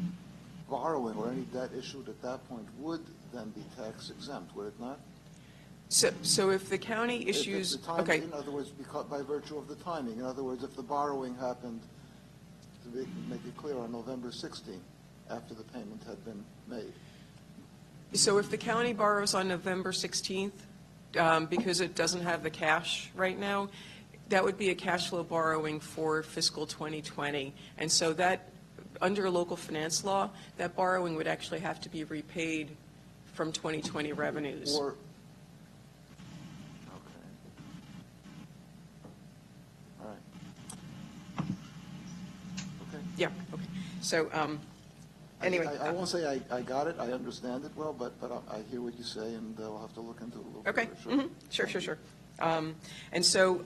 borrowing or any debt issued at that point would then be tax exempt, would it not? So if the county issues, if the time, okay. In other words, by virtue of the timing. In other words, if the borrowing happened, to make it clear, on November 16th, after the payment had been made. So if the county borrows on November 16th, because it doesn't have the cash right now, that would be a cash flow borrowing for fiscal 2020. And so that, under local finance law, that borrowing would actually have to be repaid from 2020 revenues. Okay. All right. Okay. Yeah, okay. So, anyway. I won't say I got it, I understand it well, but I hear what you say, and I'll have to look into it a little Okay. further. Sure. And so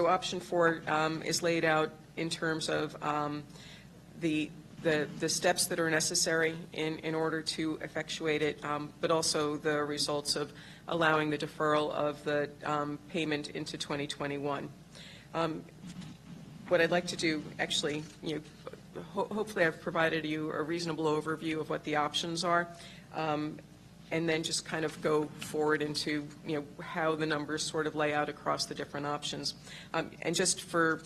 option 4 is laid out in terms of the steps that are necessary in order to effectuate it, but also the results of allowing the deferral of the payment into 2021. What I'd like to do, actually, hopefully I've provided you a reasonable overview of what the options are, and then just kind of go forward into, how the numbers sort of lay out across the different options. And just for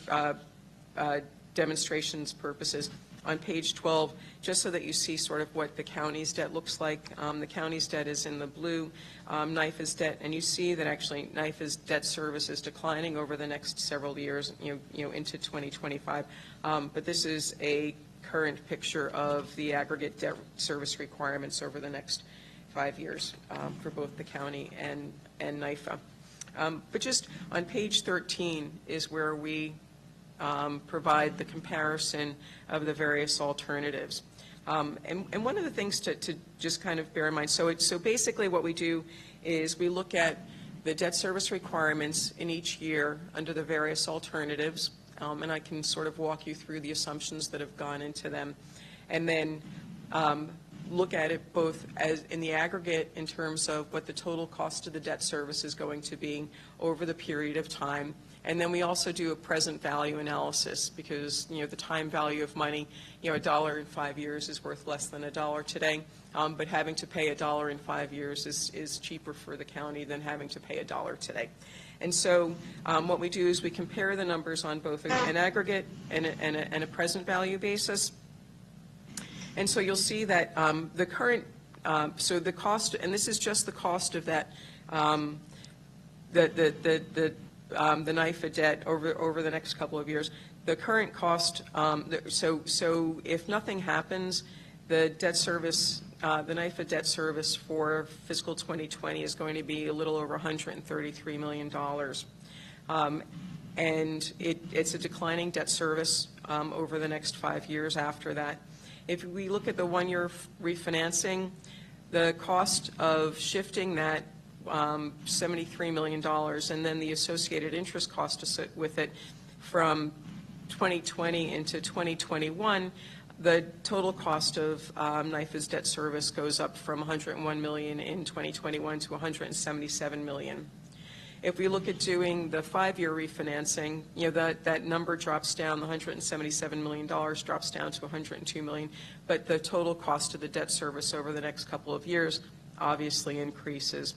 demonstrations purposes, on page 12, just so that you see sort of what the county's debt looks like. The county's debt is in the blue, NYFA's debt, and you see that actually NYFA's debt service is declining over the next several years, into 2025. But this is a current picture of the aggregate debt service requirements over the next 5 years for both the county and NYFA. But just on page 13 is where we provide the comparison of the various alternatives. And one of the things to just kind of bear in mind, so basically what we do is we look at the debt service requirements in each year under the various alternatives, and I can sort of walk you through the assumptions that have gone into them. And then look at it both as in the aggregate in terms of what the total cost of the debt service is going to be over the period of time. And then we also do a present value analysis because, the time value of money, $1 in 5 years is worth less than $1 today. But having to pay $1 in 5 years is cheaper for the county than having to pay $1 today. And so what we do is we compare the numbers on both an aggregate and a present value basis. And so you'll see that the current, so the cost, and this is just the cost of that, the NYFA debt over the next couple of years. The current cost, so if nothing happens, the debt service, the NYFA debt service for fiscal 2020 is going to be a little over $133 million. And it's a declining debt service over the next 5 years after that. If we look at the one-year refinancing, the cost of shifting that $73 million and then the associated interest cost with it from 2020 into 2021, the total cost of NYFA's debt service goes up from $101 million in 2021 to $177 million. If we look at doing the 5-year refinancing, that number drops down, the $177 million drops down to $102 million, but the total cost of the debt service over the next couple of years obviously increases.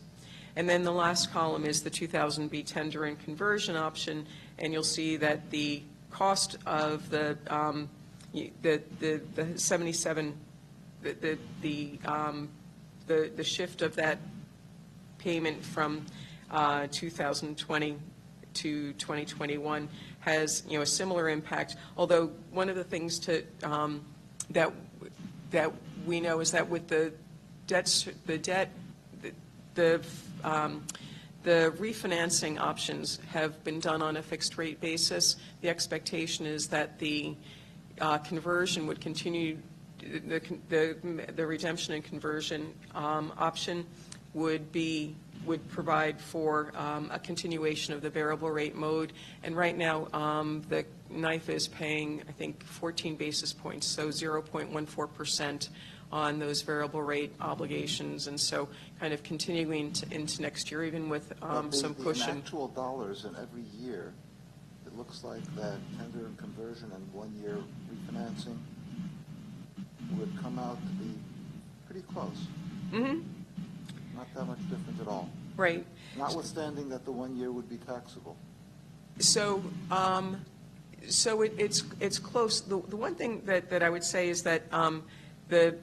And then the last column is the 2000B tender and conversion option, and you'll see that the cost of the 77, the shift of that payment from 2020 to 2021 has, a similar impact. Although one of the things that we know is that with the refinancing options have been done on a fixed rate basis. The expectation is that the conversion would continue. The redemption and conversion option would provide for a continuation of the variable rate mode. And right now, the NYFA is paying, I think, 14 basis points, so 0.14% on those variable rate obligations. And so kind of continuing into next year, even with some cushion. In actual dollars in every year, it looks like that tender and conversion and one-year refinancing would come out to be pretty close. Mm-hmm. Not that much different at all. Right. Notwithstanding that the 1 year would be taxable. So, it's close. The one thing that I would say is that the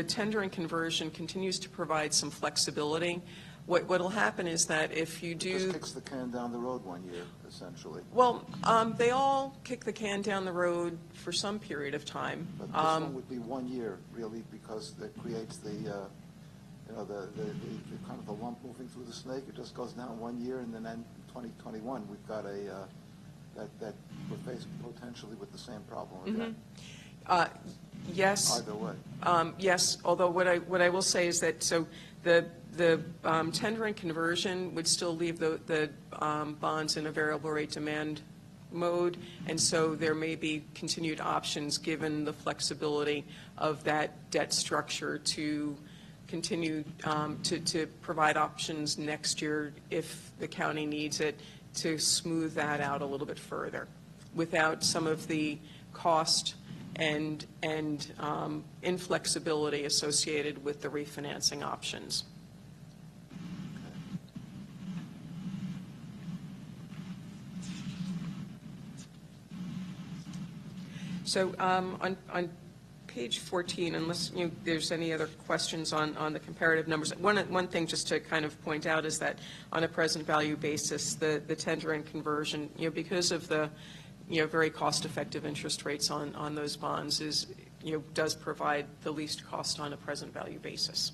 tender and conversion continues to provide some flexibility. What'll happen is that if you do... It just kicks the can down the road 1 year, essentially. Well, they all kick the can down the road for some period of time. But this one would be 1 year, really, because it creates the kind of the lump moving through the snake. It just goes down 1 year, and then in 2021, we've got that we're faced potentially with the same problem again. Yes. Either way. Yes, although what I will say is that, so the tender and conversion would still leave the bonds in a variable rate demand mode, and so there may be continued options given the flexibility of that debt structure to continue to provide options next year if the county needs it to smooth that out a little bit further without some of the cost and inflexibility associated with the refinancing options. So on page 14, unless there's any other questions on the comparative numbers, one thing just to kind of point out is that on a present value basis, the tender and conversion, because of the very cost-effective interest rates on those bonds does provide the least cost on a present value basis.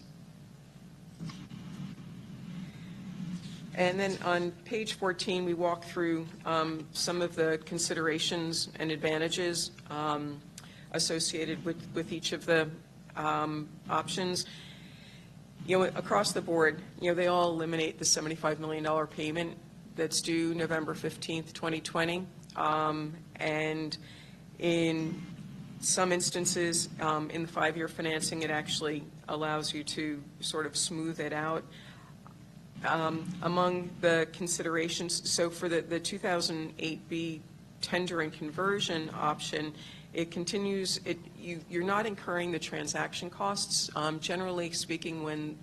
And then on page 14, we walk through some of the considerations and advantages associated with each of the options. Across the board, they all eliminate the $75 million payment that's due November 15th, 2020. And some instances, in the 5-year financing, it actually allows you to sort of smooth it out. Among the considerations, so for the 2008B tender and conversion option, it continues, you're not incurring the transaction costs. Generally speaking, when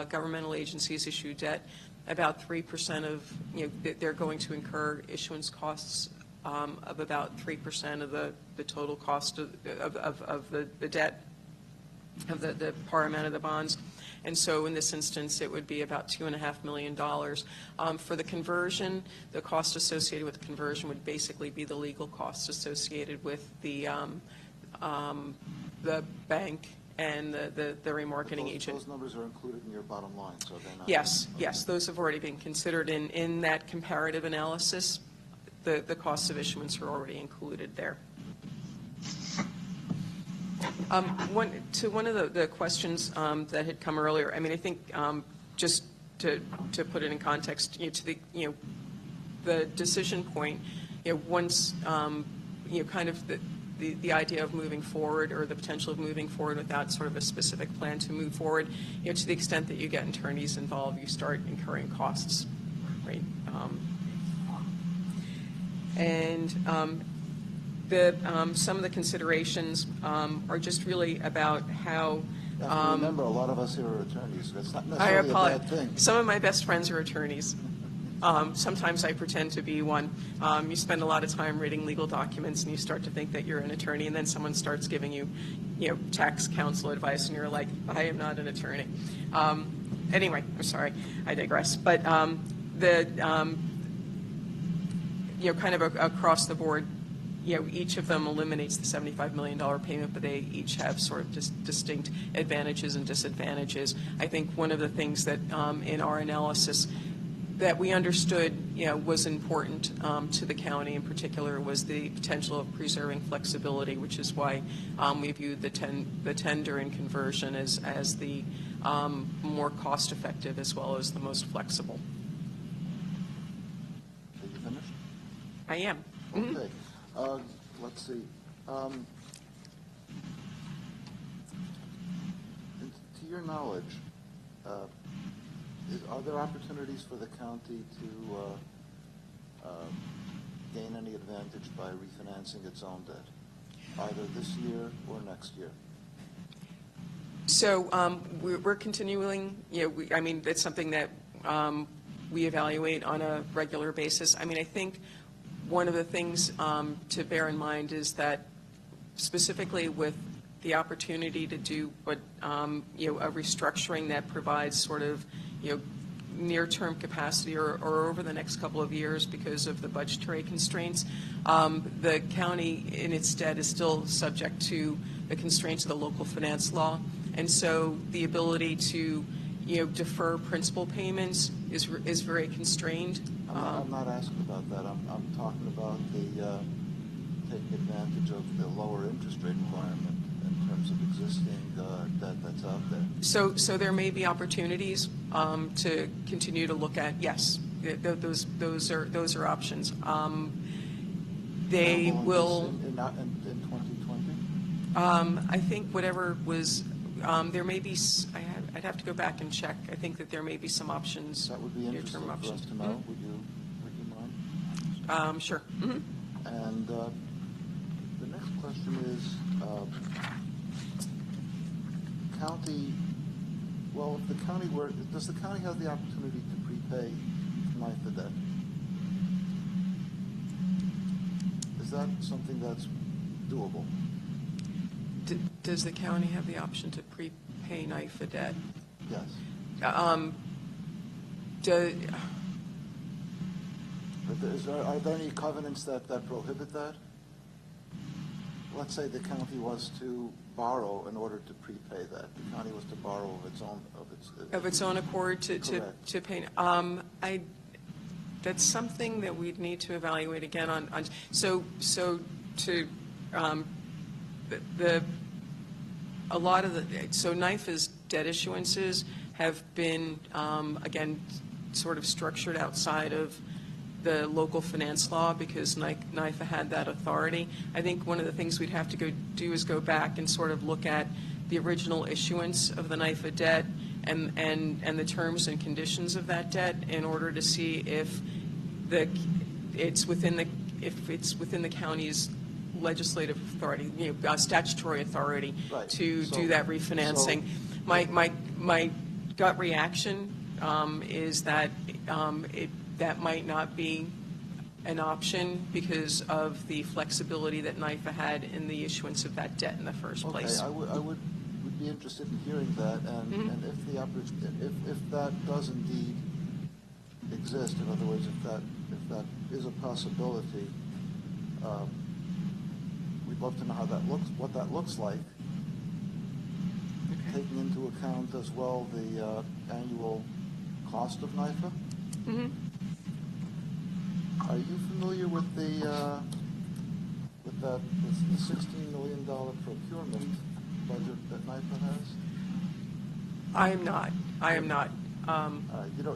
governmental agencies issue debt, about 3% of, they're going to incur issuance costs of about 3% of the total cost of the debt, of the par amount of the bonds. And so in this instance, it would be about $2.5 million. For the conversion, the cost associated with the conversion would basically be the legal costs associated with the bank and the remarketing agent. Those numbers are included in your bottom line, so they're not. Yes, yes, those have already been considered in that comparative analysis. The costs of issuance are already included there. One of the questions that had come earlier, I mean, I think just to put it in context, the decision point, once kind of the idea of moving forward, or the potential of moving forward without sort of a specific plan to move forward, to the extent that you get attorneys involved, you start incurring costs, right? Some of the considerations are just really about how. Remember, a lot of us here are attorneys. That's not necessarily a bad thing. Some of my best friends are attorneys. Sometimes I pretend to be one. You spend a lot of time reading legal documents, and you start to think that you're an attorney, and then someone starts giving you, tax counsel advice, and you're like, I am not an attorney. Anyway, I'm sorry, I digress. But kind of across the board, each of them eliminates the $75 million payment, but they each have sort of distinct advantages and disadvantages. I think one of the things that in our analysis that we understood, was important to the county in particular was the potential of preserving flexibility, which is why we viewed the tender and conversion as the more cost-effective as well as the most flexible. Are you finished? I am. Okay. Let's see. To your knowledge, are there opportunities for the county to gain any advantage by refinancing its own debt, either this year or next year? So we're continuing, I mean, it's something that we evaluate on a regular basis. I mean, I think one of the things to bear in mind is that specifically with the opportunity to do what, a restructuring that provides sort of, near-term capacity or over the next couple of years because of the budgetary constraints, the county in its debt is still subject to the constraints of the local finance law. And so the ability to, defer principal payments is very constrained. I'm not asking about that. I'm talking about the taking advantage of the lower interest rate environment in terms of existing debt that's out there. So there may be opportunities to continue to look at. Yes, those are options. They will. In 2020. I think whatever was. There may be. I'd have to go back and check. I think that there may be some options. That would be interesting for us to know. Mm-hmm. Would you mind? Sure. Mm-hmm. And the next question is, county. Well, if the county were, does the county have the opportunity to prepay NYFA debt? Is that something that's doable? Does the county have the option to prepay NYFA debt? Yes. Are there any covenants that prohibit that? Let's say the county was to borrow in order to prepay that. The county was to borrow of its own accord to pay. That's something that we'd need to evaluate again on. A lot of NYFA's debt issuances have been again sort of structured outside of the local finance law because NIFA had that authority. I think one of the things we'd have to do is go back and sort of look at the original issuance of the NIFA debt and the terms and conditions of that debt in order to see if it's within the county's legislative authority, statutory authority Right. to So- do that refinancing. My gut reaction is that that might not be an option because of the flexibility that NIFA had in the issuance of that debt in the first place. Okay, I would be interested in hearing that, and if that does indeed exist, in other words, if that is a possibility, we'd love to know what that looks like, taking into account as well the annual cost of NIFA. Mhm. Are you familiar with the $16 million procurement budget that NIFA has? I am not.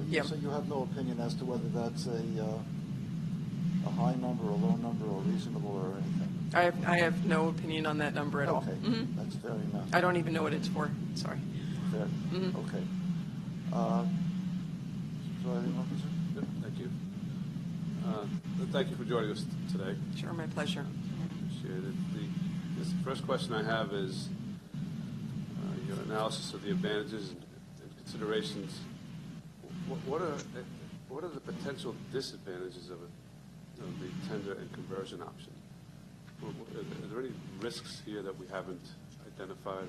Yeah. So you have no opinion as to whether that's a high number, a low number, or reasonable, or anything? I have no opinion on that number at all. Okay, Mhm. that's fair enough. I don't even know what it's for. Sorry. Fair. Mhm. Okay. Presiding officer? Yep, thank you. Thank you for joining us today. Sure, my pleasure. Appreciate it. The first question I have is your analysis of the advantages and considerations. What are the potential disadvantages of the tender and conversion option? Are there any risks here that we haven't identified?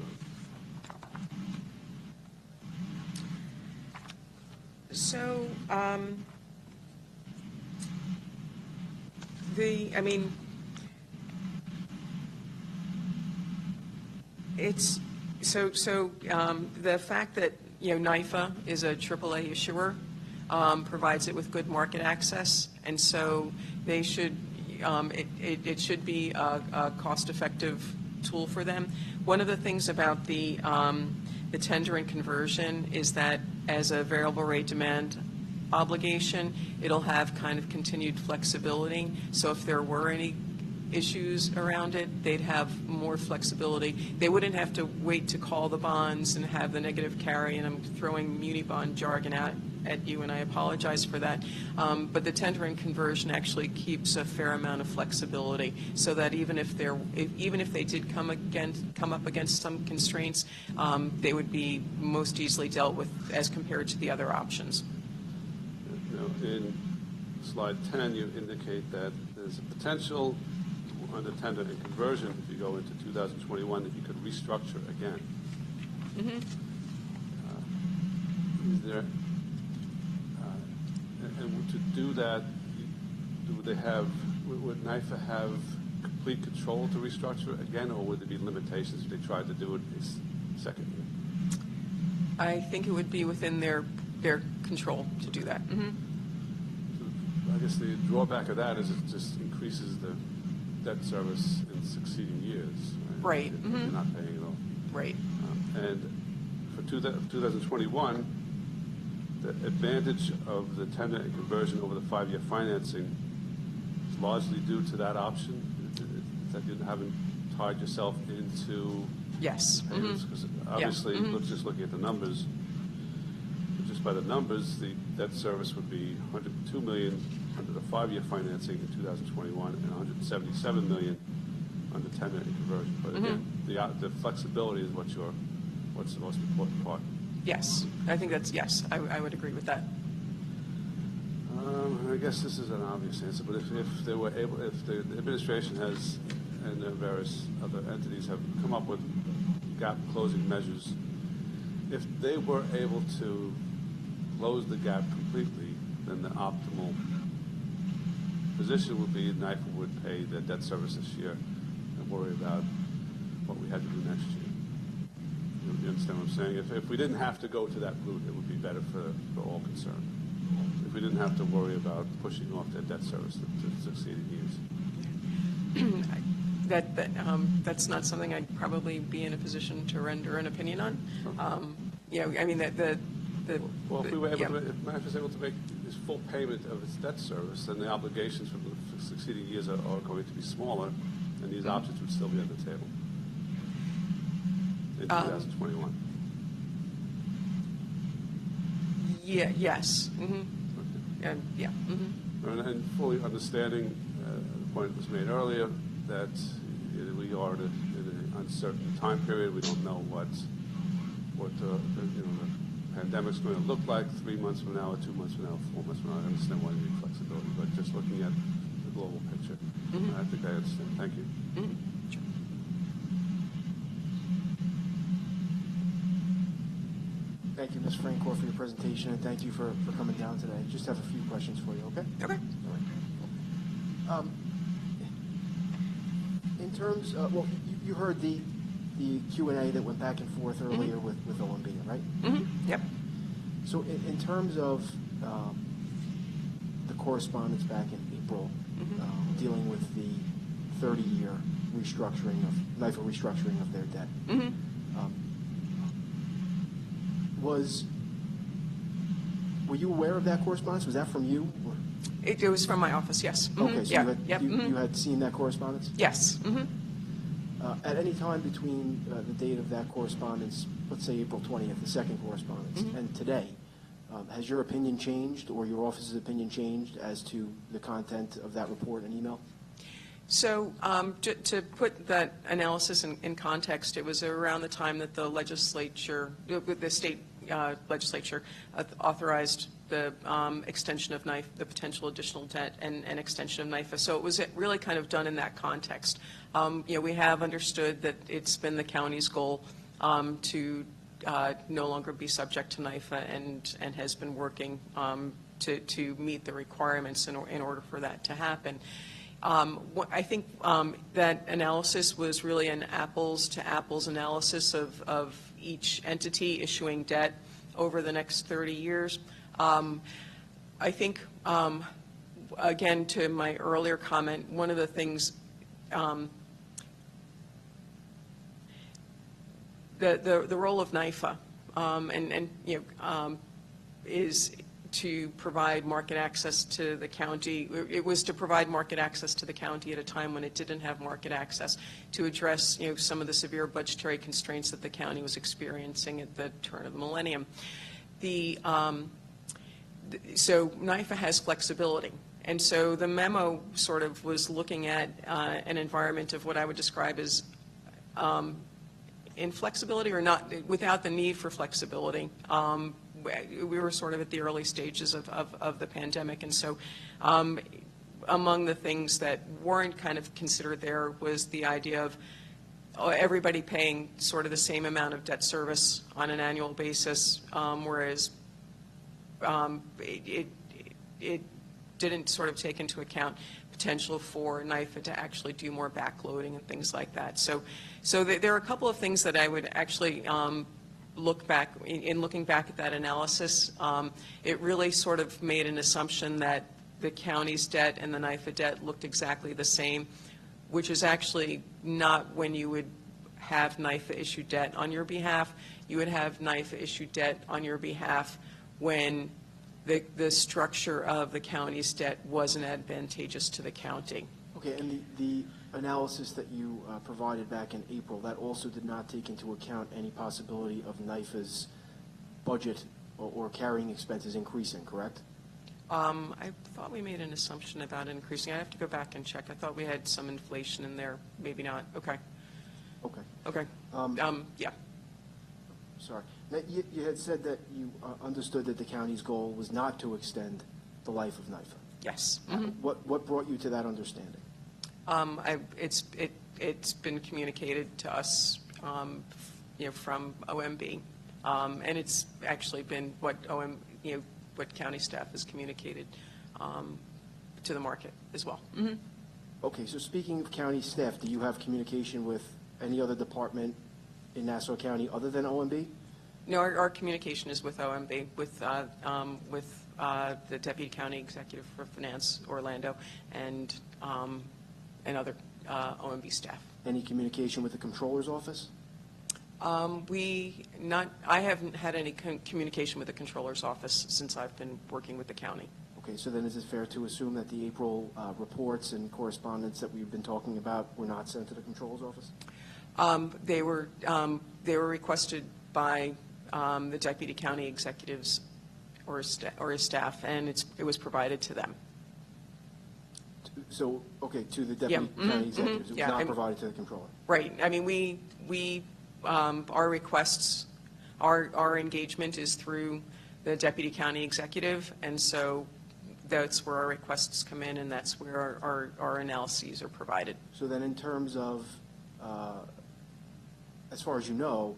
So, the fact that, NIFA is a AAA issuer provides it with good market access, and so they should, it should be a cost-effective tool for them. One of the things about the tender and conversion is that as a variable rate demand obligation, it'll have kind of continued flexibility. So if there were any issues around it, they'd have more flexibility. They wouldn't have to wait to call the bonds and have the negative carry, and I'm throwing muni bond jargon out at you, and I apologize for that. But the tender and conversion actually keeps a fair amount of flexibility, so that even if they did come up against some constraints, they would be most easily dealt with as compared to the other options. In slide 10, you indicate that there's a potential under tender and conversion, if you go into 2021, that you could restructure again. Mm-hmm. Is there, and to do that, would NIFA have complete control to restructure again, or would there be limitations if they tried to do it a second year? I think it would be within their control to do that. Mm-hmm. I guess the drawback of that is it just increases the debt service in succeeding years. Right. If Mm-hmm. you're not paying at all. Right. And for 2021, the advantage of the tender and conversion over the 5-year financing is largely due to that option, that you haven't tied yourself into Yes. payments. Because obviously, Yeah. Mm-hmm. let's just look at the numbers. Just by the numbers, the debt service would be $102 million under the 5-year financing in 2021 and $177 million under tender and conversion. But again, the flexibility is what's the most important part. Yes. I think yes. I would agree with that. I guess this is an obvious answer, but if the administration has and the various other entities have come up with gap closing measures, if they were able to close the gap completely, then the optimal position would be NIFA would pay the debt service this year and worry about what we had to do next year. You understand what I'm saying? If we didn't have to go to that route, it would be better for all concerned. If we didn't have to worry about pushing off their debt service to succeeding years. That's not something I'd probably be in a position to render an opinion on. I mean, the Well, if we were able yeah. to, if NYFA is able to make this full payment of its debt service, then the obligations for the succeeding years are going to be smaller, and these options would still be on the table in 2021. Yeah, yes. And, yeah. And fully understanding the point that was made earlier that we are in an uncertain time period. We don't know what the pandemic's going to look like 3 months from now, or 2 months from now, 4 months from now. I understand why you need flexibility, but just looking at the global picture, I think I understand. Thank you. Sure. Thank you, Ms. Francoeur, for your presentation, and thank you for coming down today. Just have a few questions for you, okay? Okay. All right. In terms, well, you heard the Q&A that went back and forth earlier with OMB, right? Yep. So in terms of the correspondence back in April dealing with the 30-year restructuring of NYFA restructuring of their debt, were you aware of that correspondence? Was that from you? Or? It was from my office, yes. Okay, so Yeah. you had seen that correspondence? Yes. At any time between the date of that correspondence, let's say April 20th, the second correspondence, and today, has your opinion changed or your office's opinion changed as to the content of that report and email? So to put that analysis in context, it was around the time that the legislature, the state legislature authorized the extension of NYFA, the potential additional debt and extension of NYFA. So it was really kind of done in that context. We have understood that it's been the county's goal to no longer be subject to NYFA and has been working to meet the requirements in order for that to happen. I think that analysis was really an apples-to-apples analysis of each entity issuing debt over the next 30 years. I think, again, to my earlier comment, one of the things, the role of NYFA is to provide market access to the county. It was to provide market access to the county at a time when it didn't have market access, to address some of the severe budgetary constraints that the county was experiencing at the turn of the millennium. So NYFA has flexibility. And so the memo sort of was looking at an environment of what I would describe as inflexibility, or not, without the need for flexibility. We were sort of at the early stages of the pandemic, and so among the things that weren't kind of considered there was the idea of everybody paying sort of the same amount of debt service on an annual basis, whereas it didn't sort of take into account potential for NYFA to actually do more backloading and things like that. So there are a couple of things that I would actually looking back at that analysis, it really sort of made an assumption that the county's debt and the NYFA debt looked exactly the same, which is actually not when you would have NYFA issue debt on your behalf. You would have NYFA issue debt on your behalf when the structure of the county's debt wasn't advantageous to the county. Okay, and the analysis that you provided back in April, that also did not take into account any possibility of NYFA's budget or carrying expenses increasing, correct? I thought we made an assumption about increasing. I'd have to go back and check. I thought we had some inflation in there. Maybe not. Okay. Okay. Okay. Yeah. Sorry. Now, you had said that you understood that the county's goal was not to extend the life of NYFA. Yes. What brought you to that understanding? It's been communicated to us, from OMB, and it's actually been what what county staff has communicated to the market as well. Okay, so speaking of county staff, do you have communication with any other department in Nassau County other than OMB? No, our communication is with OMB, with the Deputy County Executive for Finance, Orlando, and other OMB staff. Any communication with the Comptroller's office? I haven't had any communication with the Controller's office since I've been working with the county. Okay, so then is it fair to assume that the April reports and correspondence that we've been talking about were not sent to the Controller's office? They were requested by the deputy county executives or his staff, and it was provided to them. So, okay, to the deputy county executives, it was yeah, not provided to the Controller? Right. I mean, our requests, our engagement is through the deputy county executive, and so that's where our requests come in, and that's where our analyses are provided. So then in terms of, as far as you know,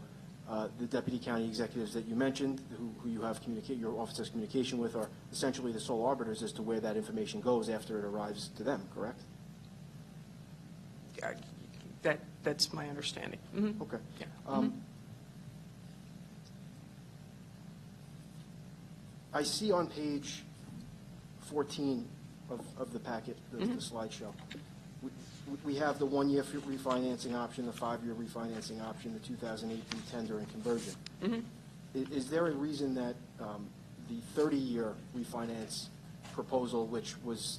the deputy county executives that you mentioned, who you have your office has communication with, are essentially the sole arbiters as to where that information goes after it arrives to them, correct? That's my understanding. Mm-hmm. Okay. Yeah. I see on page 14 of the packet, the slideshow, we have the one-year refinancing option, the 5-year refinancing option, the 2008 tender and conversion. Is there a reason that the 30-year refinance proposal, which was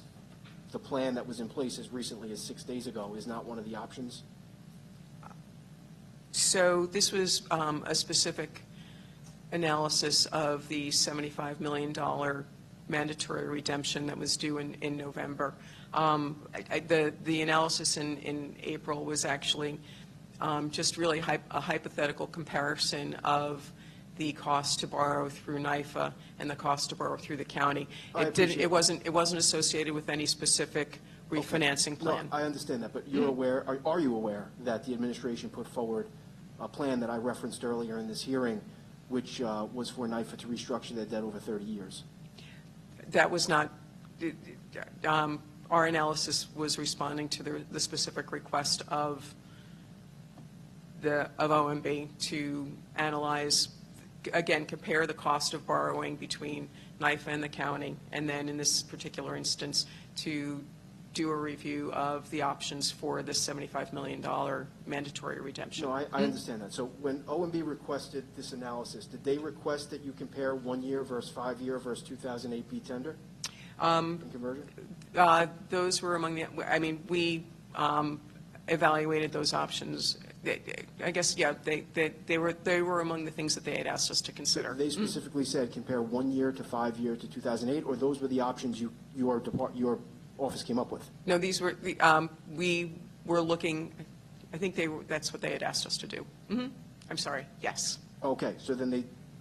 the plan that was in place as recently as 6 days ago, is not one of the options? So this was a specific analysis of the $75 million mandatory redemption that was due in November. The analysis in April was actually just really a hypothetical comparison of the cost to borrow through NYFA and the cost to borrow through the county. It wasn't associated with any specific refinancing plan. No, I understand that, but you're aware, are you aware that the administration put forward a plan that I referenced earlier in this hearing, which was for NYFA to restructure their debt over 30 years? That was not, our analysis was responding to the specific request of OMB to analyze, again, compare the cost of borrowing between NYFA and the county, and then in this particular instance, to do a review of the options for the $75 million mandatory redemption. No, I understand that. So when OMB requested this analysis, did they request that you compare 1 year versus 5 year versus 2008 B tender and conversion? Those were among the, I mean, we evaluated those options. I guess, yeah, they were among the things that they had asked us to consider. They specifically said compare 1 year to 5 year to 2008, or those were the options your office came up with? No, these were, we were looking, I think that's what they had asked us to do. I'm sorry, yes. Okay, so then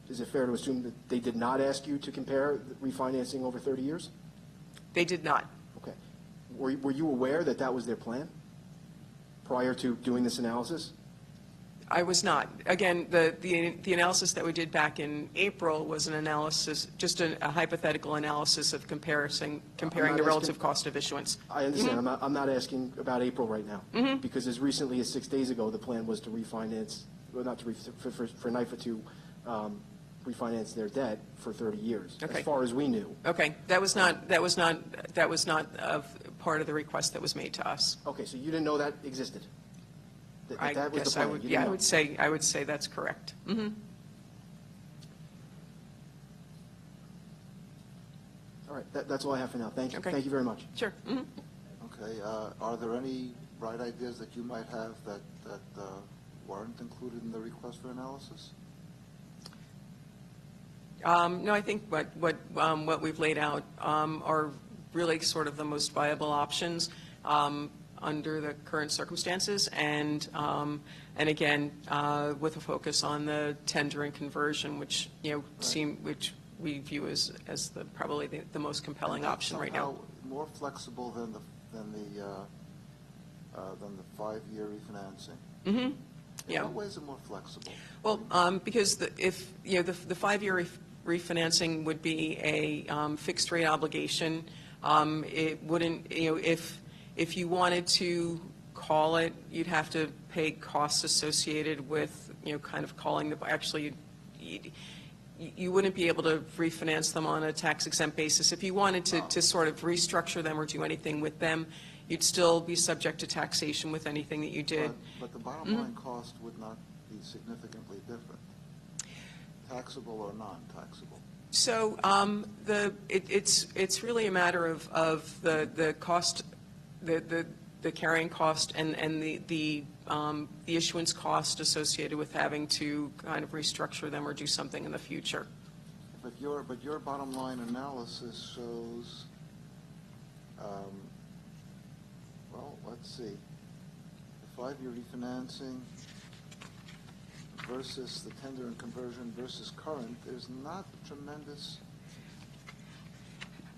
is it fair to assume that they did not ask you to compare refinancing over 30 years? They did not. Okay. Were you aware that that was their plan prior to doing this analysis? I was not. Again, the analysis that we did back in April was an analysis, just a hypothetical analysis of comparing the relative cost of issuance. I understand. I'm not asking about April right now, because as recently as 6 days ago, the plan was to refinance, well, not to for NYFA to refinance their debt for 30 years, Okay. as far as we knew. Okay, that was not part of the request that was made to us. Okay, so you didn't know that existed? I That was the guess plan. I would, You yeah, didn't know. I would say that's correct. All right, that's all I have for now. Thank you. Okay. Thank you very much. Sure. Okay, are there any bright ideas that you might have that weren't included in the request for analysis? No, I think what we've laid out are really sort of the most viable options under the current circumstances, and again, with a focus on the tender and conversion, which which we view as probably the most compelling option right now. More flexible than the 5-year refinancing. Yeah. In what ways are more flexible? Well, because the 5-year refinancing would be a fixed rate obligation. It wouldn't, if you wanted to call it, you'd have to pay costs associated with, kind of calling actually, you wouldn't be able to refinance them on a tax-exempt basis. If you wanted to sort of restructure them or do anything with them, you'd still be subject to taxation with anything that you did. But the bottom line cost would not be significantly different? Taxable or non-taxable? So it's really a matter of the cost, the carrying cost and the issuance cost associated with having to kind of restructure them or do something in the future. But your bottom line analysis shows, well, let's see, the 5-year refinancing versus the tender and conversion versus current, there's not a tremendous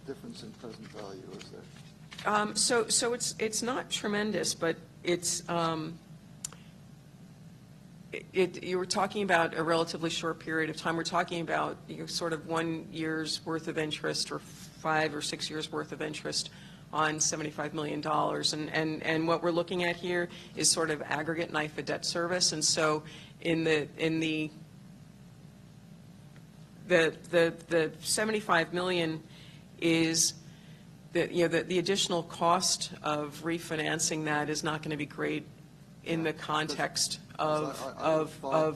difference in present value, is there? So it's not tremendous, but it's, you were talking about a relatively short period of time. We're talking about sort of 1 year's worth of interest or 5 or 6 years worth of interest on $75 million. And what we're looking at here is sort of aggregate NYFA debt service. And so in the 75 million is the additional cost of refinancing that is not going to be great in the context of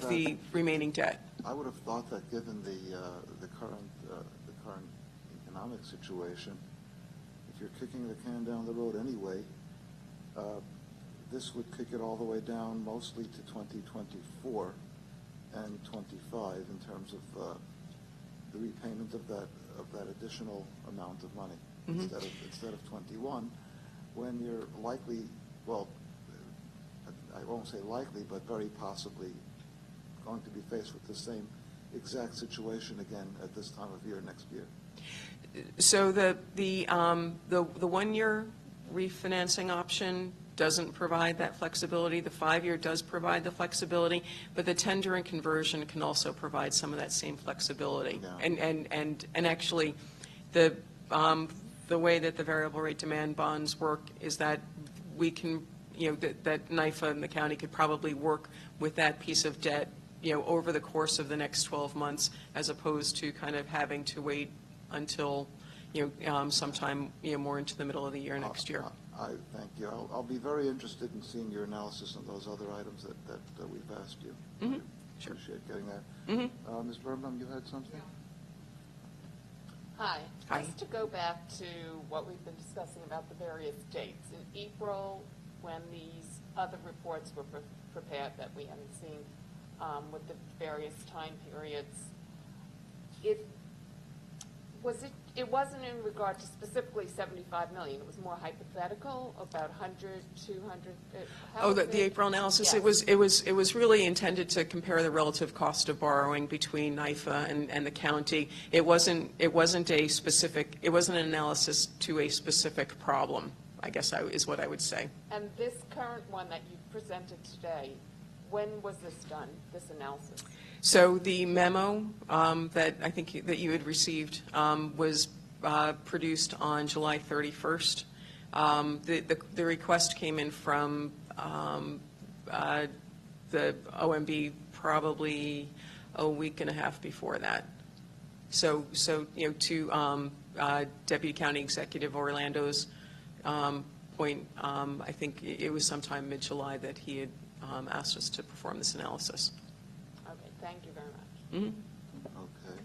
the remaining debt. I would have thought that given the current economic situation, if you're kicking the can down the road anyway, this would kick it all the way down mostly to 2024 and 25 in terms of the repayment of that additional amount of money instead of 21, when you're likely, well, I won't say likely, but very possibly going to be faced with the same exact situation again at this time of year next year. So the 1 year refinancing option doesn't provide that flexibility. The 5 year does provide the flexibility, but the tender and conversion can also provide some of that same flexibility. Yeah. And actually, the way that the variable rate demand bonds work is that we can, that NYFA and the county could probably work with that piece of debt, over the course of the next 12 months, as opposed to kind of having to wait until, sometime, more into the middle of the year next year. I thank you. I'll be very interested in seeing your analysis on those other items that we've asked you. Mm-hmm. Sure. Appreciate getting that. Mm-hmm. Ms. Birnbaum, you had something? Hi. Hi. Just to go back to what we've been discussing about the various dates. In April, when these other reports were prepared that we haven't seen with the various time periods, it wasn't in regard to specifically 75 million. It was more hypothetical, about 100, 200. The April analysis. Yes. It was really intended to compare the relative cost of borrowing between NYFA and the county. It wasn't a specific. It wasn't an analysis to a specific problem, I guess is what I would say. And this current one that you presented today, when was this done, this analysis? So the memo that I think that you had received was produced on July 31st. The request came in from the OMB probably a week and a half before that. So to Deputy County Executive Orlando's point, I think it was sometime mid-July that he had asked us to perform this analysis. Okay, thank you very much. Mm-hmm. Okay.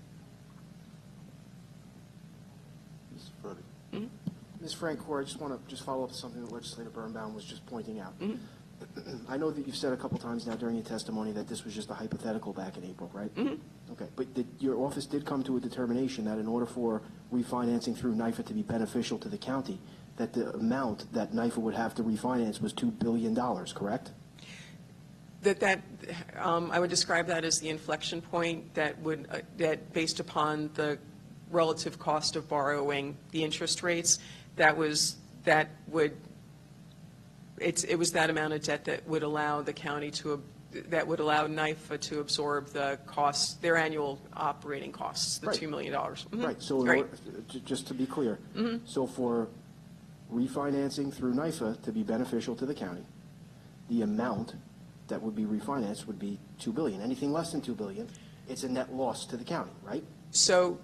Mr. Freddie? Mm-hmm. Ms. Francoeur, I just want to follow up to something that Legislator Birnbaum was just pointing out. Mm-hmm. I know that you've said a couple times now during your testimony that this was just a hypothetical back in April, right? Mm-hmm. Okay, but your office did come to a determination that in order for refinancing through NYFA to be beneficial to the county, that the amount that NYFA would have to refinance was $2 billion, correct? I would describe that as the inflection point that based upon the relative cost of borrowing, the interest rates, it was that amount of debt that would allow the county that would allow NYFA to absorb the costs, their annual operating costs, the Right. $2 million. Mm-hmm. Right, so in Right. order, just to be clear, Mm-hmm. so for refinancing through NYFA to be beneficial to the county, the amount that would be refinanced would be $2 billion. Anything less than $2 billion, it's a net loss to the county, right? So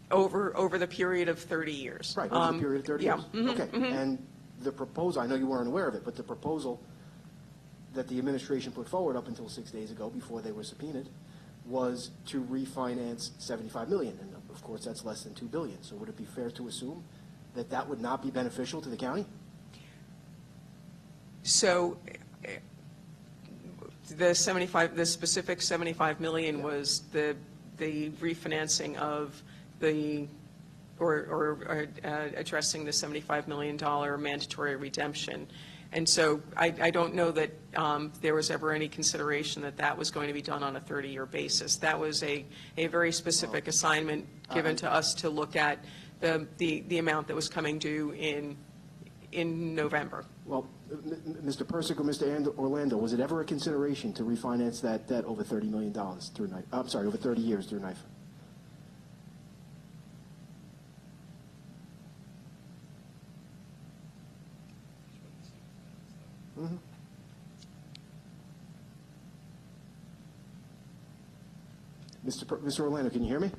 over the period of 30 years. Right, over the period of 30 yeah. years. Mhm, Okay, mhm. and the proposal, I know you weren't aware of it, but the proposal that the administration put forward up until 6 days ago, before they were subpoenaed, was to refinance $75 million, and of course, that's less than $2 billion. So would it be fair to assume that that would not be beneficial to the county? So the specific 75 million was the refinancing of addressing the $75 million mandatory redemption. And so I don't know that there was ever any consideration that that was going to be done on a 30-year basis. That was a very specific assignment given to us to look at the amount that was coming due in November. Well, Mr. Persick or Mr. Orlando, was it ever a consideration to refinance that debt over $30 million through NYFA? I'm sorry, over 30 years through NYFA? Mm-hmm. Mr. Orlando, can you hear me?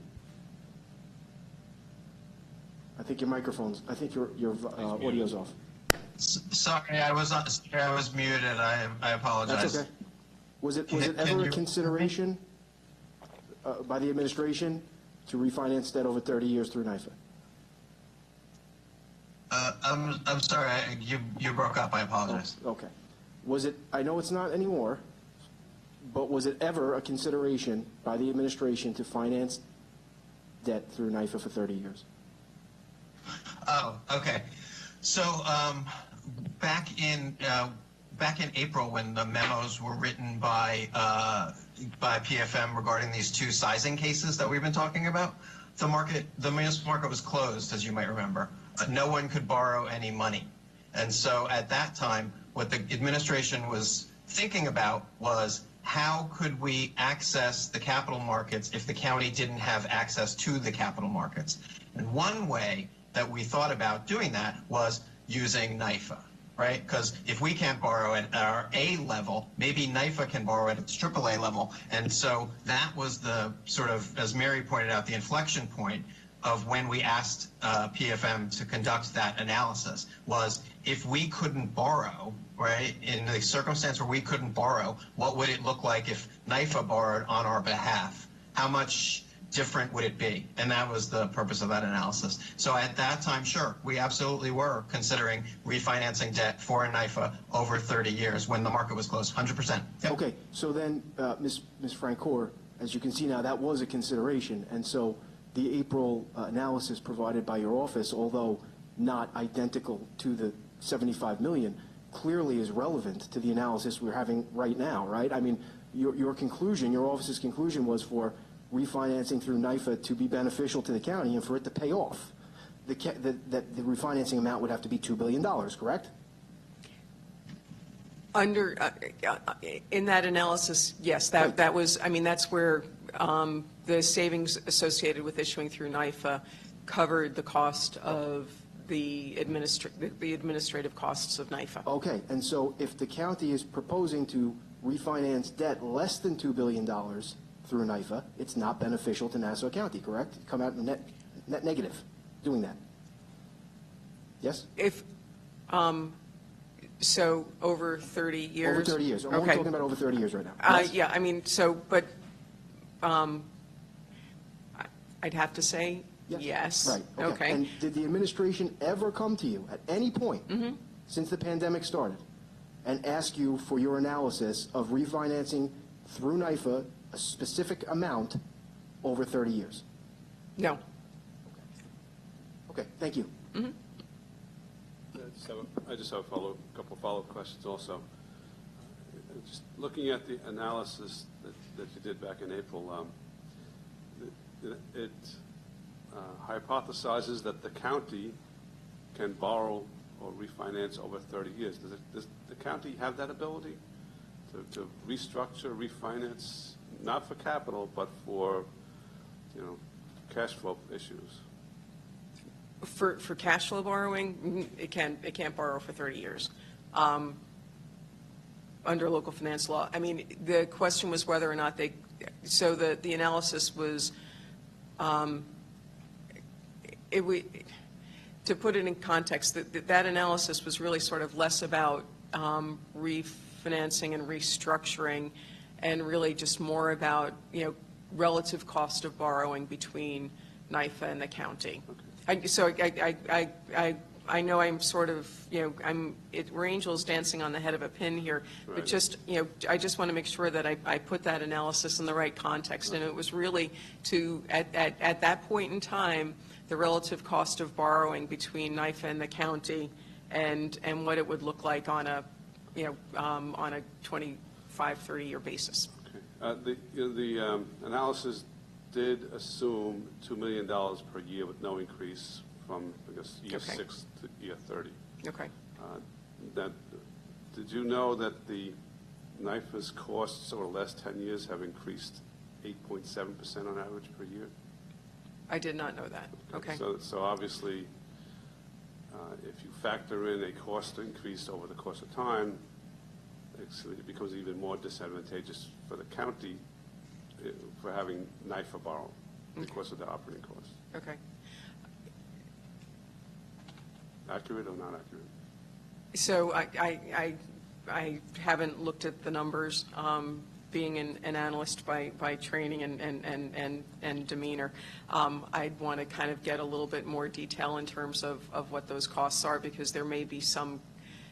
I think your microphone's, I think your audio's off. Sorry, I was muted. I apologize. That's okay. Was it ever a consideration by the administration to refinance debt over 30 years through NYFA? I'm sorry, you broke up. I apologize. Oh, okay. Was it? I know it's not anymore, but was it ever a consideration by the administration to finance debt through NYFA for 30 years? Oh, okay. So back in April, when the memos were written by PFM regarding these two sizing cases that we've been talking about, the municipal market was closed, as you might remember. No one could borrow any money, and so at that time, what the administration was thinking about was how could we access the capital markets if the county didn't have access to the capital markets. And one way that we thought about doing that was using NYFA, right? Because if we can't borrow at our A level, maybe NYFA can borrow at its AAA level. And so that was the sort of, as Mary pointed out, the inflection point of when we asked PFM to conduct that analysis was if we couldn't borrow, right, in the circumstance where we couldn't borrow, what would it look like if NYFA borrowed on our behalf? How much different would it be? And that was the purpose of that analysis. So at that time, sure, we absolutely were considering refinancing debt for NYFA over 30 years when the market was closed, 100%. Yep. Okay, so then, Ms. Francoeur, as you can see now, that was a consideration, and so the April analysis provided by your office, although not identical to the 75 million, clearly is relevant to the analysis we're having right now, right? I mean, your conclusion, your office's conclusion was for refinancing through NYFA to be beneficial to the county and for it to pay off. That the refinancing amount would have to be $2 billion, correct? In that analysis, yes, that was, I mean, that's where the savings associated with issuing through NYFA covered the cost of the administrative costs of NYFA. Okay, and so if the county is proposing to refinance debt less than $2 billion through NYFA, it's not beneficial to Nassau County, correct? Come out net negative doing that. Yes? If, so over 30 years? Over 30 years. I'm only talking about over 30 years right now. Yes? Yeah, I mean, so, but I'd have to say yes. Right, okay. And did the administration ever come to you at any point since the pandemic started and ask you for your analysis of refinancing through NYFA a specific amount over 30 years? No. Okay, thank you. I just have a couple of follow-up questions also. Just looking at the analysis that you did back in April, it hypothesizes that the county can borrow or refinance over 30 years. Does the county have that ability to restructure, refinance, not for capital, but for, cash flow issues? For cash flow borrowing, it can't borrow for 30 years. Under local finance law. I mean, the question was whether or not the analysis was, to put it in context, that analysis was really sort of less about financing and restructuring, and really just more about, relative cost of borrowing between NYFA and the county. I know I'm sort of, we're angels dancing on the head of a pin here, but Right. just, I just want to make sure that I put that analysis in the right context. And it was really to, at that point in time, the relative cost of borrowing between NYFA and the county and what it would look like on a, on a 25, 30-year basis. Okay. The analysis did assume $2 million per year with no increase from, I guess, year Okay. 6 to year 30. Okay. Did you know that the NYFA's costs over the last 10 years have increased 8.7% on average per year? I did not know that. Okay. So obviously, if you factor in a cost increase over the course of time, it becomes even more disadvantageous for the county for having NYFA borrow because of the operating costs. Okay. Accurate or not accurate? So I haven't looked at the numbers, being an analyst by training and demeanor. I'd want to kind of get a little bit more detail in terms of what those costs are, because there may be some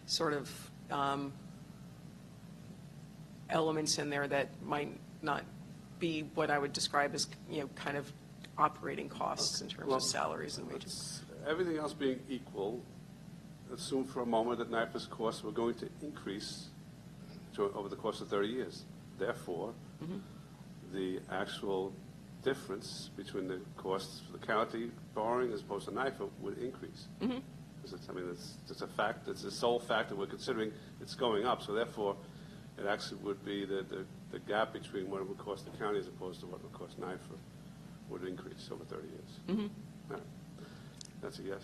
sort of elements in there that might not be what I would describe as, kind of operating costs in terms Well, of salaries and wages. Everything else being equal, assume for a moment that NYFA's costs were going to increase over the course of 30 years. Therefore, the actual difference between the costs for the county borrowing as opposed to NYFA would increase. Because it's a fact, it's a sole fact that we're considering it's going up. So therefore, it actually would be the gap between what it would cost the county as opposed to what it would cost NYFA would increase over 30 years. All right. That's a yes.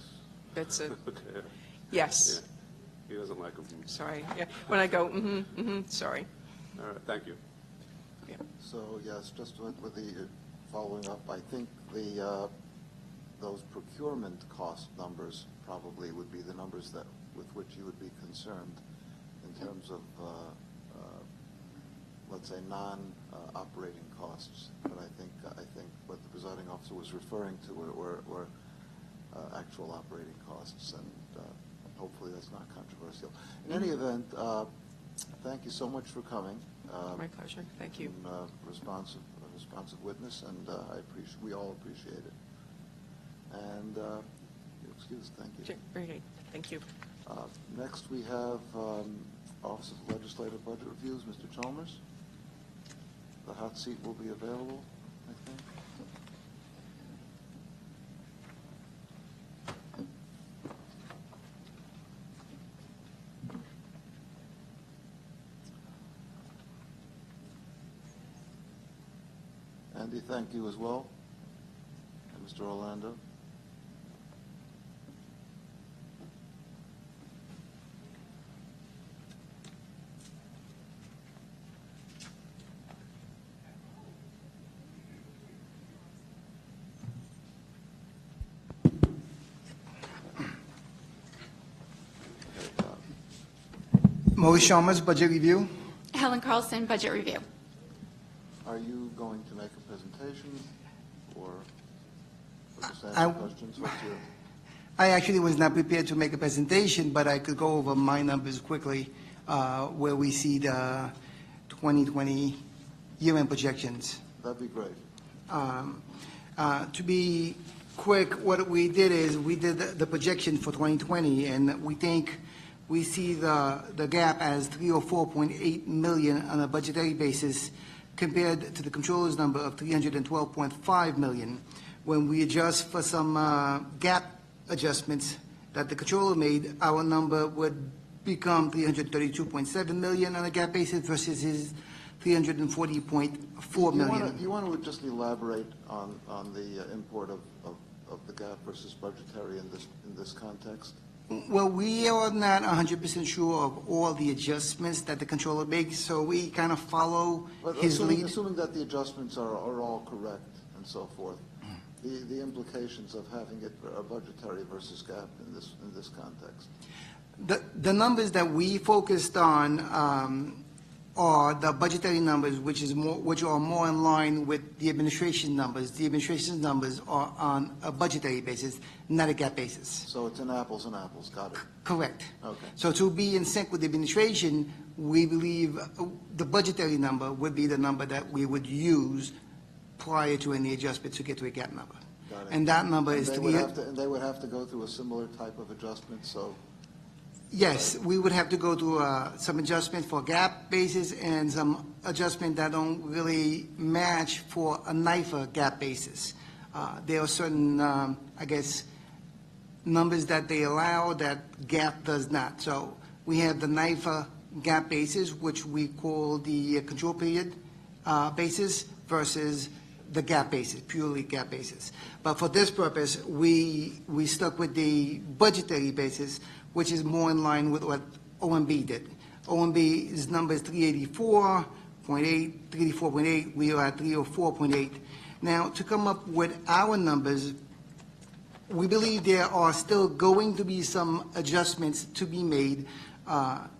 That's a Okay. yes. Yeah. He doesn't like them. Sorry. Yeah. When I go, sorry. All right, thank you. Yeah. So, yes, just with the following up, I think those procurement cost numbers probably would be the numbers with which you would be concerned in terms of, let's say, non-operating costs. But I think what the presiding officer was referring to were actual operating costs, and hopefully that's not controversial. In any event, thank you so much for coming. My pleasure. Thank you. Responsive witness, and we all appreciate it. And excuse, thank you. Sure. Very good. Thank you. Next, we have Office of Legislative Budget Reviews, Mr. Chalmers. The hot seat will be available, I think. Andy, thank you as well. And Mr. Orlando. Maurice Chalmers, Budget Review. Helen Carlson, Budget Review. Are you going to make a presentation or just I- answer questions? What's your... I actually was not prepared to make a presentation, but I could go over my numbers quickly, where we see the 2020 year-end projections. That'd be great. To be quick, what we did is we did the projection for 2020, and we see the gap as $304.8 million on a budgetary basis compared to the controller's number of $312.5 million. When we adjust for some gap adjustments that the controller made, our number would become $332.7 million on a gap basis versus his $340.4 million. Do you want to just elaborate on the import of the gap versus budgetary in this context? Well, we are not 100% sure of all the adjustments that the controller makes, so we kind of follow his lead. Assuming that the adjustments are all correct and so forth, the implications of having it budgetary versus gap in this context. The numbers that we focused on are the budgetary numbers, which are more in line with the administration numbers. The administration numbers are on a budgetary basis, not a GAAP basis. So it's an apples and apples, got it. Correct. Okay. So to be in sync with the administration, we believe the budgetary number would be the number that we would use prior to any adjustment to get to a GAAP number. Got it. And that number is And three. they would have to go through a similar type of adjustment, so, Yes, we would have to go through some adjustment for GAAP basis and some adjustment that don't really match for a NIFA GAAP basis. There are certain, I guess, numbers that they allow that GAAP does not. So we have the NIFA GAAP basis, which we call the control period basis versus the GAAP basis, purely GAAP basis. But for this purpose, we stuck with the budgetary basis, which is more in line with what OMB did. OMB's number is 384.8, 384.8, we are at 304.8. Now, to come up with our numbers, we believe there are still going to be some adjustments to be made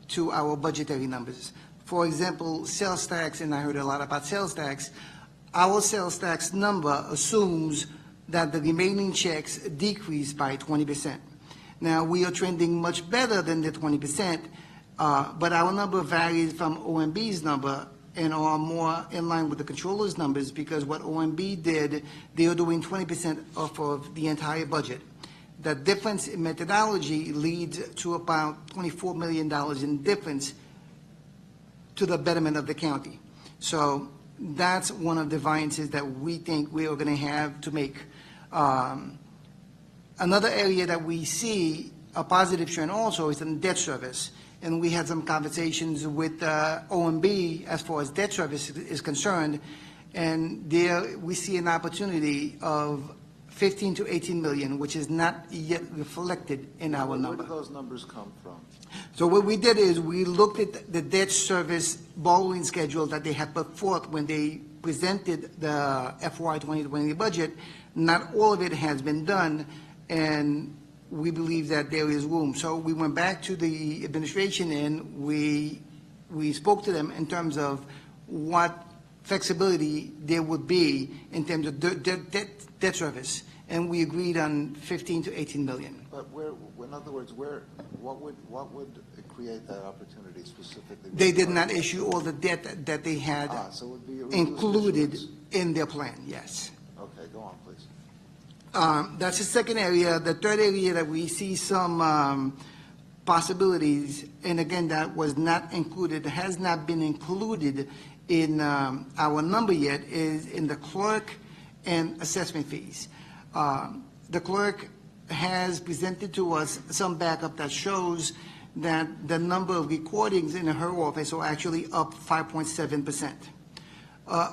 to our budgetary numbers. For example, sales tax, and I heard a lot about sales tax. Our sales tax number assumes that the remaining checks decrease by 20%. Now, we are trending much better than the 20%, but our number varies from OMB's number and are more in line with the controller's numbers, because what OMB did, they are doing 20% off of the entire budget. The difference in methodology leads to about $24 million in difference to the betterment of the county. So that's one of the variances that we think we are going to have to make. Another area that we see a positive trend also is in debt service. And we had some conversations with OMB as far as debt service is concerned. And there we see an opportunity of 15 to 18 million, which is not yet reflected in our number. Where do those numbers come from? So what we did is we looked at the debt service borrowing schedule that they had put forth when they presented the FY 2020 budget. Not all of it has been done, and we believe that there is room. So we went back to the administration and we spoke to them in terms of what flexibility there would be in terms of debt service, and we agreed on 15 to 18 million. But in other words, what would create that opportunity specifically? They did not issue all the debt that they had So it would be a reduced included issuance. in their plan, yes. Okay, go on, please. That's the second area. The third area that we see some possibilities, and again, that was not included, has not been included in our number yet, is in the clerk and assessment fees. The clerk has presented to us some backup that shows that the number of recordings in her office are actually up 5.7%.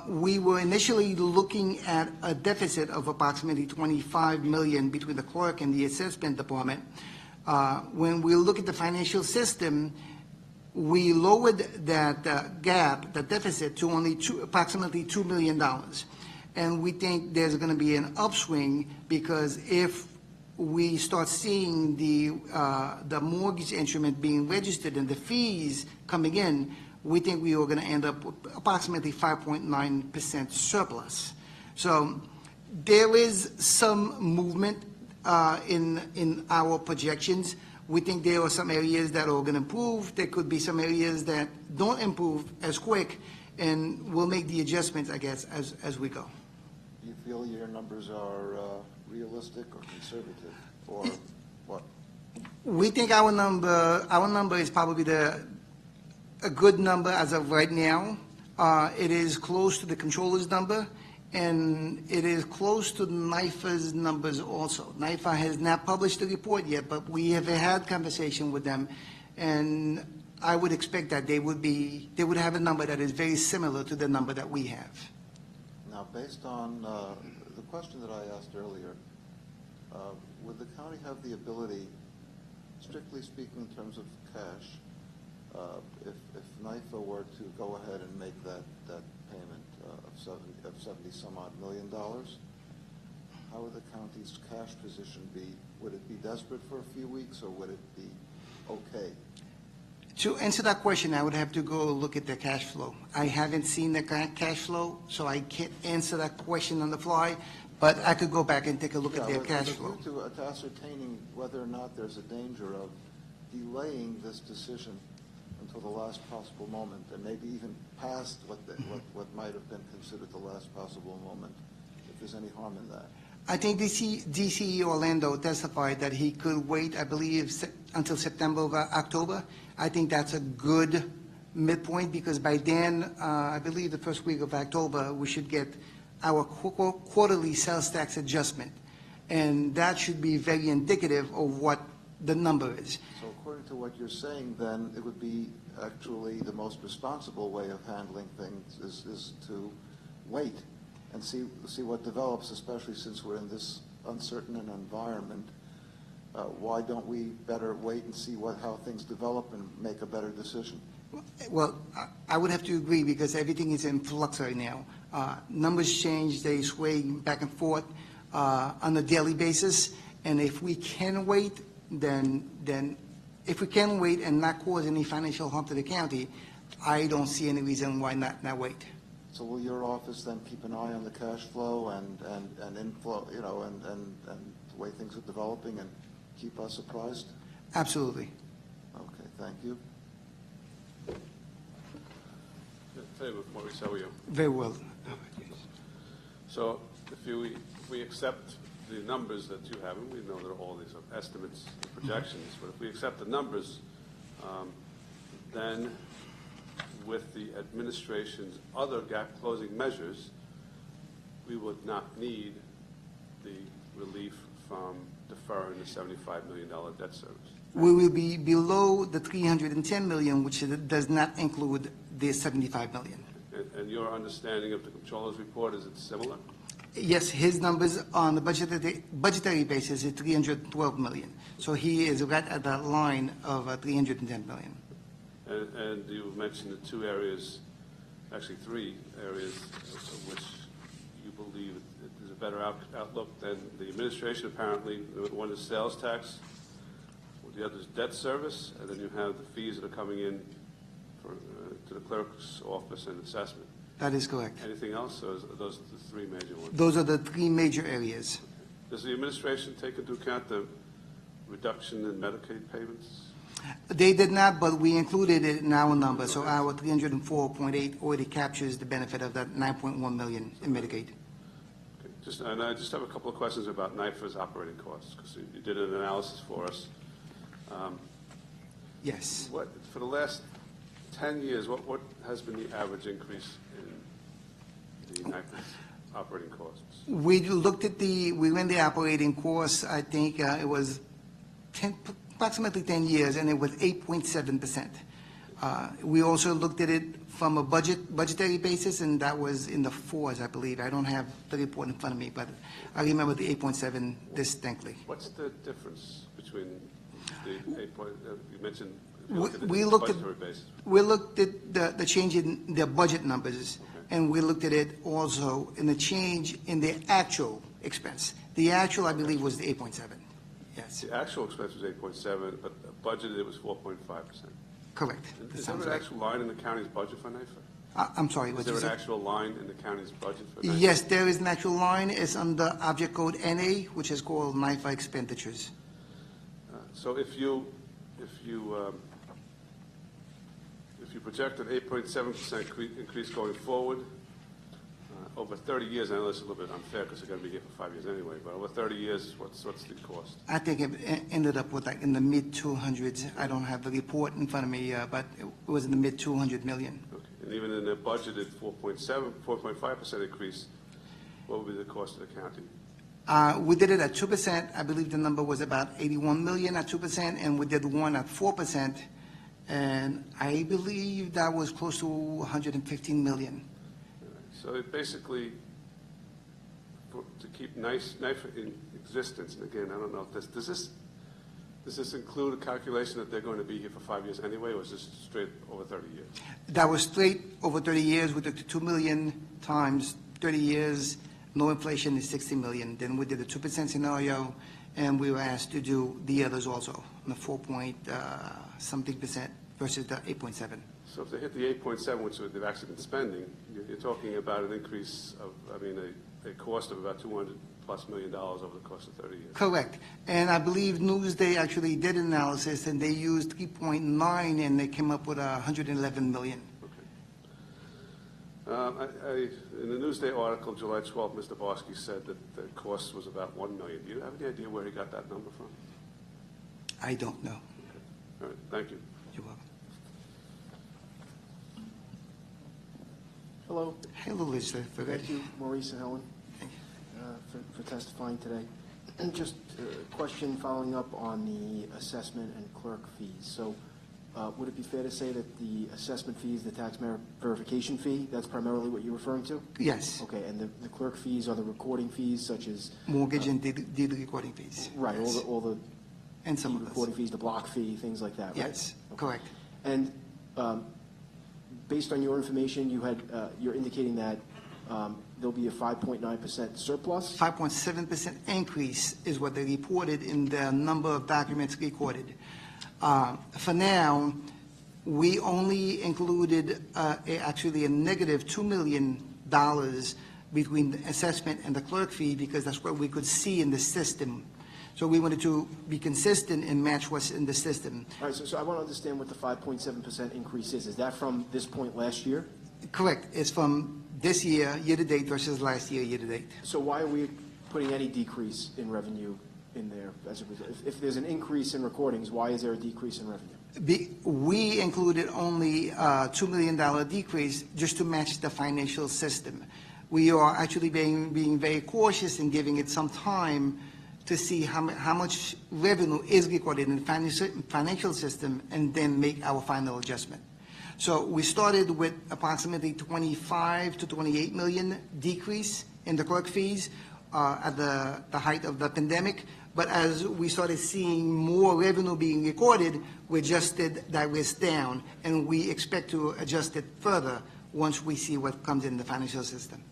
We were initially looking at a deficit of approximately 25 million between the clerk and the assessment department. When we look at the financial system, we lowered that gap, the deficit, to only approximately $2 million. And we think there's going to be an upswing, because if we start seeing the mortgage instrument being registered and the fees coming in, we think we are going to end up with approximately 5.9% surplus. So there is some movement in our projections. We think there are some areas that are going to improve. There could be some areas that don't improve as quick, and we'll make the adjustments, I guess, as we go. Do you feel your numbers are realistic or conservative, or what? We think our number is probably a good number as of right now. It is close to the controller's number, and it is close to NIFA's numbers also. NIFA has not published the report yet, but we have had conversation with them, and I would expect that they would have a number that is very similar to the number that we have. Now, based on the question that I asked earlier, would the county have the ability, strictly speaking in terms of cash, if NIFA were to go ahead and make that payment of 70 some odd million dollars, how would the county's cash position be? Would it be desperate for a few weeks, or would it be okay? To answer that question, I would have to go look at the cash flow. I haven't seen the cash flow, so I can't answer that question on the fly, but I could go back and take a look at their cash flow. To ascertaining whether or not there's a danger of delaying this decision until the last possible moment, and maybe even past what might have been considered the last possible moment, if there's any harm in that. I think DCE Orlando testified that he could wait, I believe, until September or October. I think that's a good midpoint, because by then, I believe the first week of October, we should get our quarterly sales tax adjustment. And that should be very indicative of what the number is. So according to what you're saying, then, it would be actually the most responsible way of handling things is to wait and see what develops, especially since we're in this uncertain environment. Why don't we better wait and see how things develop and make a better decision? Well, I would have to agree, because everything is in flux right now. Numbers change, they sway back and forth on a daily basis, and if we can wait, then if we can wait and not cause any financial harm to the county, I don't see any reason why not wait. So will your office then keep an eye on the cash flow and inflow, and the way things are developing, and keep us apprised? Absolutely. Okay, thank you. Maurice, how are you? Very well. So if we accept the numbers that you have, and we know that all these are estimates and projections, but if we accept the numbers, then with the administration's other gap closing measures, we would not need the relief from deferring the $75 million debt service. We will be below the 310 million, which does not include the 75 million. And your understanding of the controller's report, is it similar? Yes, his numbers on the budgetary basis is 312 million. So he is right at that line of 310 million. And you mentioned the two areas, actually three areas, of which you believe there's a better outlook than the administration, apparently. One is sales tax, the other is debt service, and then you have the fees that are coming in to the clerk's office and assessment. That is correct. Anything else, or are those the three major ones? Those are the three major areas. Does the administration take into account the reduction in Medicaid payments? They did not, but we included it in our number. So our 304.8 already captures the benefit of that 9.1 million in Medicaid. Okay. And I just have a couple of questions about NYFA's operating costs, because you did an analysis for us. Yes. For the last 10 years, what has been the average increase in the NYFA's operating costs? We ran the operating course, I think it was approximately 10 years, and it was 8.7%. We also looked at it from a budgetary basis, and that was in the 4s, I believe. I don't have the report in front of me, but I remember the 8.7 distinctly. What's the difference between the 8 you mentioned? We looked at the change in their budget numbers, okay, and we looked at it also in the change in the actual expense. The actual, I believe, was the 8.7. Yes. The actual expense was 8.7, but budgeted it was 4.5%. Correct. Is there an actual line in the county's budget for NYFA? I'm sorry. Is there an actual line in the county's budget for NYFA? Yes, there is an actual line. It's under Object Code NA, which is called NYFA expenditures. So if you project an 8.7% increase going forward, over 30 years, I know this is a little bit unfair because they're going to be here for 5 years anyway, but over 30 years, what's the cost? I think it ended up with like in the mid-200s. I don't have the report in front of me, but it was in the mid-200 million. Okay. And even in the budgeted 4.5% increase, what would be the cost of the county? We did it at 2%. I believe the number was about 81 million at 2%, and we did one at 4%, and I believe that was close to 115 million. So it basically, to keep NYFA in existence, and again, I don't know if does this include a calculation that they're going to be here for 5 years anyway, or is this straight over 30 years? That was straight over 30 years. We took the 2 million times 30 years. No inflation is 60 million. Then we did a 2% scenario, and we were asked to do the others also, the 4-point-something% versus the 8.7. So if they hit the 8.7, which they've actually been spending, you're talking about an increase of, a cost of about $200+ million over the course of 30 years. Correct. And I believe Newsday actually did an analysis, and they used 3.9, and they came up with $111 million. In the Newsday article, July 12th, Mr. Barsky said that the cost was about $1 million. Do you have any idea where he got that number from? I don't know. Okay. All right, thank you. You're welcome. Hello. Hello, Legislator. Thank you, Maurice and Helen, for testifying today. Just a question following up on the assessment and clerk fees. So would it be fair to say that the assessment fees, the tax verification fee, that's primarily what you're referring to? Yes. Okay, and the clerk fees are the recording fees such as? Mortgage and deed recording fees. Right, Yes. all the And some deed of recording fees, the block fee, things like that, right? Yes, correct. And based on your information, you're indicating that there'll be a 5.9% surplus? 5.7% increase is what they reported in the number of documents recorded. For now, we only included actually a negative $2 million between the assessment and the clerk fee because that's what we could see in the system. So we wanted to be consistent and match what's in the system. All right, so I want to understand what the 5.7% increase is. Is that from this point last year? Correct. It's from this year, year-to-date, versus last year, year-to-date. So why are we putting any decrease in revenue in there as a result? If there's an increase in recordings, why is there a decrease in revenue? We included only a $2 million decrease just to match the financial system. We are actually being very cautious in giving it some time to see how much revenue is recorded in the financial system and then make our final adjustment. So we started with approximately 25 to 28 million decrease in the clerk fees at the height of the pandemic. But as we started seeing more revenue being recorded, we adjusted that risk down, and we expect to adjust it further once we see what comes in the financial system.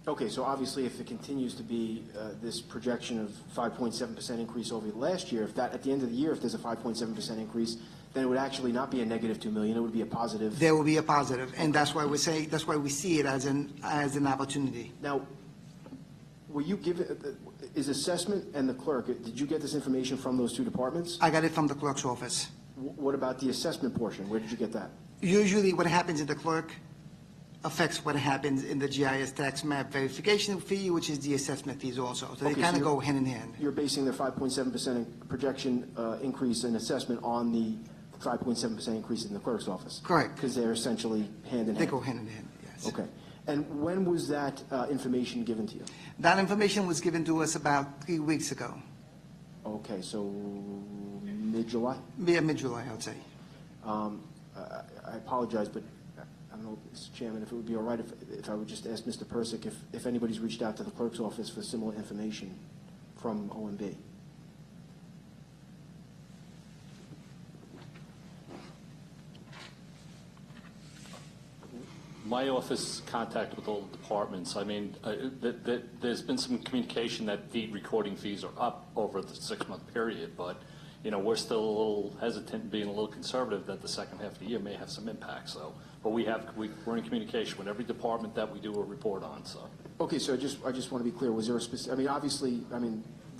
Okay, so obviously if it continues to be this projection of 5.7% increase over last year, if that at the end of the year, if there's a 5.7% increase, then it would actually not be a negative $2 million, it would be a positive. There will be a positive, and that's why we see it as an opportunity. Now, were you given, is assessment and the clerk, did you get this information from those two departments? I got it from the clerk's office. What about the assessment portion? Where did you get that? Usually what happens in the clerk affects what happens in the GIS tax map verification fee, which is the assessment fees also. So they kind of go hand in hand. You're basing the 5.7% projection increase in assessment on the 5.7% increase in the clerk's office? Correct. Because they're essentially hand in hand? They go hand in hand, yes. Okay. And when was that information given to you? That information was given to us about 3 weeks ago. Okay, so mid-July? Yeah, mid-July, I would say. I apologize, but I don't know, Mr. Chairman, if it would be all right if I would just ask Mr. Persick if anybody's reached out to the clerk's office for similar information from OMB. My office contact with all the departments, I mean, there's been some communication that deed recording fees are up over the 6-month period, but, you know, we're still a little hesitant, being a little conservative that the second half of the year may have some impact, so. But we're in communication with every department that we do a report on, so. Okay, so I just want to be clear, was there a specific, I mean, obviously,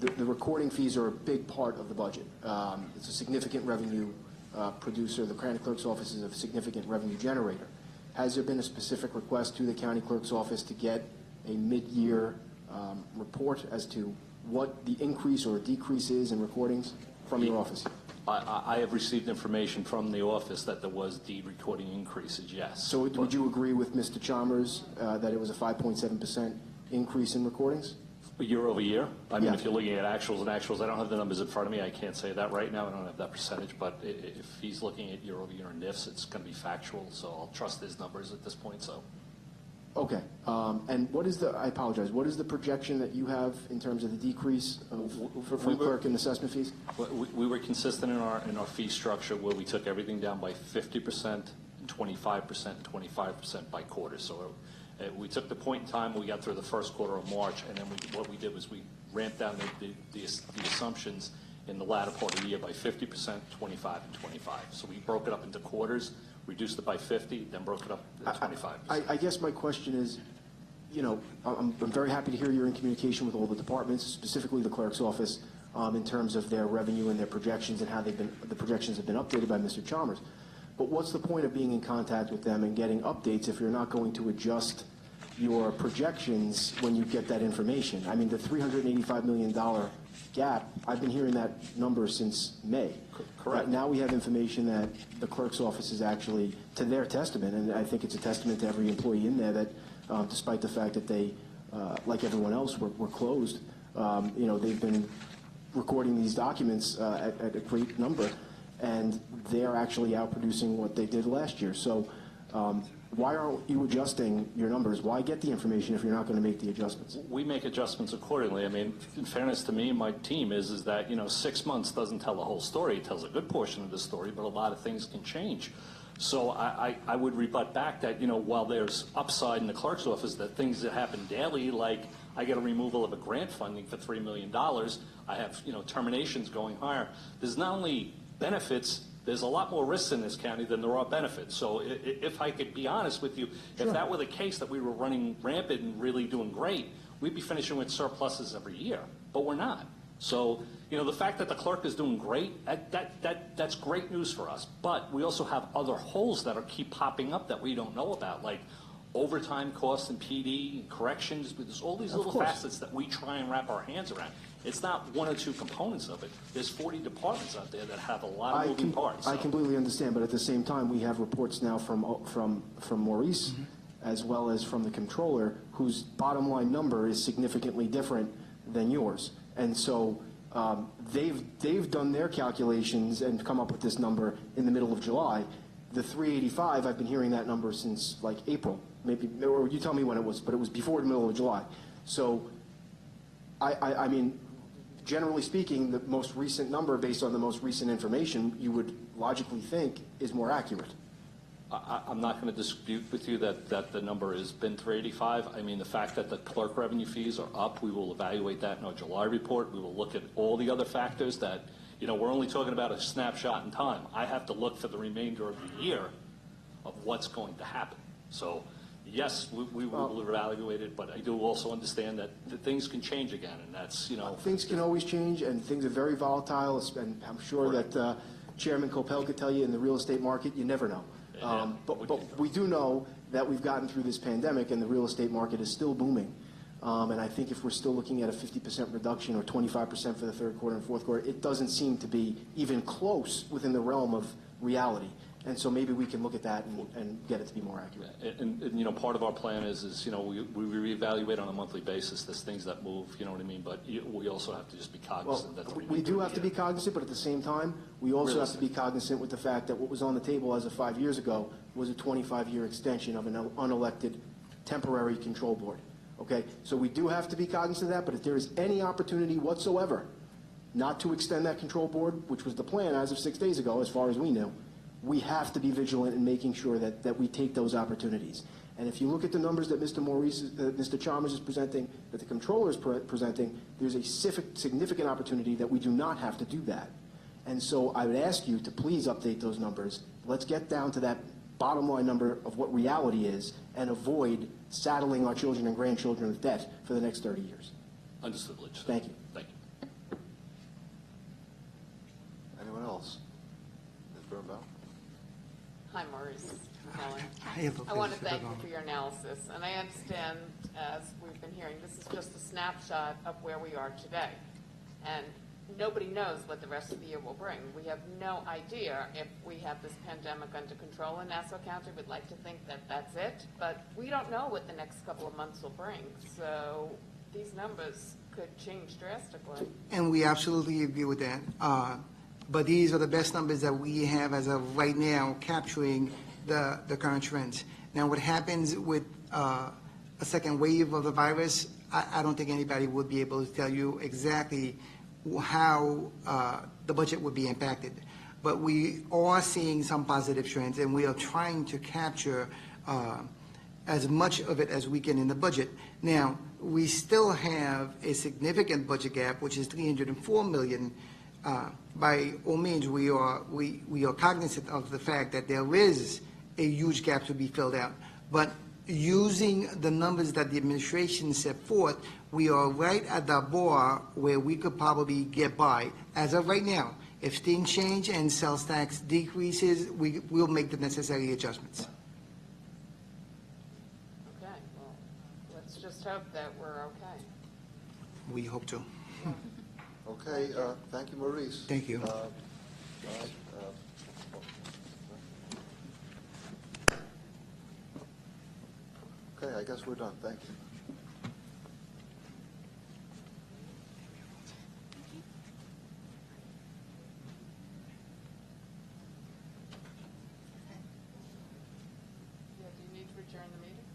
the recording fees are a big part of the budget. It's a significant revenue producer. The county clerk's office is a significant revenue generator. Has there been a specific request to the county clerk's office to get a mid-year report as to what the increase or decrease is in recordings from your office? I have received information from the office that there was deed recording increases, yes. So would you agree with Mr. Chalmers that it was a 5.7% increase in recordings? Year over year? I mean, Yeah. if you're looking at actuals and actuals, I don't have the numbers in front of me. I can't say that right now. I don't have that percentage. But if he's looking at year over year in NIFs, it's going to be factual. So I'll trust his numbers at this point. So. Okay. And what is I apologize, what is the projection that you have in terms of the decrease for clerk and assessment fees? We were consistent in our fee structure where we took everything down by 50%, 25%, 25% by quarter. So We took the point in time, we got through the first quarter of March, and then what we did was we ramped down the assumptions in the latter part of the year by 50%, 25, and 25. So we broke it up into quarters, reduced it by 50, then broke it up to 25%. I guess my question is, you know, I'm very happy to hear you're in communication with all the departments, specifically the clerk's office, in terms of their revenue and their projections and how the projections have been updated by Mr. Chalmers. But what's the point of being in contact with them and getting updates if you're not going to adjust your projections when you get that information? I mean, the $385 million gap, I've been hearing that number since May. Correct. Now we have information that the clerk's office is actually, to their testament, and I think it's a testament to every employee in there that despite the fact that they, like everyone else, were closed, you know, they've been recording these documents at a great number, and they are actually outproducing what they did last year. So why aren't you adjusting your numbers? Why get the information if you're not going to make the adjustments? We make adjustments accordingly. I mean, in fairness to me and my team is that, you know, 6 months doesn't tell the whole story. It tells a good portion of the story, but a lot of things can change. So I would rebut back that, you know, while there's upside in the clerk's office, that things that happen daily, like I get a removal of a grant funding for $3 million, I have, you know, terminations going higher. There's not only benefits, there's a lot more risks in this county than there are benefits. So if I could be honest with you, if that were the case, that we were running rampant and really doing great, we'd be finishing with surpluses every year, but we're not. So, you know, the fact that the clerk is doing great, that's great news for us. But we also have other holes that keep popping up that we don't know about, like overtime costs and PD and corrections. There's all these little facets that we try and wrap our hands around. It's not one or two components of it. There's 40 departments out there that have a lot of moving parts. I completely understand, but at the same time, we have reports now from Maurice, as well as from the controller, whose bottom line number is significantly different than yours. And so they've done their calculations and come up with this number in the middle of July. The 385, I've been hearing that number since like April, maybe, or you tell me when it was, but it was before the middle of July. So I mean, generally speaking, the most recent number, based on the most recent information, you would logically think is more accurate. I'm not going to dispute with you that the number has been 385. I mean, the fact that the clerk revenue fees are up, we will evaluate that in our July report. We will look at all the other factors that, you know, we're only talking about a snapshot in time. I have to look for the remainder of the year of what's going to happen. So, yes, we will evaluate it, but I do also understand that things can change again, and that's, you know. Things can always change, and things are very volatile, and I'm sure that Chairman Coppell could tell you in the real estate market, you never know. But we do know that we've gotten through this pandemic and the real estate market is still booming. And I think if we're still looking at a 50% reduction or 25% for the third quarter and fourth quarter, it doesn't seem to be even close within the realm of reality. And so maybe we can look at that and get it to be more accurate. And you know, part of our plan is you know, we reevaluate on a monthly basis. There's things that move, you know what I mean? But we also have to just be cognizant that we do have to be cognizant, but at the same time, we also have to be cognizant with the fact that what was on the table as of 5 years ago was a 25-year extension of an unelected temporary control board. Okay? So we do have to be cognizant of that, but if there is any opportunity whatsoever not to extend that control board, which was the plan as of 6 days ago, as far as we knew, we have to be vigilant in making sure that we take those opportunities. And if you look at the numbers that Mr. Chalmers is presenting, that the controller is presenting, there's a significant opportunity that we do not have to do that. And so I would ask you to please update those numbers. Let's get down to that bottom line number of what reality is and avoid saddling our children and grandchildren with debt for the next 30 years. Understood, Legislator. Thank you. Thank you. Anyone else? Ms. Birnbaum? Hi, Maurice. Helen. Hi, I want to thank you for your analysis, and I understand, as we've been hearing, this is just a snapshot of where we are today, and nobody knows what the rest of the year will bring. We have no idea if we have this pandemic under control in Nassau County. We'd like to think that that's it, but we don't know what the next couple of months will bring, so these numbers could change drastically. And we absolutely agree with that. But these are the best numbers that we have as of right now, capturing the current trends. Now, what happens with a second wave of the virus, I don't think anybody would be able to tell you exactly how the budget would be impacted. But we are seeing some positive trends, and we are trying to capture as much of it as we can in the budget. Now, we still have a significant budget gap, which is 304 million. By all means, we are cognizant of the fact that there is a huge gap to be filled out. But using the numbers that the administration set forth, we are right at the bar where we could probably get by. As of right now, if things change and sales tax decreases, we'll make the necessary adjustments. Okay, well, let's just hope that we're okay. We hope to. Okay, thank you, Maurice. Thank you. Okay, I guess we're done. Thank you. Yeah, do you need to adjourn the meeting?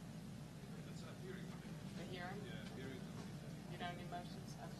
The hearing? You don't need motions? Okay.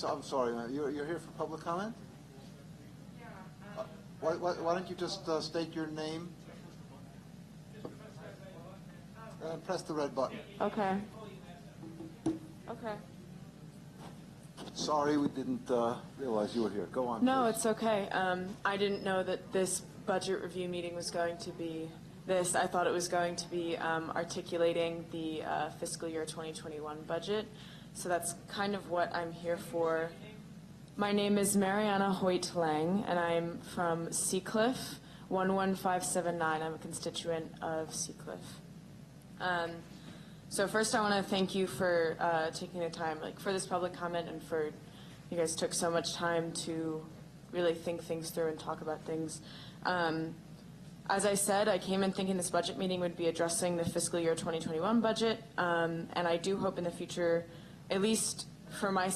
I'm sorry, ma'am. You're here for public comment? Why don't you just state your name? And press the red button. Okay. Okay. Sorry, we didn't realize you were here. Go on. No, please. it's okay. I didn't know that this budget review meeting was going to be this. I thought it was going to be articulating the fiscal year 2021 budget. So that's kind of what I'm here for. My name is Mariana Hoyt Lang, and I'm from Seacliff, 11579. I'm a constituent of Seacliff. So first I want to thank you for taking the time for this public comment, and for you guys took so much time to really think things through and talk about things. As I said, I came in thinking this budget meeting would be addressing the fiscal year 2021 budget, and I do hope in the future, at least for my,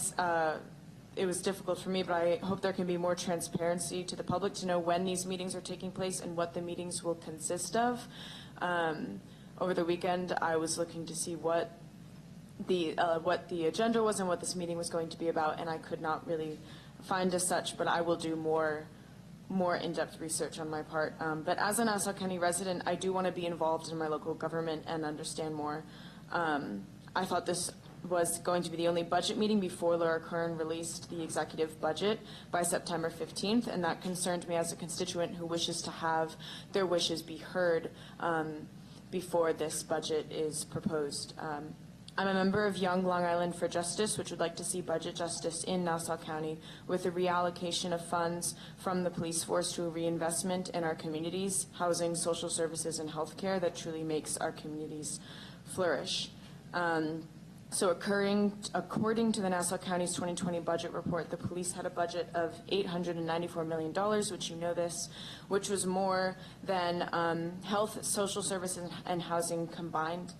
it was difficult for me, but I hope there can be more transparency to the public to know when these meetings are taking place and what the meetings will consist of. Over the weekend, I was looking to see what the agenda was and what this meeting was going to be about, and I could not really find as such, but I will do more in-depth research on my part. But as a Nassau County resident, I do want to be involved in my local government and understand more. I thought this was going to be the only budget meeting before Laura Kern released the executive budget by September 15th, and that concerned me as a constituent who wishes to have their wishes be heard before this budget is proposed. I'm a member of Young Long Island for Justice, which would like to see budget justice in Nassau County with a reallocation of funds from the police force to a reinvestment in our communities, housing, social services, and healthcare that truly makes our communities flourish. So according to the Nassau County's 2020 budget report, the police had a budget of $894 million, which you know this, which was more than health, social services, and housing combined.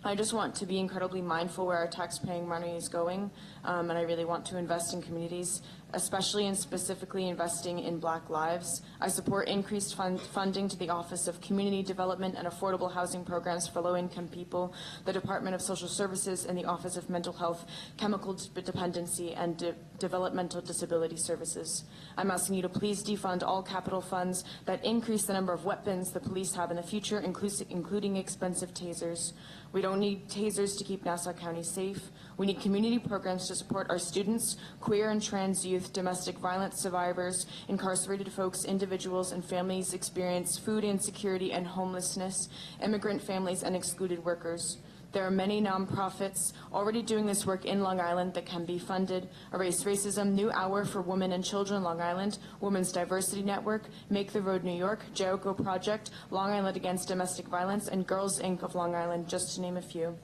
I just want to be incredibly mindful where our tax-paying money is going, and I really want to invest in communities, especially and specifically investing in Black lives. I support increased funding to the Office of Community Development and Affordable Housing Programs for Low-Income People, the Department of Social Services, and the Office of Mental Health, Chemical Dependency, and Developmental Disability Services. I'm asking you to please defund all capital funds that increase the number of weapons the police have in the future, including expensive tasers. We don't need tasers to keep Nassau County safe. We need community programs to support our students, queer and trans youth, domestic violence survivors, incarcerated folks, individuals, and families experience food insecurity and homelessness, immigrant families, and excluded workers. There are many nonprofits already doing this work in Long Island that can be funded. Erase Racism, New Hour for Women and Children Long Island, Women's Diversity Network, Make the Road New York, Jericho Project, Long Island Against Domestic Violence, and Girls Inc. of Long Island, just to name a few.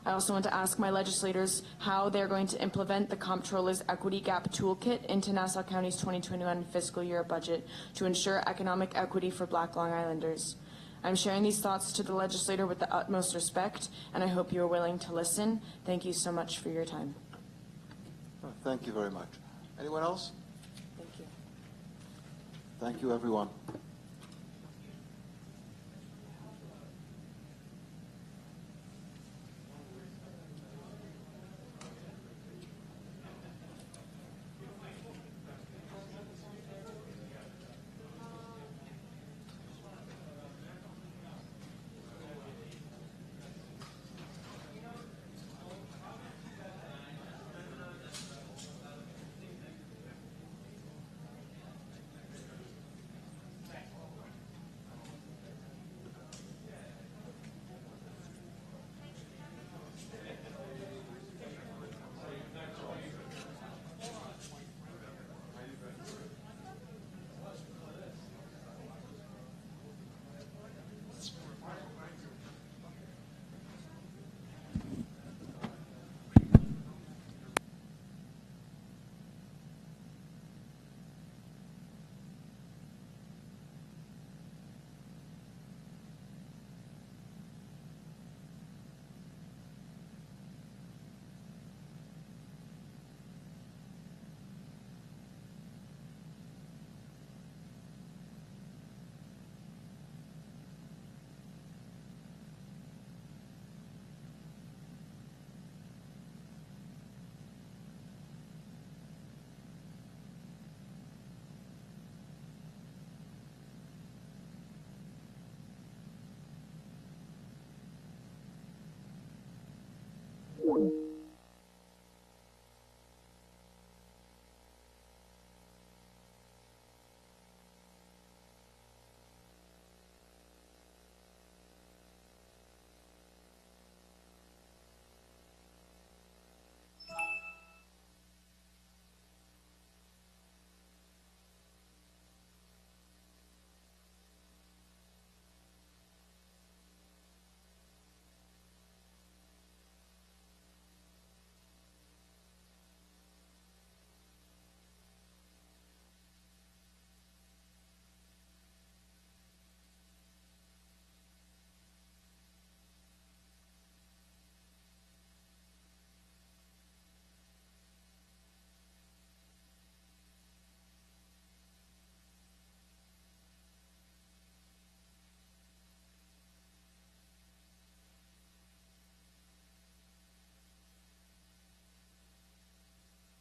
I also want to ask my legislators how they're going to implement the Comptroller's Equity Gap Toolkit into Nassau County's 2021 fiscal year budget to ensure economic equity for Black Long Islanders. I'm sharing these thoughts to the legislator with the utmost respect, and I hope you are willing to listen. Thank you so much for your time. Thank you very much. Anyone else? Thank you. Thank you, everyone.